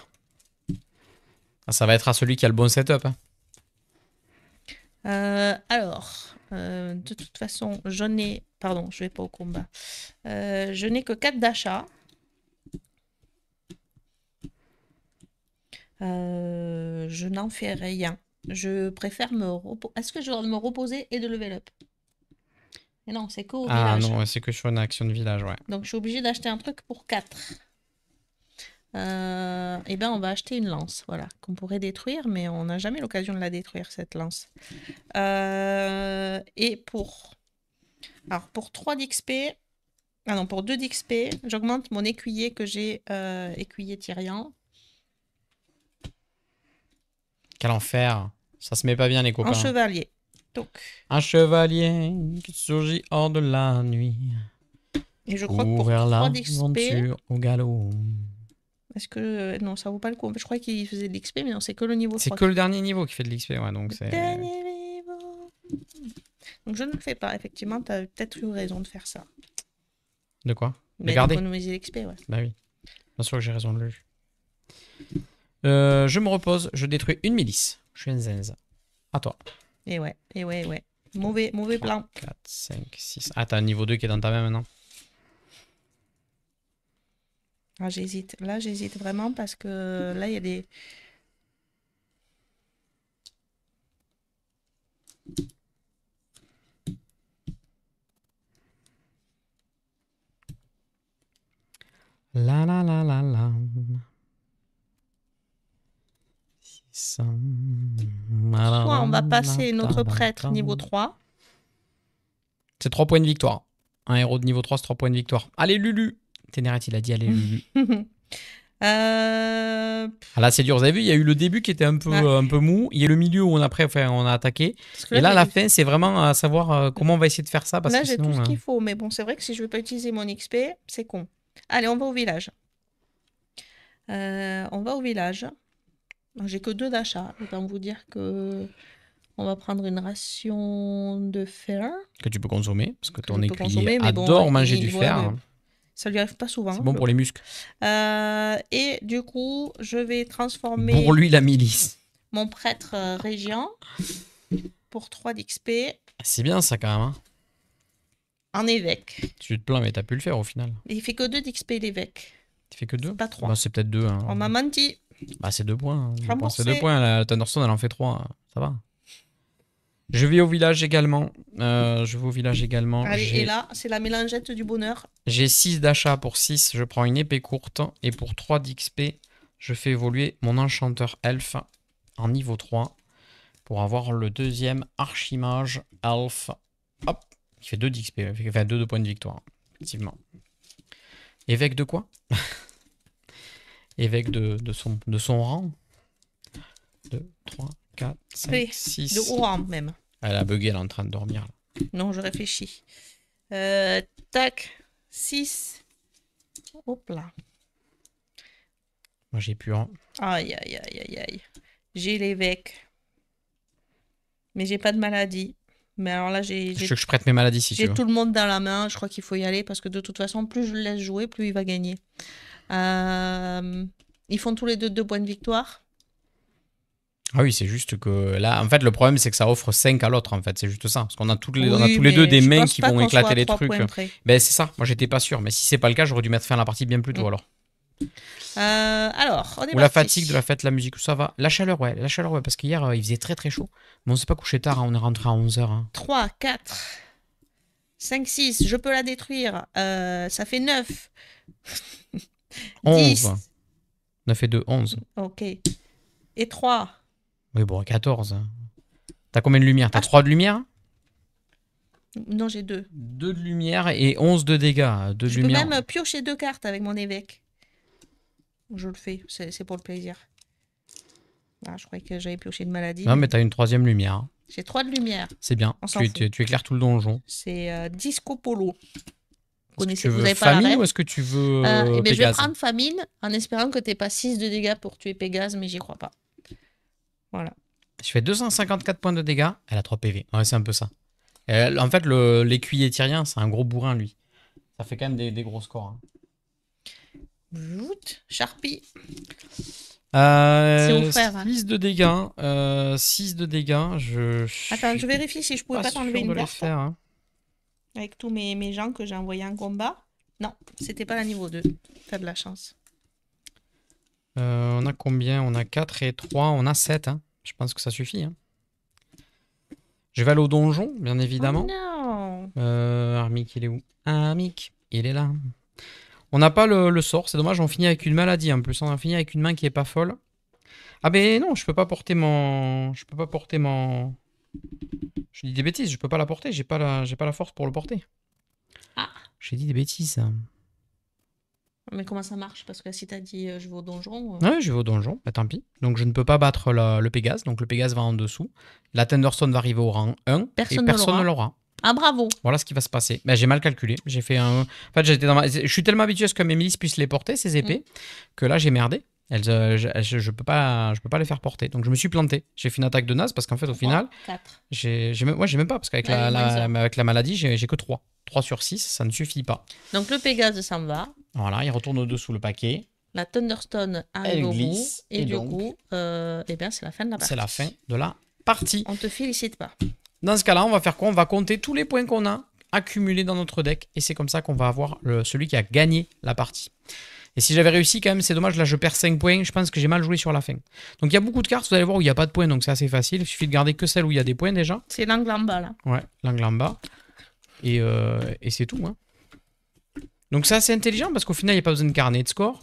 Ça va être à celui qui a le bon setup. Hein. Alors, de toute façon, je n'ai... Pardon, je vais pas au combat. Je n'ai que 4 d'achat. Je n'en fais rien. Je préfère me reposer. Est-ce que je dois me reposer et de level up? Mais non, c'est qu'au Ah village. non, ouais, c'est que sur une action de village, ouais. Donc, je suis obligée d'acheter un truc pour 4. Et ben, on va acheter une lance, voilà, qu'on pourrait détruire, mais on n'a jamais l'occasion de la détruire, cette lance. Et pour... Alors, pour 3 d'XP... Ah non, pour 2 d'XP, j'augmente mon écuyer que j'ai, écuyer Tyrian. Quel enfer. Ça se met pas bien, les copains. En chevalier. Donc. Un chevalier qui surgit hors de la nuit. Et je crois que pour 3 d'XP... au galop. Est-ce que... Non, ça vaut pas le coup. Je crois qu'il faisait de l'XP, mais non, c'est que le niveau 3. C'est que le dernier niveau qui fait de l'XP, ouais, donc c'est... Dernier niveau. Donc je ne le fais pas, effectivement, tu as peut-être eu raison de faire ça. De quoi? De Mais garder? d'économiser l'XP, ouais. Bah oui. Bien sûr que j'ai raison de le. Je me repose, je détruis une milice. Je suis un zenz. À toi. Et ouais. Mauvais 3, plan. 4, 5, 6. Ah, t'as un niveau 2 qui est dans ta main maintenant. Ah, j'hésite. Là, j'hésite vraiment parce que là, il y a des... La la la la la. 600. Soit on va passer notre prêtre niveau 3. C'est 3 points de victoire. Un héros de niveau 3, c'est 3 points de victoire. Allez, Lulu. Ténéret, il a dit allez, Lulu. Euh, Ah là, c'est dur. Vous avez vu, il y a eu le début qui était un peu mou. Il y a le milieu où on on a attaqué. parce que Et là, j'ai- la fin, c'est vraiment à savoir comment on va essayer de faire ça. Parce là, que j'ai tout sinon, ce qu'il faut. Mais bon, c'est vrai que si je veux pas utiliser mon XP, c'est con. Allez, on va au village. On va au village. J'ai que 2 d'achat. Autant vous dire que on va prendre une ration de fer. que tu peux consommer. Parce que Que ton je peux écuyer consommer, mais bon, adore manger du ouais, fer. mais Hein. ça lui arrive pas souvent. C'est bon pour les muscles. Et du coup, je vais transformer Pour lui, la milice. mon prêtre régent pour 3 d'XP C'est bien ça quand même. Hein. en évêque. Tu te plains, mais t'as pu le faire au final. Et il fait que 2 d'XP l'évêque. Tu fais que 2 Pas 3. Bah, c'est peut-être 2. Hein. On m'a menti. Bah, c'est 2 points. Hein. Remboursé. C'est 2 points. La Thunderstone, elle en fait 3. Ça va. Je vais au village également. Allez, et là, c'est la mélangette du bonheur. J'ai 6 d'achat. Pour 6, je prends une épée courte. Et pour 3 d'XP, je fais évoluer mon enchanteur elfe en niveau 3 pour avoir le deuxième archimage elfe. Hop, il fait 2 d'XP. Il fait 2 points de victoire. Effectivement. Évêque de quoi? Évêque de son rang. 2, 3, 4, 5, Oui, 6. de haut rang même. Elle a bugué, elle est en train de dormir. Là. Non, je réfléchis. Tac, 6. Hop là. Moi, j'ai plus un. Aïe, aïe, aïe, aïe, aïe. J'ai l'évêque. Mais j'ai pas de maladie. Mais alors là, Je veux que je prête mes maladies si tu j'ai veux. tout le monde dans la main. Je crois qu'il faut y aller parce que de toute façon, plus je le laisse jouer, plus il va gagner. Ils font tous les deux 2 points de victoire. Ah oui, c'est juste que là, en fait, le problème, c'est que ça offre 5 à l'autre, en fait. C'est juste ça. Parce qu'on a, on a tous les deux des mains qui vont éclater les trucs. Ben, c'est ça. Moi, j'étais pas sûr. Mais si c'est pas le cas, j'aurais dû mettre fin à la partie bien plus tôt alors. Alors, on est Ou parti. la fatigue de la fête, la musique, ça va. La chaleur, ouais. Parce qu'hier, il faisait très très chaud. Mais on s'est pas couché tard. Hein, on est rentré à 11h. Hein. 3, 4, 5, 6. Je peux la détruire. Ça fait 9. 11. 10. 9 et 2, 11. Ok. Et 3. Oui, bon, 14. T'as combien de lumière? T'as 3 de lumière? Non, j'ai 2. 2 de lumière et 11 de dégâts. 2 de Je lumière. peux même piocher 2 cartes avec mon évêque. Je le fais, c'est pour le plaisir. Ah, je croyais que j'avais pioché une maladie. Non, mais t'as une 3e lumière. Hein. J'ai 3 de lumière. C'est bien. On s'en Tu éclaires tout le donjon. C'est Disco Polo. Est-ce Connaissez, que tu vous veux avez pas la famine rêve. ou est-ce que tu veux Eh ben, je vais Pégase? prendre famine en espérant que t'aies pas 6 de dégâts pour tuer Pégase, mais j'y crois pas. Voilà. Je fais 254 points de dégâts. Elle a 3 PV. Ouais, c'est un peu ça. En fait, l'écuyer tyrien, c'est un gros bourrin, lui. Ça fait quand même des gros scores. Hein. Sharpie. C'est offert, hein. 6 de dégâts. 6 de dégâts. Attends, je vérifie si je pouvais pas t'enlever une carte. Faire, hein. Avec tous mes gens que j'ai envoyés en combat. Non, c'était pas la niveau 2. T'as de la chance. On a combien? On a 4 et 3. On a 7. Hein. Je pense que ça suffit. Hein. Je vais aller au donjon, bien évidemment. Oh non. Armic, il est où? Armic, il est là. On n'a pas le sort, c'est dommage, on finit avec une maladie en plus. On a fini avec une main qui est pas folle. Ah ben non, je peux pas porter mon... Je dis des bêtises, je peux pas la porter, j'ai pas la force pour le porter. Ah. J'ai dit des bêtises. Mais comment ça marche? Parce que si t'as dit je vais au donjon... Ouais, je vais au donjon, bah tant pis. Donc je ne peux pas battre le Pégase, donc le Pégase va en dessous. La Thunderstone va arriver au rang 1 et personne ne l'aura. Ah bravo. Voilà ce qui va se passer. Ben, j'ai mal calculé. J'ai fait un... En fait, je suis tellement habitué à ce que mes milices puissent les porter, ces épées, que là j'ai merdé. Je peux pas les faire porter. Donc je me suis planté. J'ai fait une attaque de naze parce qu'en fait au final... 4. Moi j'ai même pas parce qu'avec avec la maladie j'ai que 3. 3 sur 6, ça ne suffit pas. Donc le Pégase s'en va. Voilà, il retourne au-dessous le paquet. La Thunderstone arrive au bout. Et du donc, coup, eh bien, c'est la fin de la partie. C'est la fin de la partie. On te félicite pas. Dans ce cas-là, on va faire quoi? On va compter tous les points qu'on a accumulés dans notre deck. Et c'est comme ça qu'on va avoir celui qui a gagné la partie. Et si j'avais réussi, quand même, c'est dommage. Là, je perds 5 points. Je pense que j'ai mal joué sur la fin. Donc, il y a beaucoup de cartes, vous allez voir, où il n'y a pas de points. Donc, c'est assez facile. Il suffit de garder que celle où il y a des points déjà. C'est l'angle en bas, là. Ouais, l'angle en bas. Et c'est tout. Hein. Donc, c'est assez intelligent parce qu'au final, il n'y a pas besoin de carnet de score.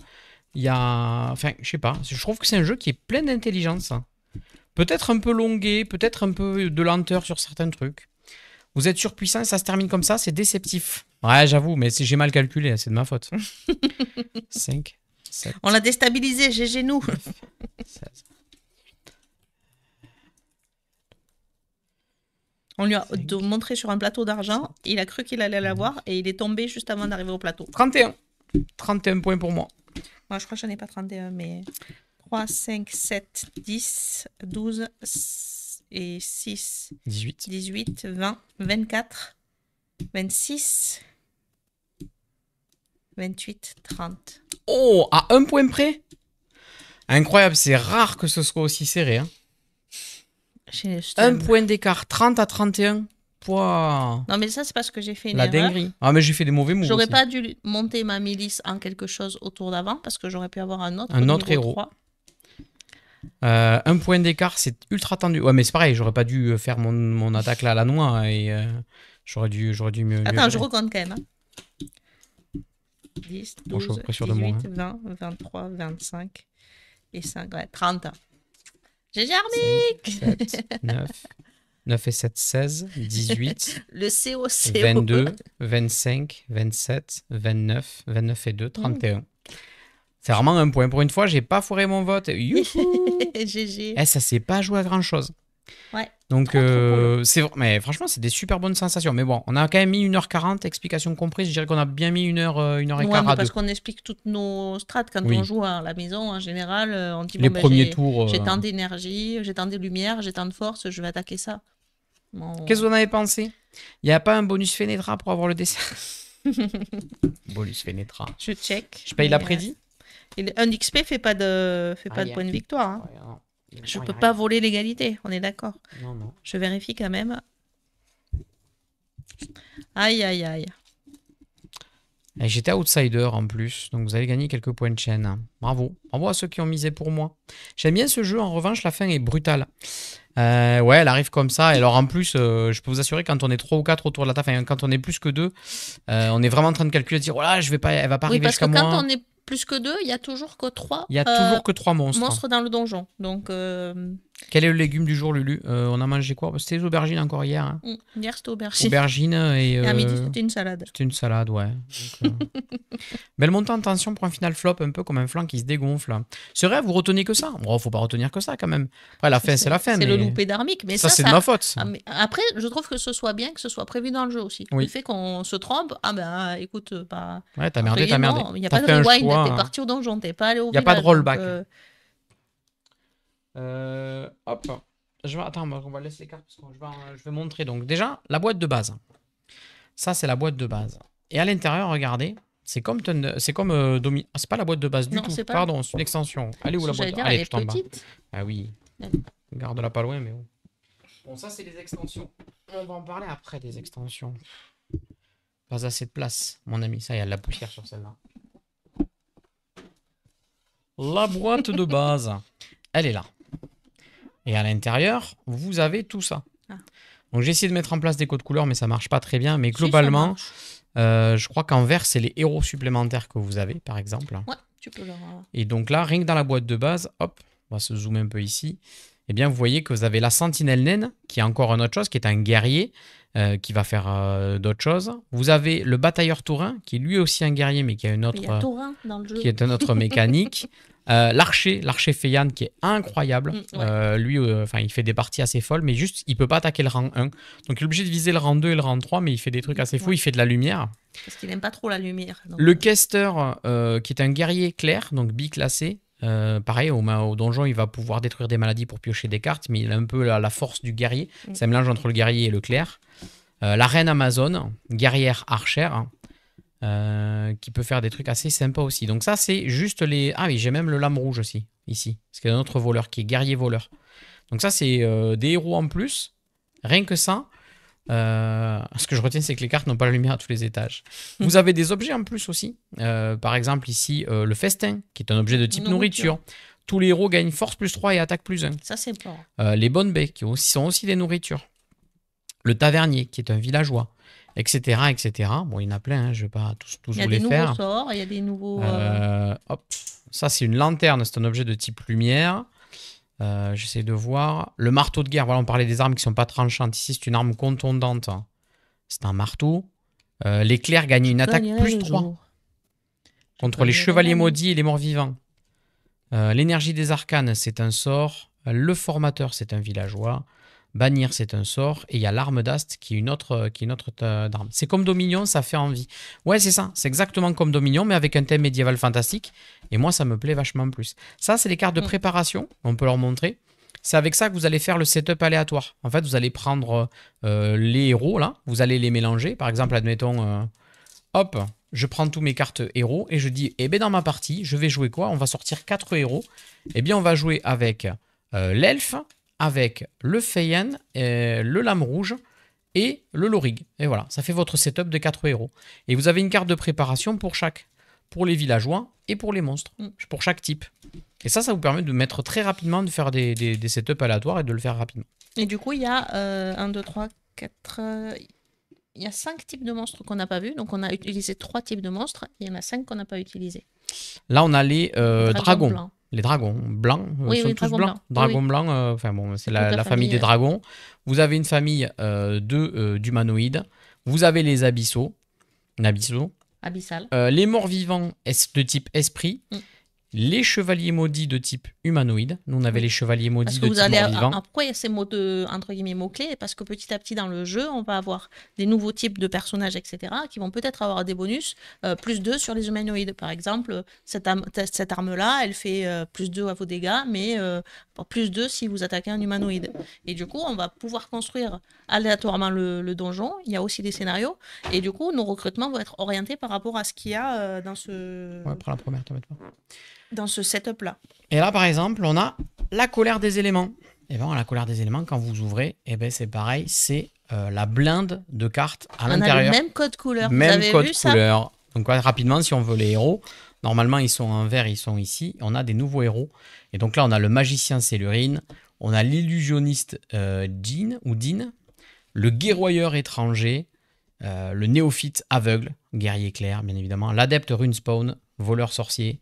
Il y a... Enfin, je sais pas. Je trouve que c'est un jeu qui est plein d'intelligence. Peut-être un peu longué, peut-être un peu de lenteur sur certains trucs. Vous êtes surpuissant, ça se termine comme ça, c'est déceptif. Ouais, j'avoue, mais j'ai mal calculé, c'est de ma faute. 5, 7. On l'a déstabilisé, GG nous. 16. On lui a montré sur un plateau d'argent, il a cru qu'il allait l'avoir et il est tombé juste avant d'arriver au plateau. 31. 31 points pour moi. Moi, je crois que j'en ai pas 31, mais 3, 5, 7, 10, 12 et 6, 18. 18, 20, 24, 26, 28, 30. Oh, à 1 point près. Incroyable, c'est rare que ce soit aussi serré. Hein. Un point d'écart, 30 à 31. Pouah. Non, mais ça, c'est parce que j'ai fait une La erreur. dinguerie. Ah, mais j'ai fait des mauvais moves. J'aurais aussi. pas dû monter ma milice en quelque chose au tour d'avant parce que j'aurais pu avoir un autre héros. 3. 1 point d'écart, c'est ultra tendu. Ouais, mais c'est pareil, j'aurais pas dû faire mon attaque là à la noix et j'aurais dû mieux. Attends, je recompte quand même. Hein. 10, 12, bon, 18, de moi, 20, 23, 25 et 5, ouais, 30. GG Armic 7, 9. 9 et 7, 16, 18, le COC 22, 25, 27, 29, 29 et 2, 31. C'est vraiment un point. Pour une fois, j'ai pas foiré mon vote. GG. Eh, ça s'est pas joué à grand chose. Ouais. Donc, mais franchement, c'est des super bonnes sensations. Mais bon, on a quand même mis 1h40, explication comprise. Je dirais qu'on a bien mis 1h15 ouais, à parce 2. qu'on explique toutes nos strats quand Oui. on joue à la maison. En général, on dit Les premiers tours. j'ai tant d'énergie, j'ai tant de lumière, j'ai tant de force, je vais attaquer ça. Bon. Qu'est-ce que vous en avez pensé? Il n'y a pas un bonus Fénétra pour avoir le dessert? Bonus Fénétra. Je check. Je paye l'après-midi? Un XP fait pas de point de victoire. Hein. Je peux pas voler l'égalité, on est d'accord. Non, non. Je vérifie quand même. Aïe, aïe, aïe. Et j'étais outsider en plus, donc vous allez gagner quelques points de chaîne. Bravo. Bravo à ceux qui ont misé pour moi. J'aime bien ce jeu, en revanche, la fin est brutale. Ouais, elle arrive comme ça. Et alors en plus, je peux vous assurer, quand on est 3 ou 4 autour de la table, enfin, quand on est plus que 2, on est vraiment en train de calculer, de dire, voilà, elle va pas arriver jusqu'à moi. Oui, parce que quand on est plus que 2, il y a toujours que 3. Il y a toujours que 3 monstres. Monstres dans le donjon. Donc, quel est le légume du jour, Lulu? On a mangé quoi? C'était les aubergines encore hier. Hein. Hier, c'était aubergine. Aubergines et à midi, c'était une salade. C'était une salade, ouais. Donc, belle montée en tension pour un final flop, un peu comme un flanc qui se dégonfle. C'est vrai, vous retenez que ça? Bon, faut pas retenir que ça quand même. Après, la fin, c'est la fin. C'est le loupé d'Armic. Mais ça c'est de ma faute. Ah, mais après, je trouve que ce soit bien que ce soit prévu dans le jeu aussi. Oui. Le fait qu'on se trompe, ah ben écoute, bah. Ouais, t'as merdé, t'as merdé. Il n'y a pas de rewind, t'es parti au donjon, t'es pas allé au village. Il n'y a pas de rollback. Donc, Hop. Attends, on va laisser les cartes parce que je vais montrer. Donc déjà, la boîte de base. Ça, c'est la boîte de base. Et à l'intérieur, regardez, c'est comme Domi. Ah, c'est pas la boîte de base du tout. Pardon, c'est une extension. Allez où la boîte? Allez, tout en bas. Ah oui. Garde-la pas loin, mais bon. Bon, ça, c'est les extensions. On va en parler après des extensions. Pas assez de place, mon ami. Ça, il y a de la poussière sur celle-là. La boîte de base, elle est là. Et à l'intérieur, vous avez tout ça. Ah. Donc j'ai essayé de mettre en place des codes couleurs, mais ça marche pas très bien. Mais globalement, je crois qu'en vert, c'est les héros supplémentaires que vous avez, par exemple. Ouais, tu peux leur... Et donc là, rien que dans la boîte de base, hop, on va se zoomer un peu ici. Eh bien, vous voyez que vous avez la sentinelle naine, qui est encore une autre chose, qui est un guerrier, qui va faire d'autres choses. Vous avez le batailleur taurin, qui est lui aussi un guerrier, mais qui a une autre, il y a taurin dans le jeu. Qui est une autre mécanique. L'archer Feian qui est incroyable. Ouais. Lui, il fait des parties assez folles, mais juste, il peut pas attaquer le rang 1. Donc, il est obligé de viser le rang 2 et le rang 3, mais il fait des trucs assez fous. Il fait de la lumière. Parce qu'il aime pas trop la lumière. Donc... Le caster, qui est un guerrier clair, donc biclassé. Pareil, au donjon, il va pouvoir détruire des maladies pour piocher des cartes, mais il a un peu la force du guerrier. C'est un mélange entre le guerrier et le clair. La reine Amazon, guerrière archère. Qui peut faire des trucs assez sympas aussi. Donc ça, c'est juste les... Ah oui, j'ai même le lame rouge aussi, ici. Parce qu'il y a un autre voleur qui est guerrier voleur. Donc ça, c'est des héros en plus. Rien que ça. Ce que je retiens, c'est que les cartes n'ont pas la lumière à tous les étages. Vous avez des objets en plus aussi. Par exemple, ici, le festin, qui est un objet de type nourriture. Tous les héros gagnent force plus 3 et attaque plus 1. Ça, c'est bon. Les bonnes baies, qui sont aussi des nourritures. Le tavernier, qui est un villageois, etc. etc. Bon, il y en a plein, hein, je ne vais pas tous vous les faire. Il y a des nouveaux sorts, il y a des nouveaux... Hop. Ça, c'est une lanterne, c'est un objet de type lumière. J'essaie de voir. Le marteau de guerre, voilà, on parlait des armes qui ne sont pas tranchantes. Ici, c'est une arme contondante. C'est un marteau. L'éclair gagne une attaque plus 3 contre les chevaliers maudits et les morts vivants. L'énergie des arcanes, c'est un sort. Le formateur, c'est un villageois. Bannir, c'est un sort. Et il y a l'arme d'Ast qui est une autre arme. C'est comme Dominion, ça fait envie. Ouais, c'est ça. C'est exactement comme Dominion, mais avec un thème médiéval fantastique. Et moi, ça me plaît vachement plus. Ça, c'est les cartes de préparation. On peut leur montrer. C'est avec ça que vous allez faire le setup aléatoire. En fait, vous allez prendre les héros, là. Vous allez les mélanger. Par exemple, admettons, hop, je prends tous mes cartes héros et je dis, eh bien, dans ma partie, je vais jouer quoi? On va sortir 4 héros. Eh bien, on va jouer avec l'elfe, avec le Feyen, le Lame Rouge et le Lorig. Et voilà, ça fait votre setup de 4 héros. Et vous avez une carte de préparation pour chaque. Pour les villageois et pour les monstres. Pour chaque type. Et ça vous permet de mettre très rapidement, de faire des setups aléatoires et de le faire rapidement. Et du coup, il y a 1, 2, 3, 4... il y a 5 types de monstres qu'on n'a pas vus. Donc, on a utilisé 3 types de monstres. Il y en a 5 qu'on n'a pas utilisés. Là, on a les dragons. Blancs. Les dragons blancs sont tous blancs. Dragons blancs, enfin bon, c'est la famille des dragons. Vous avez une famille d'humanoïdes. Vous avez les abyssaux. Abyssal. Les morts vivants de type esprit. Les chevaliers maudits de type humanoïde. Nous, on avait les chevaliers maudits de type mort-vivant. Pourquoi il y a ces mots entre guillemets mots-clés? Parce que petit à petit, dans le jeu, on va avoir des nouveaux types de personnages, etc., qui vont peut-être avoir des bonus, plus 2 sur les humanoïdes. Par exemple, cette arme-là, elle fait plus 2 à vos dégâts, mais plus 2 si vous attaquez un humanoïde. Et du coup, on va pouvoir construire aléatoirement le donjon. Il y a aussi des scénarios. Et du coup, nos recrutements vont être orientés par rapport à ce qu'il y a dans ce... Ouais, prends la première, t'embête pas. Dans ce setup-là. Et là, par exemple, on a la colère des éléments. Et bien, la colère des éléments, quand vous ouvrez, et ben c'est pareil, c'est la blinde de cartes à l'intérieur. On a le même code couleur. Même vous avez code vu couleur. Ça Donc, rapidement, si on veut les héros, normalement, ils sont en vert, ils sont ici. On a des nouveaux héros. Et donc là, on a le magicien Célurine. On a l'illusionniste Jean ou Dean. Le guerroyeur étranger. Le néophyte aveugle, guerrier clair, bien évidemment. L'adepte runespawn, voleur sorcier.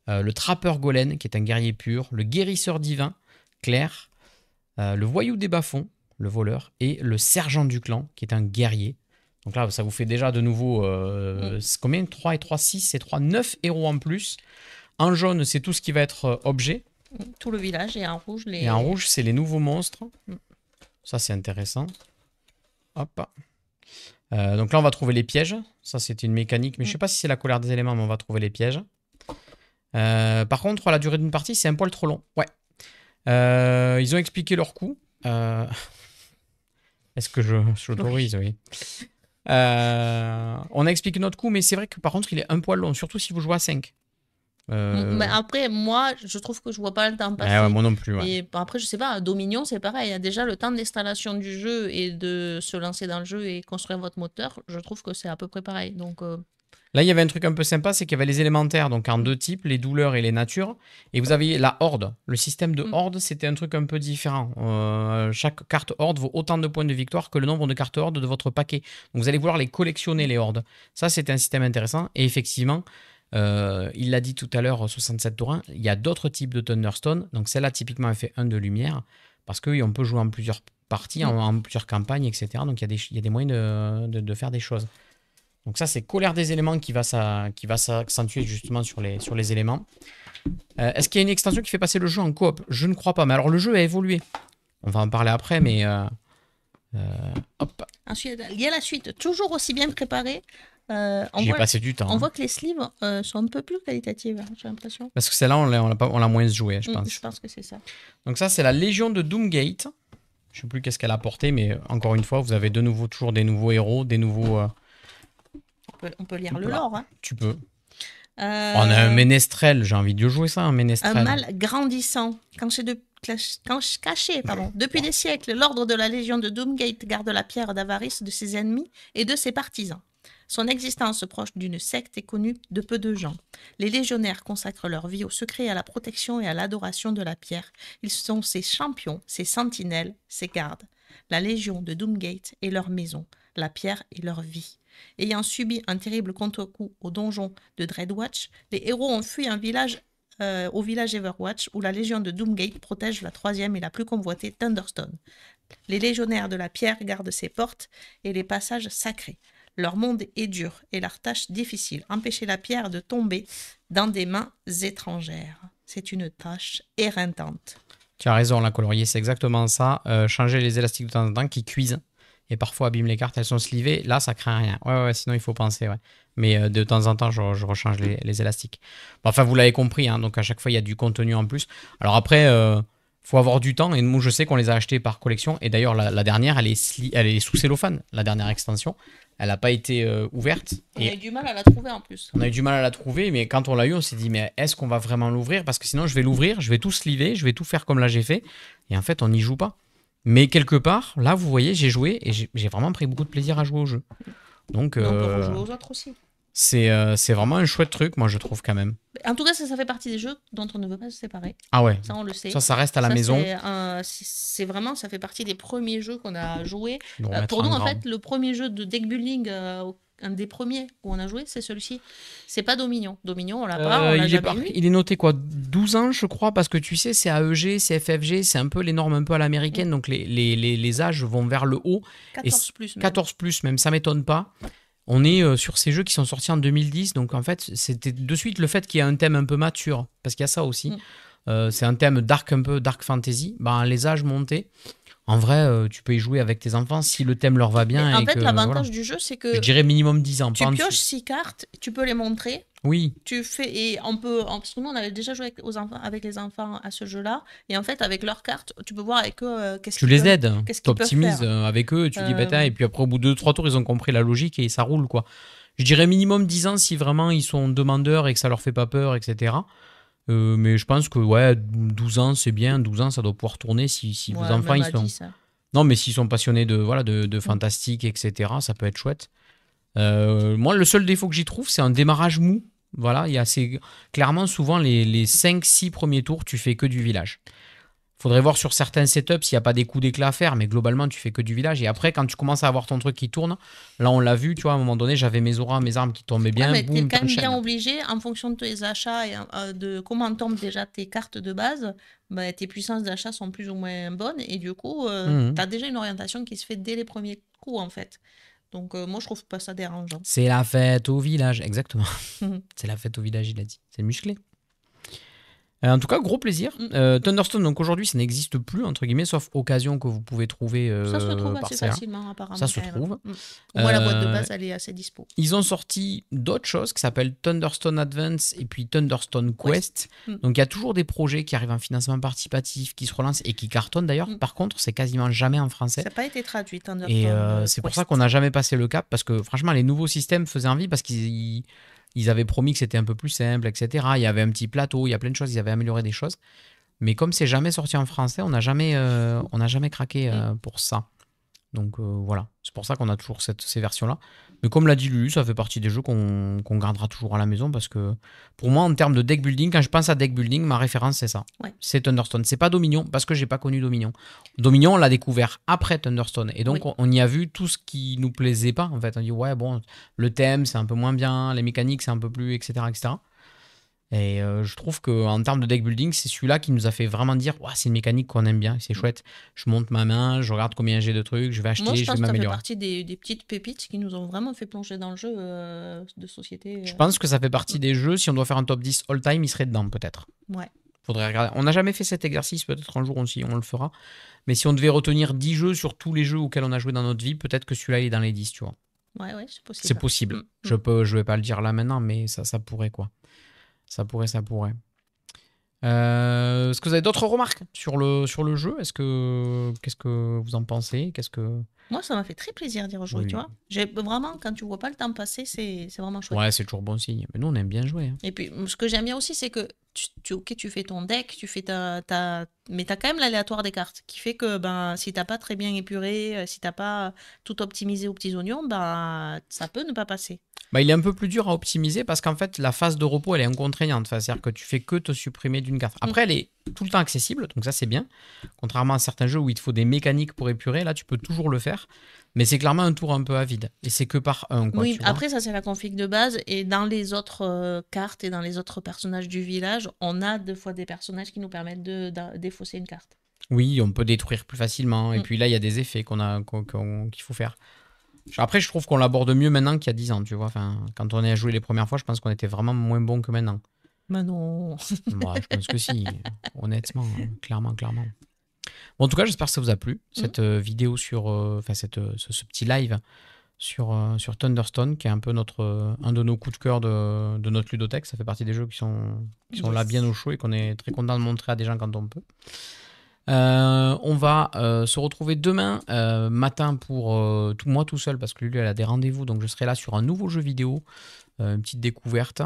Le trappeur golem, qui est un guerrier pur, le guérisseur divin, clair, le voyou des bas-fonds, le voleur, et le sergent du clan, qui est un guerrier. Donc là, ça vous fait déjà de nouveau, combien? 3 et 3, 6 et 3, 9 héros en plus. En jaune, c'est tout ce qui va être objet. Tout le village, et en rouge, Et en rouge, c'est les nouveaux monstres. Ça, c'est intéressant. Hop. Donc là, on va trouver les pièges. Ça, c'est une mécanique, mais je ne sais pas si c'est la colère des éléments, mais on va trouver les pièges. Par contre, la durée d'une partie, c'est un poil trop long. Ouais. Ils ont expliqué leur coût. Est-ce que j'autorise? Oui. On a expliqué notre coût, mais c'est vrai que par contre, il est un poil long, surtout si vous jouez à 5. Mais après, moi, je trouve que je vois pas le temps passer. Ouais, moi non plus. Ouais. Et après, je sais pas, Dominion, c'est pareil. Il y a déjà le temps d'installation du jeu et de se lancer dans le jeu et construire votre moteur. Je trouve que c'est à peu près pareil. Donc, là, il y avait un truc un peu sympa, c'est qu'il y avait les élémentaires, donc en 2 types, les douleurs et les natures. Et vous aviez la horde. Le système de horde, c'était un truc un peu différent. Chaque carte horde vaut autant de points de victoire que le nombre de cartes horde de votre paquet. Donc vous allez vouloir les collectionner, les hordes. Ça, c'était un système intéressant. Et effectivement, il l'a dit tout à l'heure, 67 Taurin, il y a d'autres types de Thunderstone. Donc celle-là, typiquement, elle fait 1 de lumière. Parce qu'on peut jouer en plusieurs parties, en plusieurs campagnes, etc. Donc il y a des moyens de faire des choses. Donc ça, c'est colère des éléments qui va s'accentuer justement sur les éléments. Est-ce qu'il y a une extension qui fait passer le jeu en coop? Je ne crois pas. Mais alors, le jeu a évolué. On va en parler après, mais... hop. Ensuite, il y a la suite. Toujours aussi bien préparée. J'y ai passé du temps. On voit que les sleeves sont un peu plus qualitatives, hein, j'ai l'impression. Parce que celle-là, on l'a moins joué, je pense. Je pense que c'est ça. Donc ça, c'est la Légion de Doomgate. Je ne sais plus qu'est-ce qu'elle a apporté, mais encore une fois, vous avez toujours des nouveaux héros, des nouveaux... On peut lire le lore. Hein. Tu peux. On a un Euh, ménestrel, j'ai envie de jouer ça, un un ménestrel. mal grandissant. Caché, pardon. Depuis des siècles, l'ordre de la Légion de Doomgate garde la pierre d'avarice de ses ennemis et de ses partisans. Son existence proche d'une secte est connue de peu de gens. Les légionnaires consacrent leur vie au secret, à la protection et à l'adoration de la pierre. Ils sont ses champions, ses sentinelles, ses gardes. La Légion de Doomgate est leur maison, la pierre est leur vie. Ayant subi un terrible contre-coup au donjon de Dreadwatch, les héros ont fui au village Everwatch où la Légion de Doomgate protège la troisième et la plus convoitée Thunderstone. Les légionnaires de la pierre gardent ses portes et les passages sacrés. Leur monde est dur et leur tâche difficile, empêcher la pierre de tomber dans des mains étrangères. C'est une tâche éreintante. Tu as raison, la colorier, c'est exactement ça. Changer les élastiques de temps en temps qui cuisent et parfois abîment les cartes, elles sont slivées. Là, ça craint rien. Ouais, sinon il faut penser, ouais. Mais de temps en temps, je rechange les élastiques. Bon, enfin, vous l'avez compris, hein, donc à chaque fois, il y a du contenu en plus. Alors après, faut avoir du temps. Et nous, je sais qu'on les a achetés par collection. Et d'ailleurs, la dernière, elle est sous cellophane, la dernière extension. Elle n'a pas été ouverte. On a eu du mal à la trouver en plus. On a eu du mal à la trouver, mais quand on l'a eu, on s'est dit, mais est-ce qu'on va vraiment l'ouvrir? Parce que sinon, je vais l'ouvrir, je vais tout sliver, je vais tout faire comme là j'ai fait. Et en fait, on n'y joue pas. Mais quelque part, là, vous voyez, j'ai joué et j'ai vraiment pris beaucoup de plaisir à jouer au jeu. Donc, Mais on peut rejouer aux autres aussi. c'est vraiment un chouette truc, moi, je trouve quand même. En tout cas, ça fait partie des jeux dont on ne veut pas se séparer. Ah ouais, Ça, on le sait. ça reste à la maison. C'est vraiment, ça fait partie des premiers jeux qu'on a joué. Je vais Pour nous, en en grand. fait, le premier jeu de deck building, un des premiers où on a joué, c'est celui-ci. C'est pas Dominion. Dominion, on l'a pas, on l'a jamais eu. Il est noté quoi 12 ans, je crois, parce que tu sais, c'est AEG, c'est FFG, c'est un peu les normes un peu à l'américaine, donc les âges vont vers le haut. 14 plus. Même. 14 plus, même, ça m'étonne pas. On est sur ces jeux qui sont sortis en 2010, donc en fait, c'était de suite le fait qu'il y a un thème un peu mature, parce qu'il y a ça aussi. C'est un thème dark, un peu dark fantasy. Ben, les âges montés. En vrai, tu peux y jouer avec tes enfants si le thème leur va bien. Mais en et fait, que, l'avantage voilà. du jeu, c'est que Je dirais minimum 10 ans. tu pas en pioches dessous. 6 cartes, tu peux les montrer. Oui. Tu fais et on peut parce que nous on avait déjà joué avec les enfants à ce jeu-là et en fait avec leurs cartes tu peux voir avec eux qu'est-ce Tu qu'ils les peuvent, aides, qu'est-ce tu qu'ils peuvent optimises faire. avec eux, tu dis et puis après au bout de 2-3 tours ils ont compris la logique et ça roule quoi. Je dirais minimum 10 ans si vraiment ils sont demandeurs et que ça leur fait pas peur, etc. Mais je pense que ouais, 12 ans c'est bien, 12 ans ça doit pouvoir tourner si vos enfants ils sont... 10, hein. Non mais s'ils sont passionnés de fantastique, etc. ça peut être chouette. Moi le seul défaut que j'y trouve c'est un démarrage mou. Voilà, il y a clairement souvent les 5-6 premiers tours tu fais que du village. Faudrait voir sur certains setups s'il n'y a pas des coups d'éclat à faire, mais globalement, tu fais que du village. Et après, quand tu commences à avoir ton truc qui tourne, là, on l'a vu, tu vois, à un moment donné, j'avais mes auras, mes armes qui tombaient bien. Mais boum, t'es quand même t'enchaînes. bien obligé, en fonction de tes achats et de comment tombent déjà tes cartes de base, bah, tes puissances d'achat sont plus ou moins bonnes. Et du coup, t'as déjà une orientation qui se fait dès les premiers coups, en fait. Donc, moi, je trouve pas ça dérangeant. C'est la fête au village, exactement. C'est la fête au village, il a dit. C'est musclé. En tout cas, gros plaisir. Thunderstone, donc aujourd'hui, ça n'existe plus, entre guillemets, sauf occasion que vous pouvez trouver ça se trouve par assez CA. facilement, apparemment. Ça se trouve. Moi, la boîte de base, elle est assez dispo. Ils ont sorti d'autres choses qui s'appellent Thunderstone Advance et puis Thunderstone Quest. Donc il y a toujours des projets qui arrivent en financement participatif, qui se relancent et qui cartonnent d'ailleurs. Par contre, c'est quasiment jamais en français. Ça n'a pas été traduit, Thunderstone. Et c'est pour ça qu'on n'a jamais passé le cap, parce que franchement, les nouveaux systèmes faisaient envie, parce qu'ils avaient promis que c'était un peu plus simple, etc. Il y avait un petit plateau, il y a plein de choses, ils avaient amélioré des choses. Mais comme c'est jamais sorti en français, on n'a jamais craqué pour ça. Donc voilà, c'est pour ça qu'on a toujours ces versions-là. Mais comme l'a dit Lulu, ça fait partie des jeux qu'on gardera toujours à la maison, parce que pour moi, en termes de deck building, quand je pense à deck building, ma référence c'est ça. Ouais. C'est Thunderstone. C'est pas Dominion, parce que j'ai pas connu Dominion. Dominion, on l'a découvert après Thunderstone. Et donc on y a vu tout ce qui nous plaisait pas. En fait, on dit ouais, bon, le thème c'est un peu moins bien, les mécaniques c'est un peu plus, etc. etc. Et je trouve qu'en termes de deck building, c'est celui-là qui nous a fait vraiment dire c'est une mécanique qu'on aime bien, c'est chouette. Je monte ma main, je regarde combien j'ai de trucs, je vais acheter, moi, je vais m'améliorer. Moi, je pense que ça fait partie des petites pépites qui nous ont vraiment fait plonger dans le jeu de société. Je pense que ça fait partie des jeux, si on doit faire un top 10 all-time, il serait dedans peut-être. Ouais. Faudrait regarder. On n'a jamais fait cet exercice, peut-être un jour aussi on le fera. Mais si on devait retenir 10 jeux sur tous les jeux auxquels on a joué dans notre vie, peut-être que celui-là il est dans les 10, tu vois. Ouais, c'est possible. C'est possible. Je vais pas le dire là maintenant, mais ça pourrait quoi. Ça pourrait. Est-ce que vous avez d'autres remarques sur le jeu? Qu'est-ce que vous en pensez? Moi, ça m'a fait très plaisir d'y rejouer, tu Oui. vois. Vraiment, quand tu vois pas le temps passer, c'est vraiment chouette. Ouais, c'est toujours bon signe. Mais nous, on aime bien jouer, hein. Et puis, ce que j'aime bien aussi, c'est que ok, tu fais ton deck, tu fais mais tu as quand même l'aléatoire des cartes, qui fait que ben, si t'as pas très bien épuré, si t'as pas tout optimisé aux petits oignons, ben, ça peut ne pas passer. Bah, il est un peu plus dur à optimiser parce qu'en fait, la phase de repos, elle est contraignante. Enfin, c'est-à-dire que tu fais que te supprimer d'une carte. Après, elle est tout le temps accessible, donc ça, c'est bien. Contrairement à certains jeux où il te faut des mécaniques pour épurer, là, tu peux toujours le faire. Mais c'est clairement un tour un peu à vide. Et c'est que par un, quoi, Oui, tu vois. après, ça, c'est la config de base. Et dans les autres cartes et dans les autres personnages du village, on a des fois des personnages qui nous permettent de défausser une carte. Oui, on peut détruire plus facilement. Et puis là, il y a des effets qu'il faut faire. Après, je trouve qu'on l'aborde mieux maintenant qu'il y a 10 ans, tu vois. Enfin, quand on est à jouer les premières fois, je pense qu'on était vraiment moins bon que maintenant. Mais non. Moi, je pense que si, honnêtement, hein, clairement. Bon, en tout cas, j'espère que ça vous a plu, cette vidéo sur... Enfin, ce petit live sur Thunderstone, qui est un peu un de nos coups de cœur de notre ludothèque. Ça fait partie des jeux qui sont là bien au chaud et qu'on est très content de montrer à des gens quand on peut. On va se retrouver demain matin pour moi tout seul parce que Lulu elle a des rendez-vous, donc je serai là sur un nouveau jeu vidéo, une petite découverte.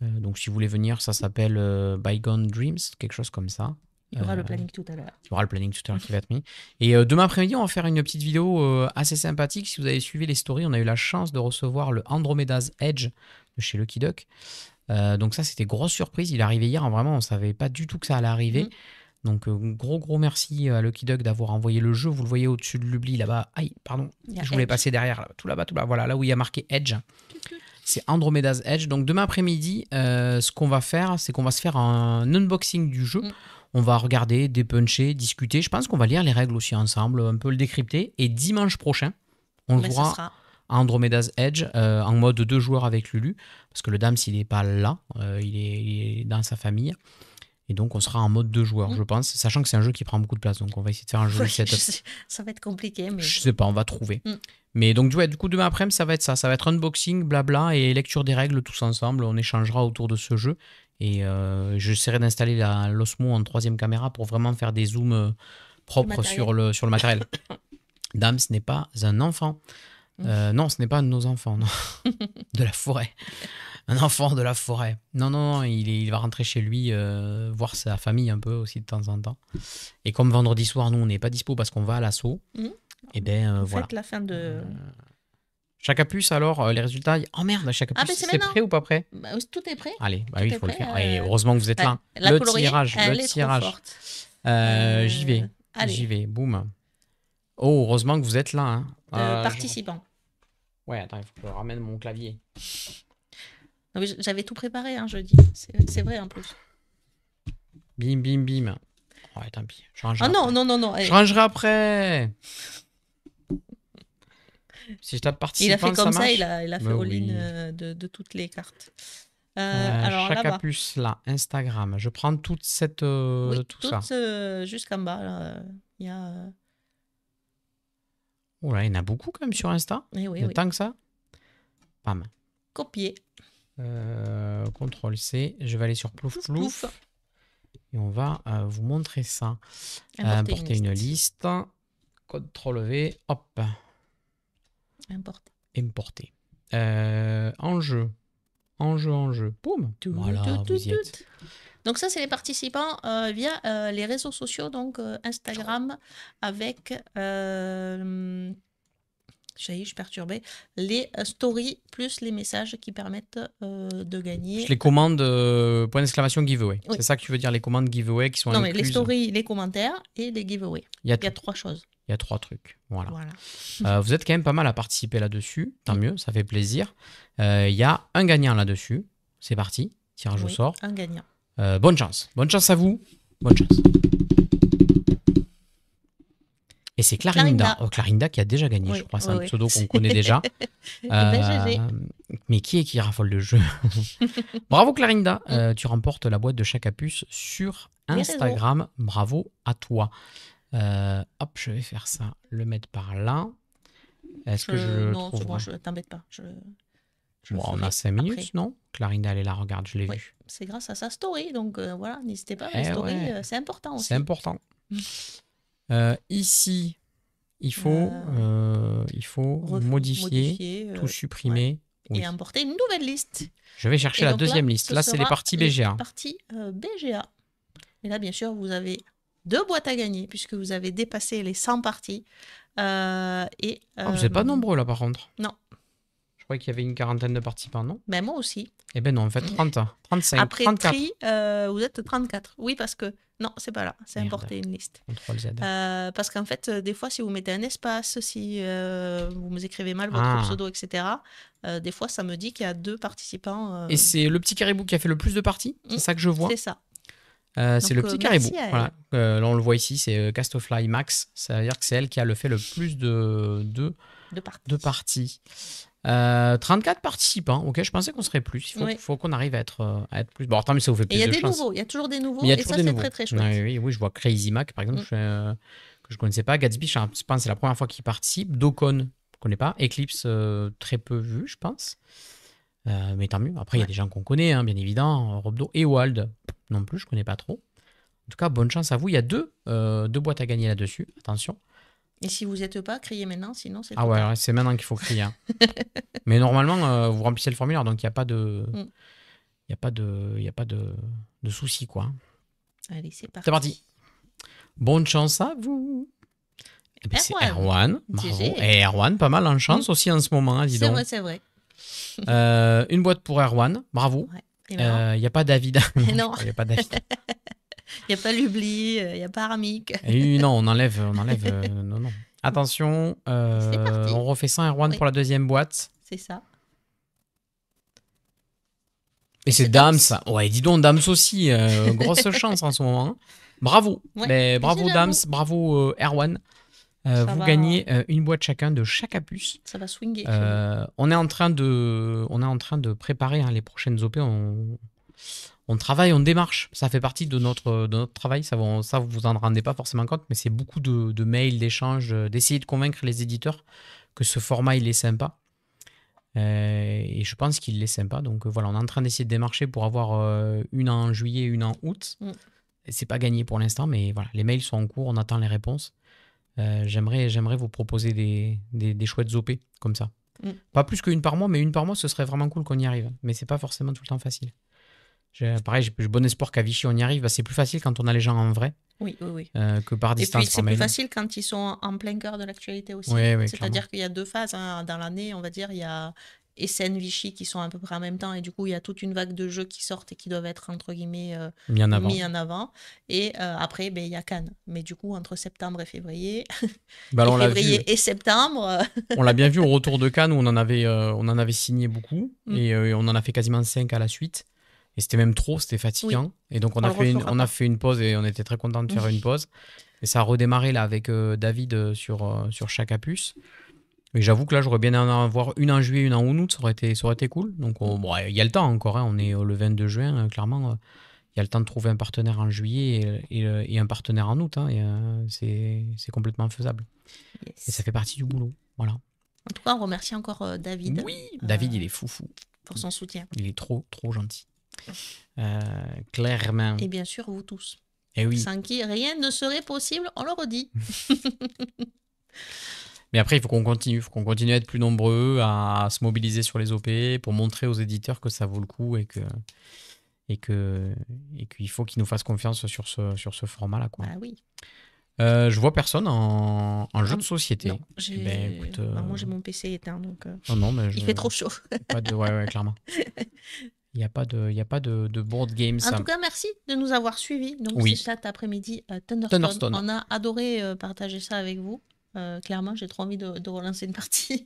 Donc si vous voulez venir, ça s'appelle Bygone Dreams, quelque chose comme ça. Il y aura le planning tout à l'heure. Il y aura le planning tout à l'heure qui va être mis. Et demain après-midi, on va faire une petite vidéo assez sympathique. Si vous avez suivi les stories, on a eu la chance de recevoir le Andromeda's Edge de chez Lucky Duck. Donc ça, c'était grosse surprise. Il est arrivé hier. Vraiment, on ne savait pas du tout que ça allait arriver. Donc gros merci à Lucky Duck d'avoir envoyé le jeu. Vous le voyez au-dessus de l'oubli là-bas. Aïe, pardon. Je voulais passer derrière. Tout là-bas. Voilà, là où il y a marqué Edge. C'est Andromeda's Edge. Donc demain après-midi, ce qu'on va faire, c'est qu'on va se faire un unboxing du jeu. On va regarder, dépuncher, discuter. Je pense qu'on va lire les règles aussi ensemble, un peu le décrypter. Et dimanche prochain, on jouera à Andromeda's Edge en mode 2 joueurs avec Lulu. Parce que le Dams, il n'est pas là. Il est dans sa famille. Et donc, on sera en mode 2 joueurs, je pense. Sachant que c'est un jeu qui prend beaucoup de place. Donc, on va essayer de faire un jeu setup. Ça va être compliqué, mais... Je sais pas, on va trouver. Mais donc, du coup, demain après-midi, ça va être ça. Ça va être unboxing, blabla, et lecture des règles tous ensemble. On échangera autour de ce jeu. Et j'essaierai d'installer l'Osmo en 3e caméra pour vraiment faire des zooms propres sur le matériel. Dame, ce n'est pas un enfant. Non, ce n'est pas un de nos enfants, non. De la forêt. Un enfant de la forêt. Non, il va rentrer chez lui, voir sa famille un peu aussi de temps en temps. Et comme vendredi soir, nous, on n'est pas dispo parce qu'on va à l'assaut, et ben voilà. Faites la fin de... Chacapus, alors, les résultats... Oh merde, Chacapus, c'est prêt ou pas prêt? Tout est prêt. Allez, oui, il faut le faire. Et heureusement que vous êtes là. Le tirage. J'y vais, boum. Oh, heureusement que vous êtes là. Hein. Participants. Ouais, attends, il faut que je ramène mon clavier. Non, j'avais tout préparé jeudi. C'est vrai en plus. Bim. Ouais, tant pis. Non. Je rangerai après. Si je tape participant, il a fait comme ça, marche. il a fait all-in de toutes les cartes. Alors Chacapus, là, Instagram. Je prends toute cette... tout ça. Jusqu'en bas, il y a... Oh là, il y en a beaucoup quand même sur Insta. Il y a tant que ça. Bam. Copier. CTRL C. Je vais aller sur Plouf. Et on va vous montrer ça. Importer une liste. CTRL V. Hop. Importer. Enjeu. Boum. Voilà, vous y êtes. Donc ça, c'est les participants via les réseaux sociaux, donc Instagram, avec, je suis perturbée, les stories plus les messages qui permettent de gagner. Les commandes, point d'exclamation giveaway. Oui. C'est ça que tu veux dire, les commandes giveaway qui sont incluses. Non, mais les stories, les commentaires et les giveaways. Il y a 3 choses. Il y a 3 trucs. Voilà. Vous êtes quand même pas mal à participer là-dessus. Tant mieux, ça fait plaisir. Il y a un gagnant là-dessus. C'est parti. Tirage au sort. Un gagnant. Bonne chance. Bonne chance à vous. Bonne chance. Et c'est Clarinda. Clarinda qui a déjà gagné, je crois. C'est un pseudo qu'on connaît déjà. Mais qui raffole le jeu? Bravo Clarinda. Tu remportes la boîte de Chacapus sur Instagram. Bravo à toi. Hop, je vais faire ça. Le mettre par là. Est-ce que je Non, trouve... c'est bon, t'embête pas. Je le Bon, on ferai a 5 minutes, après. non? Clarina, elle est là, regarde, je l'ai Oui, vue. c'est grâce à sa story. Donc voilà, n'hésitez pas. Les Eh stories, ouais, c'est important c'est aussi. important. Ici, il faut modifier, Modifier tout ouais, supprimer. et Oui. importer une nouvelle liste. Je vais chercher Et la donc là, deuxième liste. ce Là, c'est les sera parties les BGA. parties BGA. Et là, bien sûr, vous avez 2 boîtes à gagner puisque vous avez dépassé les 100 parties. Et Oh, vous n'êtes pas nombreux là, par contre. non, Je croyais qu'il y avait une quarantaine de participants, non? ben moi aussi. Eh ben non, en fait, 30, 35, Après 34. tri, vous êtes 34. Oui, parce que non, c'est pas là. C'est Merde. importer une liste. Ctrl Z. Parce qu'en fait, des fois, si vous mettez un espace, si vous me écrivez mal votre Ah. pseudo, etc., des fois, ça me dit qu'il y a 2 participants. Et c'est le petit caribou qui a fait le plus de parties? C'est ça que je vois? C'est ça. C'est le Donc, petit caribou. merci à elle. Voilà. Là, on le voit ici, c'est Castofly Max. Ça veut dire que c'est elle qui a fait le plus de parties. 34 participants. Ok, je pensais qu'on serait plus. Il faut qu'on arrive à être plus. Bon, attends, mais ça vous fait plus de chance. Et il y a des nouveaux. Il y a toujours des nouveaux. Il y a Et toujours ça, des c'est nouveaux. très, très chouette. Oui, je vois Crazy Mac, par exemple, que je connaissais pas. Gatsby, je pense que c'est la première fois qu'il participe. Docon, je ne connais pas. Eclipse, très peu vu, je pense. Mais tant mieux. Après, il y a des gens qu'on connaît, hein, bien évidemment. Robdo et Wald, non plus, je ne connais pas trop. En tout cas, bonne chance à vous. Il y a deux boîtes à gagner là-dessus. Attention. Et si vous n'y êtes pas, criez maintenant, sinon c'est Ah ouais, c'est maintenant qu'il faut crier. Hein. Mais normalement, vous remplissez le formulaire, donc il n'y a pas de... Il n'y a pas de souci, quoi. Allez, c'est parti. C'est parti. Bonne chance à vous. Eh ben, c'est Erwan. Bravo. Et Erwan, pas mal en chance aussi en ce moment, hein, dis donc. C'est vrai. Une boîte pour Erwan. Bravo. Il n'y a pas David. Non. Il n'y a pas David. Il n'y a pas Lubli, il n'y a pas Armic. Non, on enlève. Non. Attention, on refait ça, Erwan, pour la deuxième boîte. C'est ça. Et c'est Dams. Ouais, dis donc, Dams aussi. Grosse chance en ce moment. Hein. Bravo. Bravo, Dams. Bravo, Erwan. Vous gagnez une boîte chacun de Chacapus. Ça va swinguer. On est en train de préparer les prochaines OP. On travaille, on démarche. Ça fait partie de notre travail. Ça, vous vous en rendez pas forcément compte, mais c'est beaucoup de mails, d'échanges, d'essayer de convaincre les éditeurs que ce format, il est sympa. Et je pense qu'il est sympa. Donc voilà, on est en train d'essayer de démarcher pour avoir une en juillet, une en août. C'est pas gagné pour l'instant, mais voilà, les mails sont en cours, on attend les réponses. J'aimerais vous proposer des chouettes OP comme ça. Pas plus qu'une par mois, mais une par mois, ce serait vraiment cool qu'on y arrive. Mais c'est pas forcément tout le temps facile. Pareil, j'ai bon espoir qu'à Vichy on y arrive. C'est plus facile quand on a les gens en vrai. Oui. Que par distance. Et puis c'est plus facile quand ils sont en plein cœur de l'actualité aussi. C'est-à-dire qu'il y a 2 phases dans l'année, on va dire. Il y a SN, Vichy qui sont à peu près en même temps, et du coup il y a toute une vague de jeux qui sortent et qui doivent être entre guillemets mis en avant. Et après il y a Cannes. Mais du coup entre septembre et février, février et septembre. On l'a bien vu au retour de Cannes où on en avait signé beaucoup et on en a fait quasiment 5 à la suite. Et c'était même trop, c'était fatigant. Et donc on a fait une pause et on était très content de faire une pause. Et ça a redémarré là avec David sur Chacapus. Mais j'avoue que là j'aurais bien en avoir une en juillet, une en août, ça aurait été cool. Donc il y a le temps encore, hein. On est le 22 juin, clairement. Il y a le temps de trouver un partenaire en juillet et un partenaire en août. Hein, et c'est complètement faisable. Yes. Et ça fait partie du boulot. Voilà. En tout cas, on remercie encore David. Oui, David, il est foufou. Pour son soutien. Il est trop gentil. Clairement. Et bien sûr, vous tous. Et oui. Sans qui rien ne serait possible, on le redit. Mais après, il faut qu'on continue à être plus nombreux, à se mobiliser sur les OP pour montrer aux éditeurs que ça vaut le coup et qu'il faut qu'ils nous fassent confiance sur ce format-là. Quoi. Ah oui. Je vois personne en jeu de société. Non, moi j'ai mon PC éteint, donc non, mais il fait trop chaud. Ouais, clairement. Il n'y a pas de board games. En tout cas, merci de nous avoir suivis. Donc, c'est cet après-midi Thunderstone. On a adoré partager ça avec vous. Clairement, j'ai trop envie de relancer une partie.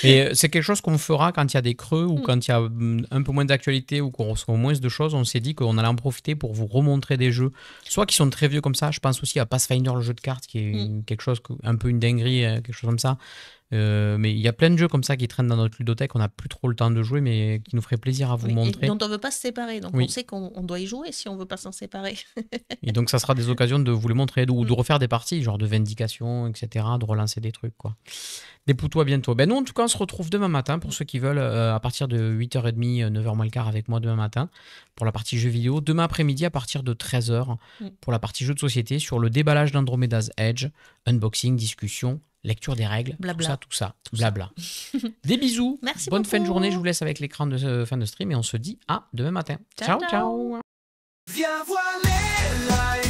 Et c'est quelque chose qu'on fera quand il y a des creux ou quand il y a un peu moins d'actualité ou qu'on reçoit moins de choses. On s'est dit qu'on allait en profiter pour vous remontrer des jeux, soit qui sont très vieux comme ça. Je pense aussi à Pathfinder, le jeu de cartes, qui est quelque chose, un peu une dinguerie, quelque chose comme ça. Mais il y a plein de jeux comme ça qui traînent dans notre ludothèque. On n'a plus trop le temps de jouer, mais qui nous ferait plaisir à vous Oui, et montrer. dont on veut pas se séparer. Donc Oui. on sait qu'on doit y jouer si on veut pas s'en séparer. Et donc, ça sera des occasions de vous les montrer ou de refaire des parties, genre de vindication, etc., de relancer des trucs, quoi. Des poutois bientôt. Ben, nous, en tout cas, on se retrouve demain matin pour ceux qui veulent, à partir de 8h30, 9h moins le quart avec moi demain matin pour la partie jeux vidéo. Demain après-midi, à partir de 13h, pour la partie jeux de société sur le déballage d'Andromeda's Edge, unboxing, discussion, lecture des règles, Blabla. tout ça, blabla. Des bisous. Merci Bonne fin de beaucoup. journée. Je vous laisse avec l'écran de fin de stream et on se dit à demain matin. Ciao, Ciao, ciao. Viens voir les lives.